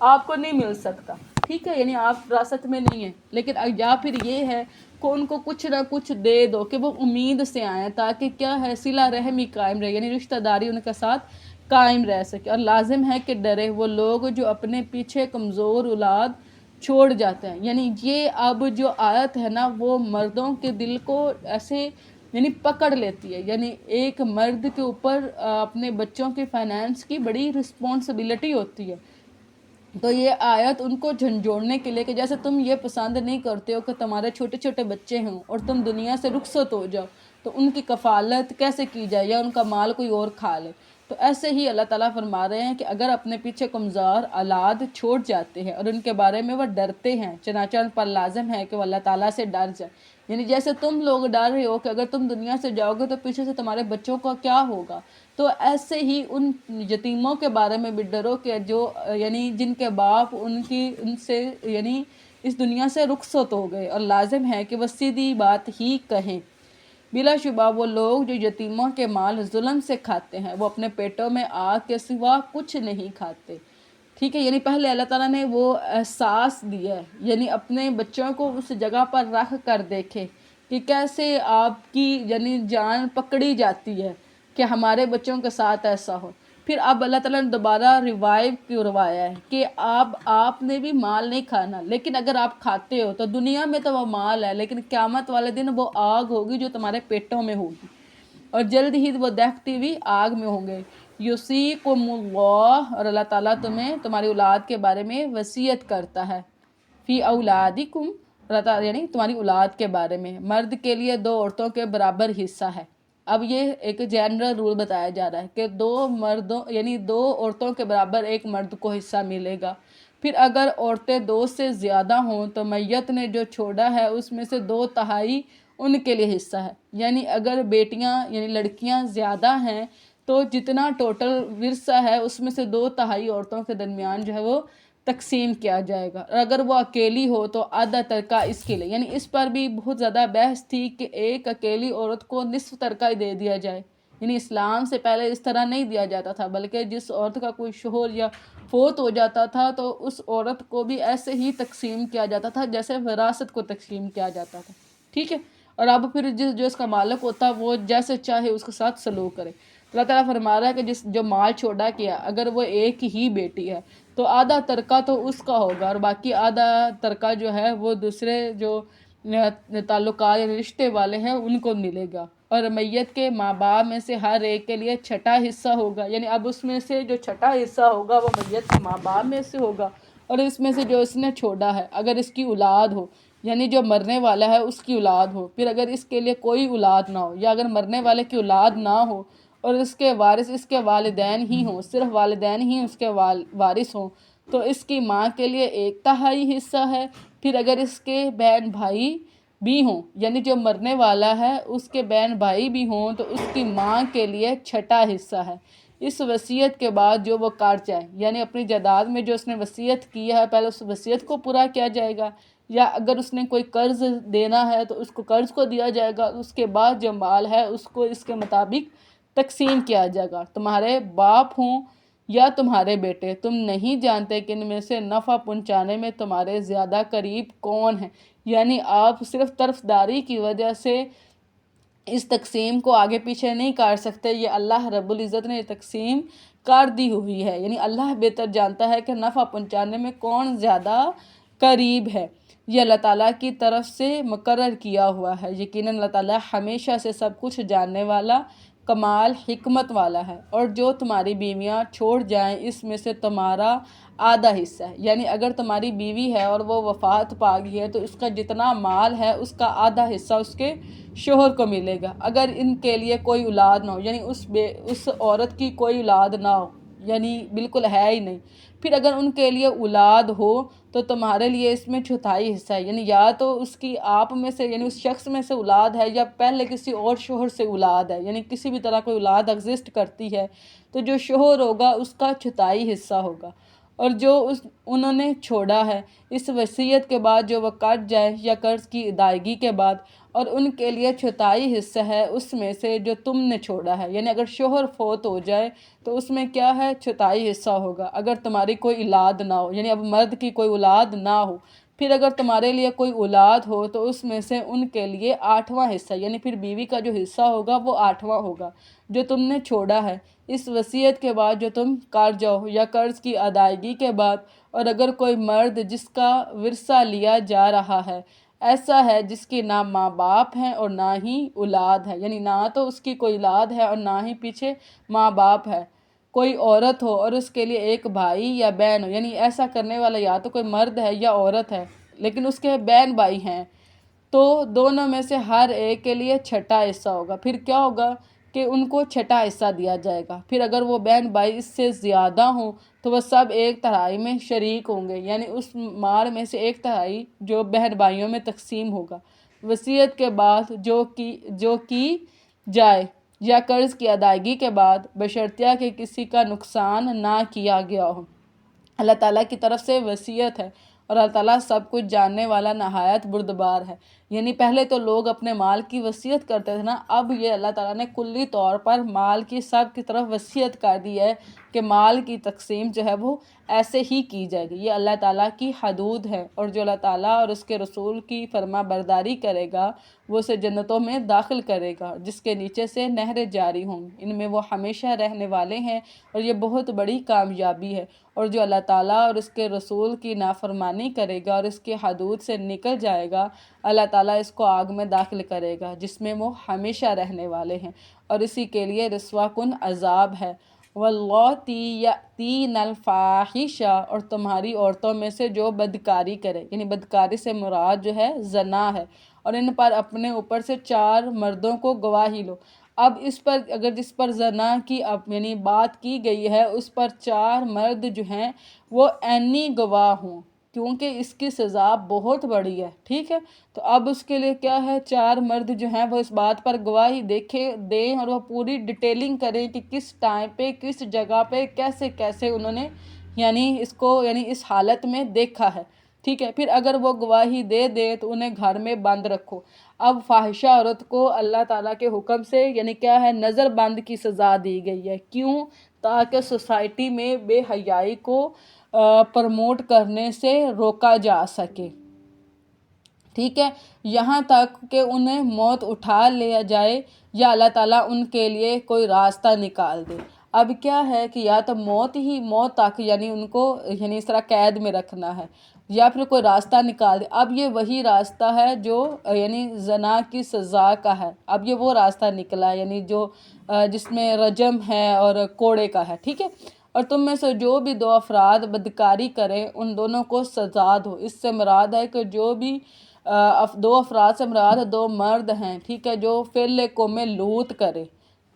آپ کو نہیں مل سکتا، ٹھیک ہے، یعنی آپ وراثت میں نہیں ہیں، لیکن یا پھر یہ ہے کہ ان کو کچھ نہ کچھ دے دو کہ وہ امید سے آئیں تاکہ کیا ہے صلہ رحمی قائم رہے، یعنی رشتہ داری ان کے ساتھ قائم رہ سکے، اور لازم ہے کہ ڈرے وہ لوگ جو اپنے پیچھے کمزور اولاد چھوڑ جاتے ہیں، یعنی یہ اب جو آیت ہے نا وہ مردوں کے دل کو ایسے یعنی پکڑ لیتی ہے، یعنی ایک مرد کے اوپر اپنے بچوں کے فائنانس کی بڑی رسپانسبلٹی ہوتی ہے، تو یہ آیت ان کو جھنجھوڑنے کے لیے کہ جیسے تم یہ پسند نہیں کرتے ہو کہ تمہارے چھوٹے چھوٹے بچے ہوں اور تم دنیا سے رخصت ہو جاؤ تو ان کی کفالت کیسے کی جائے یا ان کا مال کوئی اور کھا لے، تو ایسے ہی اللہ تعالیٰ فرما رہے ہیں کہ اگر اپنے پیچھے کمزور اولاد چھوڑ جاتے ہیں اور ان کے بارے میں وہ ڈرتے ہیں، چنانچہ ان پر لازم ہے کہ وہ اللہ تعالیٰ سے ڈر جائے، یعنی جیسے تم لوگ ڈر رہے ہو کہ اگر تم دنیا سے جاؤ گے تو پیچھے سے تمہارے بچوں کا کیا ہوگا، تو ایسے ہی ان یتیموں کے بارے میں بھی ڈرو کہ جو یعنی جن کے باپ ان سے یعنی اس دنیا سے رخصت ہو گئے، اور لازم ہے کہ وہ سیدھی بات ہی کہیں۔ بلا شبہ وہ لوگ جو یتیموں کے مال ظلم سے کھاتے ہیں وہ اپنے پیٹوں میں آگ کے سوا کچھ نہیں کھاتے۔ ٹھیک ہے، یعنی پہلے اللہ تعالیٰ نے وہ احساس دیا ہے، یعنی اپنے بچوں کو اس جگہ پر رکھ کر دیکھے کہ کیسے آپ کی یعنی جان پکڑی جاتی ہے کہ ہمارے بچوں کے ساتھ ایسا ہو۔ پھر اب اللہ تعالیٰ نے دوبارہ ریوائیو کروایا ہے کہ آپ نے بھی مال نہیں کھانا، لیکن اگر آپ کھاتے ہو تو دنیا میں تو وہ مال ہے، لیکن قیامت والے دن وہ آگ ہوگی جو تمہارے پیٹوں میں ہوگی، اور جلد ہی وہ دہتی ہوئی آگ میں ہوں گے۔ یوصیکم اللہ، اور اللہ تعالیٰ تمہیں تمہاری اولاد کے بارے میں وصیت کرتا ہے، فی اولادکم، اللہ تعالیٰ یعنی تمہاری اولاد کے بارے میں، مرد کے لیے 2 عورتوں کے برابر حصہ ہے۔ اب یہ ایک جنرل رول بتایا جا رہا ہے کہ 2 عورتوں کے برابر ایک مرد کو حصہ ملے گا۔ پھر اگر عورتیں 2 سے زیادہ ہوں تو میت نے جو چھوڑا ہے اس میں سے 2/3 ان کے لیے حصہ ہے، یعنی اگر بیٹیاں یعنی لڑکیاں زیادہ ہیں تو جتنا ٹوٹل ورثہ ہے اس میں سے 2/3 عورتوں کے درمیان جو ہے وہ تقسیم کیا جائے گا، اور اگر وہ اکیلی ہو تو آدھا ترکہ اس کے لیے، یعنی اس پر بھی بہت زیادہ بحث تھی کہ ایک اکیلی عورت کو نصف ترکہ ہی دے دیا جائے، یعنی اسلام سے پہلے اس طرح نہیں دیا جاتا تھا، بلکہ جس عورت کا کوئی شوہر یا فوت ہو جاتا تھا تو اس عورت کو بھی ایسے ہی تقسیم کیا جاتا تھا جیسے وراثت کو تقسیم کیا جاتا تھا۔ ٹھیک ہے، اور اب پھر جو اس کا مالک ہوتا وہ جیسے چاہے اس کے ساتھ سلوک کرے۔ اللہ تعالیٰ فرما رہا ہے کہ جو مال چھوڑا کیا اگر وہ ایک ہی بیٹی ہے تو آدھا ترکہ تو اس کا ہوگا، اور باقی آدھا ترکہ جو ہے وہ دوسرے جو تعلقات یعنی رشتے والے ہیں ان کو ملے گا، اور میت کے ماں باپ میں سے ہر ایک کے لیے چھٹا حصہ ہوگا، یعنی اب اس میں سے جو چھٹا حصہ ہوگا وہ میت کے ماں باپ میں سے ہوگا، اور اس میں سے جو اس نے چھوڑا ہے اگر اس کی اولاد ہو، یعنی جو مرنے والا ہے اس کی اولاد ہو، پھر اگر اس کے لیے کوئی اولاد نہ ہو، یا اگر مرنے والے کی اولاد نہ ہو اور اس کے وارث اس کے والدین ہی ہوں، صرف والدین ہی اس کے وارث ہوں، تو اس کی ماں کے لیے 1/3 حصہ ہے۔ پھر اگر اس کے بہن بھائی بھی ہوں، یعنی جو مرنے والا ہے اس کے بہن بھائی بھی ہوں تو اس کی ماں کے لیے چھٹا حصہ ہے۔ اس وصیت کے بعد جو وہ کاٹ جائے، یعنی اپنی جائیداد میں جو اس نے وصیت کی ہے پہلے اس وصیت کو پورا کیا جائے گا، یا اگر اس نے کوئی قرض دینا ہے تو اس کو قرض کو دیا جائے گا، اس کے بعد جو مال ہے اس کو اس کے مطابق تقسیم کیا جائے گا۔ تمہارے باپ ہوں یا تمہارے بیٹے، تم نہیں جانتے کہ ان میں سے نفع پہنچانے میں تمہارے زیادہ قریب کون ہے، یعنی آپ صرف طرفداری کی وجہ سے اس تقسیم کو آگے پیچھے نہیں کر سکتے، یہ اللہ رب العزت نے تقسیم کر دی ہوئی ہے، یعنی اللہ بہتر جانتا ہے کہ نفع پہنچانے میں کون زیادہ قریب ہے، یہ اللہ تعالیٰ کی طرف سے مقرر کیا ہوا ہے۔ یقیناً اللہ تعالیٰ ہمیشہ سے سب کچھ جاننے والا، کمال حکمت والا ہے۔ اور جو تمہاری بیویاں چھوڑ جائیں اس میں سے تمہارا آدھا حصہ ہے، یعنی اگر تمہاری بیوی ہے اور وہ وفات پا گئی ہے تو اس کا جتنا مال ہے اس کا آدھا حصہ اس کے شوہر کو ملے گا، اگر ان کے لیے کوئی اولاد نہ ہو، یعنی اس عورت کی کوئی اولاد نہ ہو، یعنی بالکل ہے ہی نہیں۔ پھر اگر ان کے لیے اولاد ہو تو تمہارے لیے اس میں 1/4 حصہ ہے، یعنی یا تو اس کی آپ میں سے یعنی اس شخص میں سے اولاد ہے یا پہلے کسی اور شوہر سے اولاد ہے، یعنی کسی بھی طرح کوئی اولاد ایگزسٹ کرتی ہے تو جو شوہر ہوگا اس کا 1/4 حصہ ہوگا، اور جو انہوں نے چھوڑا ہے اس وصیت کے بعد جو وہ کٹ جائے یا قرض کی ادائیگی کے بعد، اور ان کے لیے 1/4 حصہ ہے اس میں سے جو تم نے چھوڑا ہے، یعنی اگر شوہر فوت ہو جائے تو اس میں کیا ہے 1/4 حصہ ہوگا اگر تمہاری کوئی اولاد نہ ہو، یعنی اب مرد کی کوئی اولاد نہ ہو۔ پھر اگر تمہارے لیے کوئی اولاد ہو تو اس میں سے ان کے لیے 8واں حصہ، یعنی پھر بیوی کا جو حصہ ہوگا وہ 8واں ہوگا جو تم نے چھوڑا ہے اس وصیت کے بعد جو تم کر جاؤ یا قرض کی ادائیگی کے بعد۔ اور اگر کوئی مرد جس کا ورثہ لیا جا رہا ہے ایسا ہے جس کی نہ ماں باپ ہیں اور نہ ہی اولاد ہے، یعنی نہ تو اس کی کوئی اولاد ہے اور نہ ہی پیچھے ماں باپ ہے، کوئی عورت ہو اور اس کے لیے ایک بھائی یا بہن ہو، یعنی ایسا کرنے والا یا تو کوئی مرد ہے یا عورت ہے لیکن اس کے بہن بھائی ہیں، تو دونوں میں سے ہر ایک کے لیے 1/6 حصہ ہوگا۔ پھر کیا ہوگا کہ ان کو 1/6 حصہ دیا جائے گا۔ پھر اگر وہ بہن بھائی اس سے زیادہ ہوں تو وہ سب 1/3 میں شریک ہوں گے، یعنی اس مال میں سے 1/3 جو بہن بھائیوں میں تقسیم ہوگا۔ وصیت کے بعد جو کی جائے یا قرض کی ادائیگی کے بعد بشرطیہ کہ کسی کا نقصان نہ کیا گیا ہو۔ اللہ تعالیٰ کی طرف سے وصیت ہے اور اللہ تعالیٰ سب کچھ جاننے والا نہایت بردبار ہے۔ یعنی پہلے تو لوگ اپنے مال کی وصیت کرتے تھے نا، اب یہ اللہ تعالیٰ نے کلی طور پر مال کی سب کی طرف وصیت کر دی ہے کہ مال کی تقسیم جو ہے وہ ایسے ہی کی جائے گی۔ یہ اللہ تعالیٰ کی حدود ہے، اور جو اللہ تعالیٰ اور اس کے رسول کی فرما برداری کرے گا وہ اسے جنتوں میں داخل کرے گا جس کے نیچے سے نہریں جاری ہوں گی، ان میں وہ ہمیشہ رہنے والے ہیں، اور یہ بہت بڑی کامیابی ہے۔ اور جو اللہ تعالیٰ اور اس کے رسول کی نافرمانی کرے گا اور اس کی حدود سے نکل جائے گا، اللہ تعالیٰ اس کو آگ میں داخل کرے گا جس میں وہ ہمیشہ رہنے والے ہیں، اور اسی کے لیے رسوا کن عذاب ہے۔ واللاتী یأتین الفاحش، اور تمہاری عورتوں میں سے جو بدکاری کرے، یعنی بدکاری سے مراد جو ہے زنا ہے، اور ان پر اپنے اوپر سے 4 مردوں کو گواہی لو۔ اب اس پر اگر جس پر زنا کی یعنی بات کی گئی ہے اس پر 4 مرد جو ہیں وہ عینی گواہ ہوں، کیونکہ اس کی سزا بہت بڑی ہے، ٹھیک ہے۔ تو اب اس کے لیے کیا ہے، 4 مرد جو ہیں وہ اس بات پر گواہی دیں اور وہ پوری ڈیٹیلنگ کریں کہ کس ٹائم پہ کس جگہ پہ کیسے کیسے انہوں نے اس حالت میں دیکھا ہے، ٹھیک ہے۔ پھر اگر وہ گواہی دے دے تو انہیں گھر میں بند رکھو۔ اب فاحشہ عورت کو اللہ تعالیٰ کے حکم سے کیا ہے، نظر بند کی سزا دی گئی ہے۔ کیوں؟ تاکہ سوسائٹی میں بے حیائی کو پروموٹ کرنے سے روکا جا سکے، ٹھیک ہے، یہاں تک کہ انہیں موت اٹھا لیا جائے یا اللہ تعالیٰ ان کے لیے کوئی راستہ نکال دے۔ اب کیا ہے کہ یا تو موت تک ان کو اس طرح قید میں رکھنا ہے، یا پھر کوئی راستہ نکال دے۔ اب یہ وہی راستہ ہے جو زنا کی سزا کا ہے، اب یہ وہ راستہ نکلا ہے جس میں رجم ہے اور کوڑے کا ہے، ٹھیک ہے۔ اور تم میں سے جو بھی 2 افراد بدکاری کریں ان دونوں کو سزا دو۔ اس سے مراد ہے کہ جو بھی 2 افراد سے مراد 2 مرد ہیں، ٹھیک ہے، جو فعل قوم لوط کرے،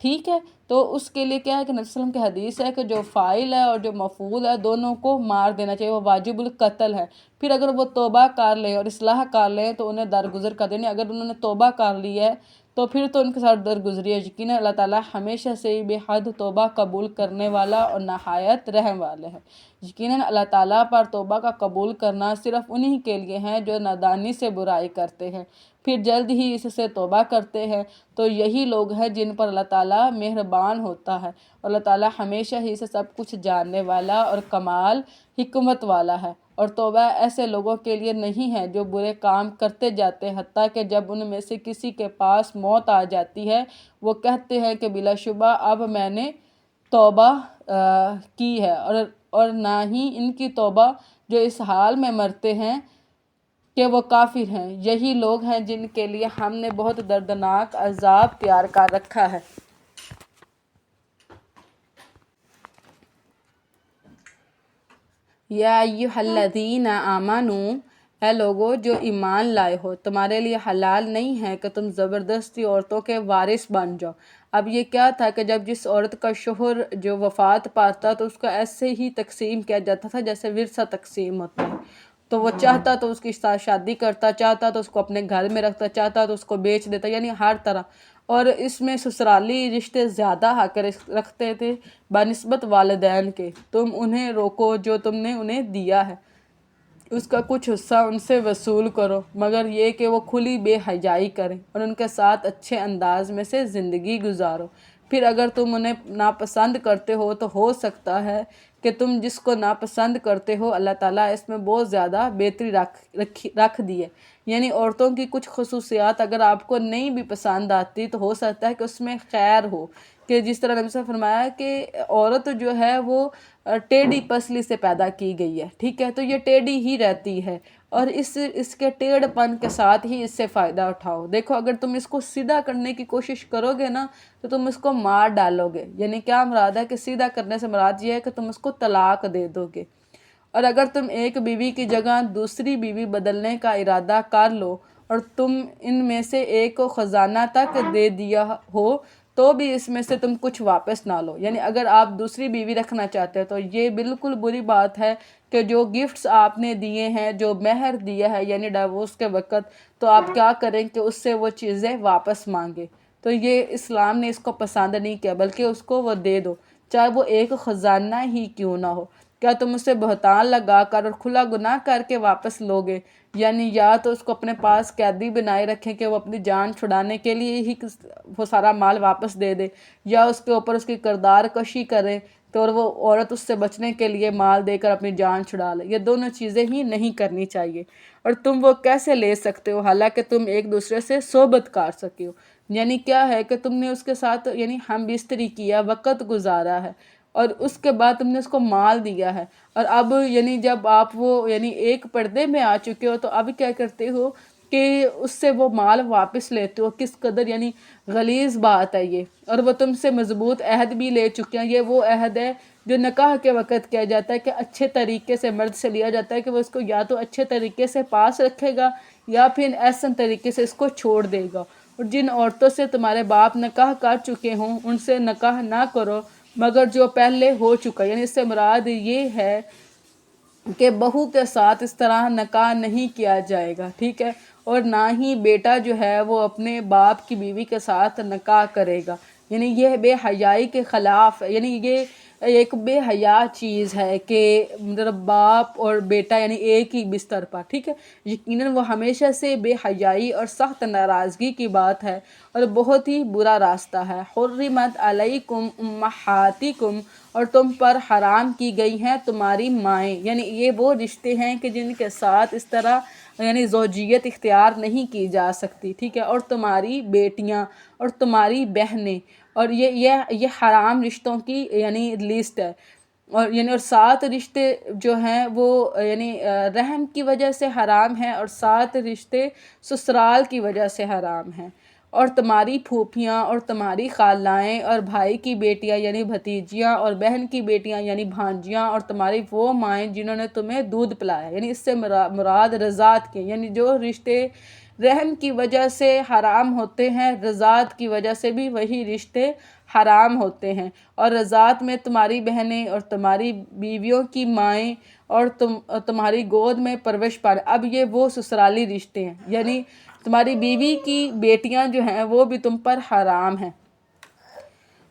ٹھیک ہے۔ تو اس کے لیے کیا ہے کہ نبی صلی اللہ علیہ وسلم کی حدیث ہے کہ جو فاعل ہے اور جو مفعول ہے دونوں کو مار دینا چاہیے، وہ واجب القتل ہے۔ پھر اگر وہ توبہ کر لیں اور اصلاح کر لیں تو انہیں درگزر کر دیں۔ اگر انہوں نے توبہ کر لی ہے تو پھر تو ان کے ساتھ درگزری ہے۔ یقیناً اللہ تعالیٰ ہمیشہ سے ہی بے حد توبہ قبول کرنے والا اور نہایت رحم والے ہے۔ یقیناً اللہ تعالیٰ پر توبہ کا قبول کرنا صرف انہی کے لیے ہے جو نادانی سے برائی کرتے ہیں، پھر جلد ہی اس سے توبہ کرتے ہیں، تو یہی لوگ ہیں جن پر اللہ تعالیٰ مہربان ہوتا ہے، اور اللہ تعالیٰ ہمیشہ ہی سے سب کچھ جاننے والا اور کمال حکمت والا ہے۔ اور توبہ ایسے لوگوں کے لیے نہیں ہے جو برے کام کرتے جاتے ہیں، حتیٰ کہ جب ان میں سے کسی کے پاس موت آ جاتی ہے وہ کہتے ہیں کہ بلا شبہ اب میں نے توبہ کی ہے، اور نہ ہی ان کی توبہ جو اس حال میں مرتے ہیں کہ وہ کافر ہیں۔ یہی لوگ ہیں جن کے لیے ہم نے بہت دردناک عذاب تیار کر رکھا ہے۔ یا ایھا الذین آمنوا، اے لوگو جو ایمان لائے ہو، تمہارے لیے حلال نہیں ہے کہ تم زبردستی عورتوں کے وارث بن جاؤ۔ اب یہ کیا تھا کہ جب جس عورت کا شوہر جو وفات پاتا تو اس کو ایسے ہی تقسیم کیا جاتا تھا جیسے ورثہ تقسیم ہوتا ہے، تو وہ چاہتا تو اس کی ساتھ شادی کرتا، چاہتا تو اس کو اپنے گھر میں رکھتا، چاہتا تو اس کو بیچ دیتا، یعنی ہر طرح۔ اور اس میں سسرالی رشتے زیادہ حق رکھتے تھے بنسبت والدین کے۔ تم انہیں روکو جو تم نے انہیں دیا ہے، اس کا کچھ حصہ ان سے وصول کرو، مگر یہ کہ وہ کھلی بے حیائی کریں اور ان کے ساتھ اچھے انداز میں سے زندگی گزارو۔ پھر اگر تم انہیں ناپسند کرتے ہو تو ہو سکتا ہے کہ تم جس کو ناپسند کرتے ہو اللہ تعالیٰ اس میں بہت زیادہ بہتری رکھ دی ہے۔ یعنی عورتوں کی کچھ خصوصیات اگر آپ کو نہیں بھی پسند آتی تو ہو سکتا ہے کہ اس میں خیر ہو، کہ جس طرح نبی صلی اللہ علیہ وسلم نے فرمایا کہ عورت جو ہے وہ ٹیڑھی پسلی سے پیدا کی گئی ہے، ٹھیک ہے، تو یہ ٹیڑھی ہی رہتی ہے، اور اس کے ٹیڑھ پن کے ساتھ ہی اس سے فائدہ اٹھاؤ۔ دیکھو اگر تم اس کو سیدھا کرنے کی کوشش کرو گے نا تو تم اس کو مار ڈالو گے۔ یعنی کیا مراد ہے کہ سیدھا کرنے سے مراد یہ ہے کہ تم اس کو طلاق دے دو گے۔ اور اگر تم ایک بیوی کی جگہ دوسری بیوی بدلنے کا ارادہ کر لو اور تم ان میں سے ایک کو خزانہ تک دے دیا ہو تو بھی اس میں سے تم کچھ واپس نہ لو. یعنی اگر آپ دوسری بیوی رکھنا چاہتے ہو تو یہ بالکل بری بات ہے کہ جو گفٹس آپ نے دیے ہیں، جو مہر دیا ہے یعنی ڈیورس کے وقت، تو آپ کیا کریں کہ اس سے وہ چیزیں واپس مانگے. تو یہ اسلام نے اس کو پسند نہیں کیا، بلکہ اس کو وہ دے دو، چاہے وہ ایک خزانہ ہی کیوں نہ ہو. کیا تم اسے بہتان لگا کر اور کھلا گناہ کر کے واپس لوگے؟ یعنی یا تو اس کو اپنے پاس قیدی بنائے رکھیں کہ وہ اپنی جان چھڑانے کے لیے ہی وہ سارا مال واپس دے دے، یا اس کے اوپر اس کی کردار کشی کریں تو اور وہ عورت اس سے بچنے کے لیے مال دے کر اپنی جان چھڑا لے. یہ دونوں چیزیں ہی نہیں کرنی چاہیے. اور تم وہ کیسے لے سکتے ہو حالانکہ تم ایک دوسرے سے صحبت کر سکے ہو؟ یعنی کیا ہے کہ تم نے اس کے ساتھ یعنی ہم بستری کیا، وقت گزارا ہے، اور اس کے بعد تم نے اس کو مال دیا ہے، اور اب یعنی جب آپ وہ یعنی ایک پردے میں آ چکے ہو تو اب کیا کرتے ہو کہ اس سے وہ مال واپس لیتے ہو. کس قدر یعنی غلیظ بات ہے یہ. اور وہ تم سے مضبوط عہد بھی لے چکے ہیں. یہ وہ عہد ہے جو نکاح کے وقت کیا جاتا ہے کہ اچھے طریقے سے مرد سے لیا جاتا ہے کہ وہ اس کو یا تو اچھے طریقے سے پاس رکھے گا یا پھر احسن طریقے سے اس کو چھوڑ دے گا. اور جن عورتوں سے تمہارے باپ نکاح کر چکے ہوں ان سے نکاح نہ کرو مگر جو پہلے ہو چکا. یعنی اس سے مراد یہ ہے کہ بہو کے ساتھ اس طرح نکاح نہیں کیا جائے گا، ٹھیک ہے، اور نہ ہی بیٹا جو ہے وہ اپنے باپ کی بیوی کے ساتھ نکاح کرے گا. یعنی یہ بے حیائی کے خلاف ہے. یعنی یہ ایک بے حیا چیز ہے کہ مطلب باپ اور بیٹا یعنی ایک ہی بستر پر، ٹھیک ہے. یقیناً وہ ہمیشہ سے بے حیائی اور سخت ناراضگی کی بات ہے اور بہت ہی برا راستہ ہے. حرمت علیکم امہاتکم، اور تم پر حرام کی گئی ہیں تمہاری مائیں. یعنی یہ وہ رشتے ہیں کہ جن کے ساتھ اس طرح یعنی زوجیت اختیار نہیں کی جا سکتی، ٹھیک ہے. اور تمہاری بیٹیاں اور تمہاری بہنیں، اور یہ حرام رشتوں کی یعنی لسٹ ہے. اور یعنی اور 7 رشتے جو ہیں وہ یعنی رحم کی وجہ سے حرام ہیں اور 7 رشتے سسرال کی وجہ سے حرام ہیں. اور تمہاری پھوپھیاں اور تمہاری خالائیں اور بھائی کی بیٹیاں یعنی بھتیجیاں اور بہن کی بیٹیاں یعنی بھانجیاں اور تمہاری وہ مائیں جنہوں نے تمہیں دودھ پلایا. یعنی اس سے مراد رضاعت کے، یعنی جو رشتے رحم کی وجہ سے حرام ہوتے ہیں رضاعت کی وجہ سے بھی وہی رشتے حرام ہوتے ہیں. اور رضاعت میں تمہاری بہنیں اور تمہاری بیویوں کی مائیں اور تمہاری گود میں پرورش پانے. اب یہ وہ سسرالی رشتے ہیں. یعنی تمہاری بیوی کی بیٹیاں جو ہیں وہ بھی تم پر حرام ہیں،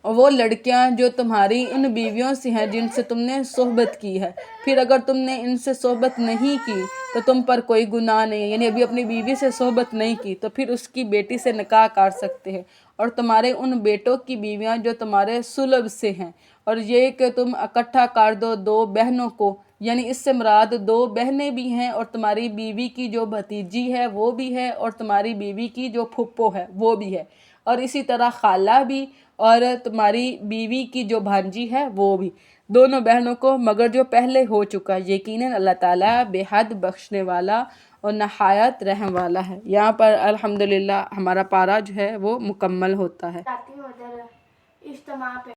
اور وہ لڑکیاں جو تمہاری ان بیویوں سے ہیں جن سے تم نے صحبت کی ہے. پھر اگر تم نے ان سے صحبت نہیں کی تو تم پر کوئی گناہ نہیں ہے. یعنی ابھی اپنی بیوی سے صحبت نہیں کی تو پھر اس کی بیٹی سے نکاح کر سکتے ہیں. اور تمہارے ان بیٹوں کی بیویاں جو تمہارے صلب سے ہیں، اور یہ کہ تم اکٹھا کر دو 2 بہنوں کو. یعنی اس سے مراد 2 بہنیں بھی ہیں اور تمہاری بیوی کی جو بھتیجی ہے وہ بھی ہے اور تمہاری بیوی کی جو پھپھو ہے وہ بھی ہے، اور اسی طرح خالہ بھی، اور تمہاری بیوی کی جو بھانجی ہے وہ بھی، دونوں بہنوں کو مگر جو پہلے ہو چکا. یقیناً اللہ تعالیٰ بے حد بخشنے والا اور نہایت رحم والا ہے. یہاں پر الحمدللہ ہمارا پارہ جو ہے وہ مکمل ہوتا ہے. جاتی ہوں ادھر اجتماع پہ.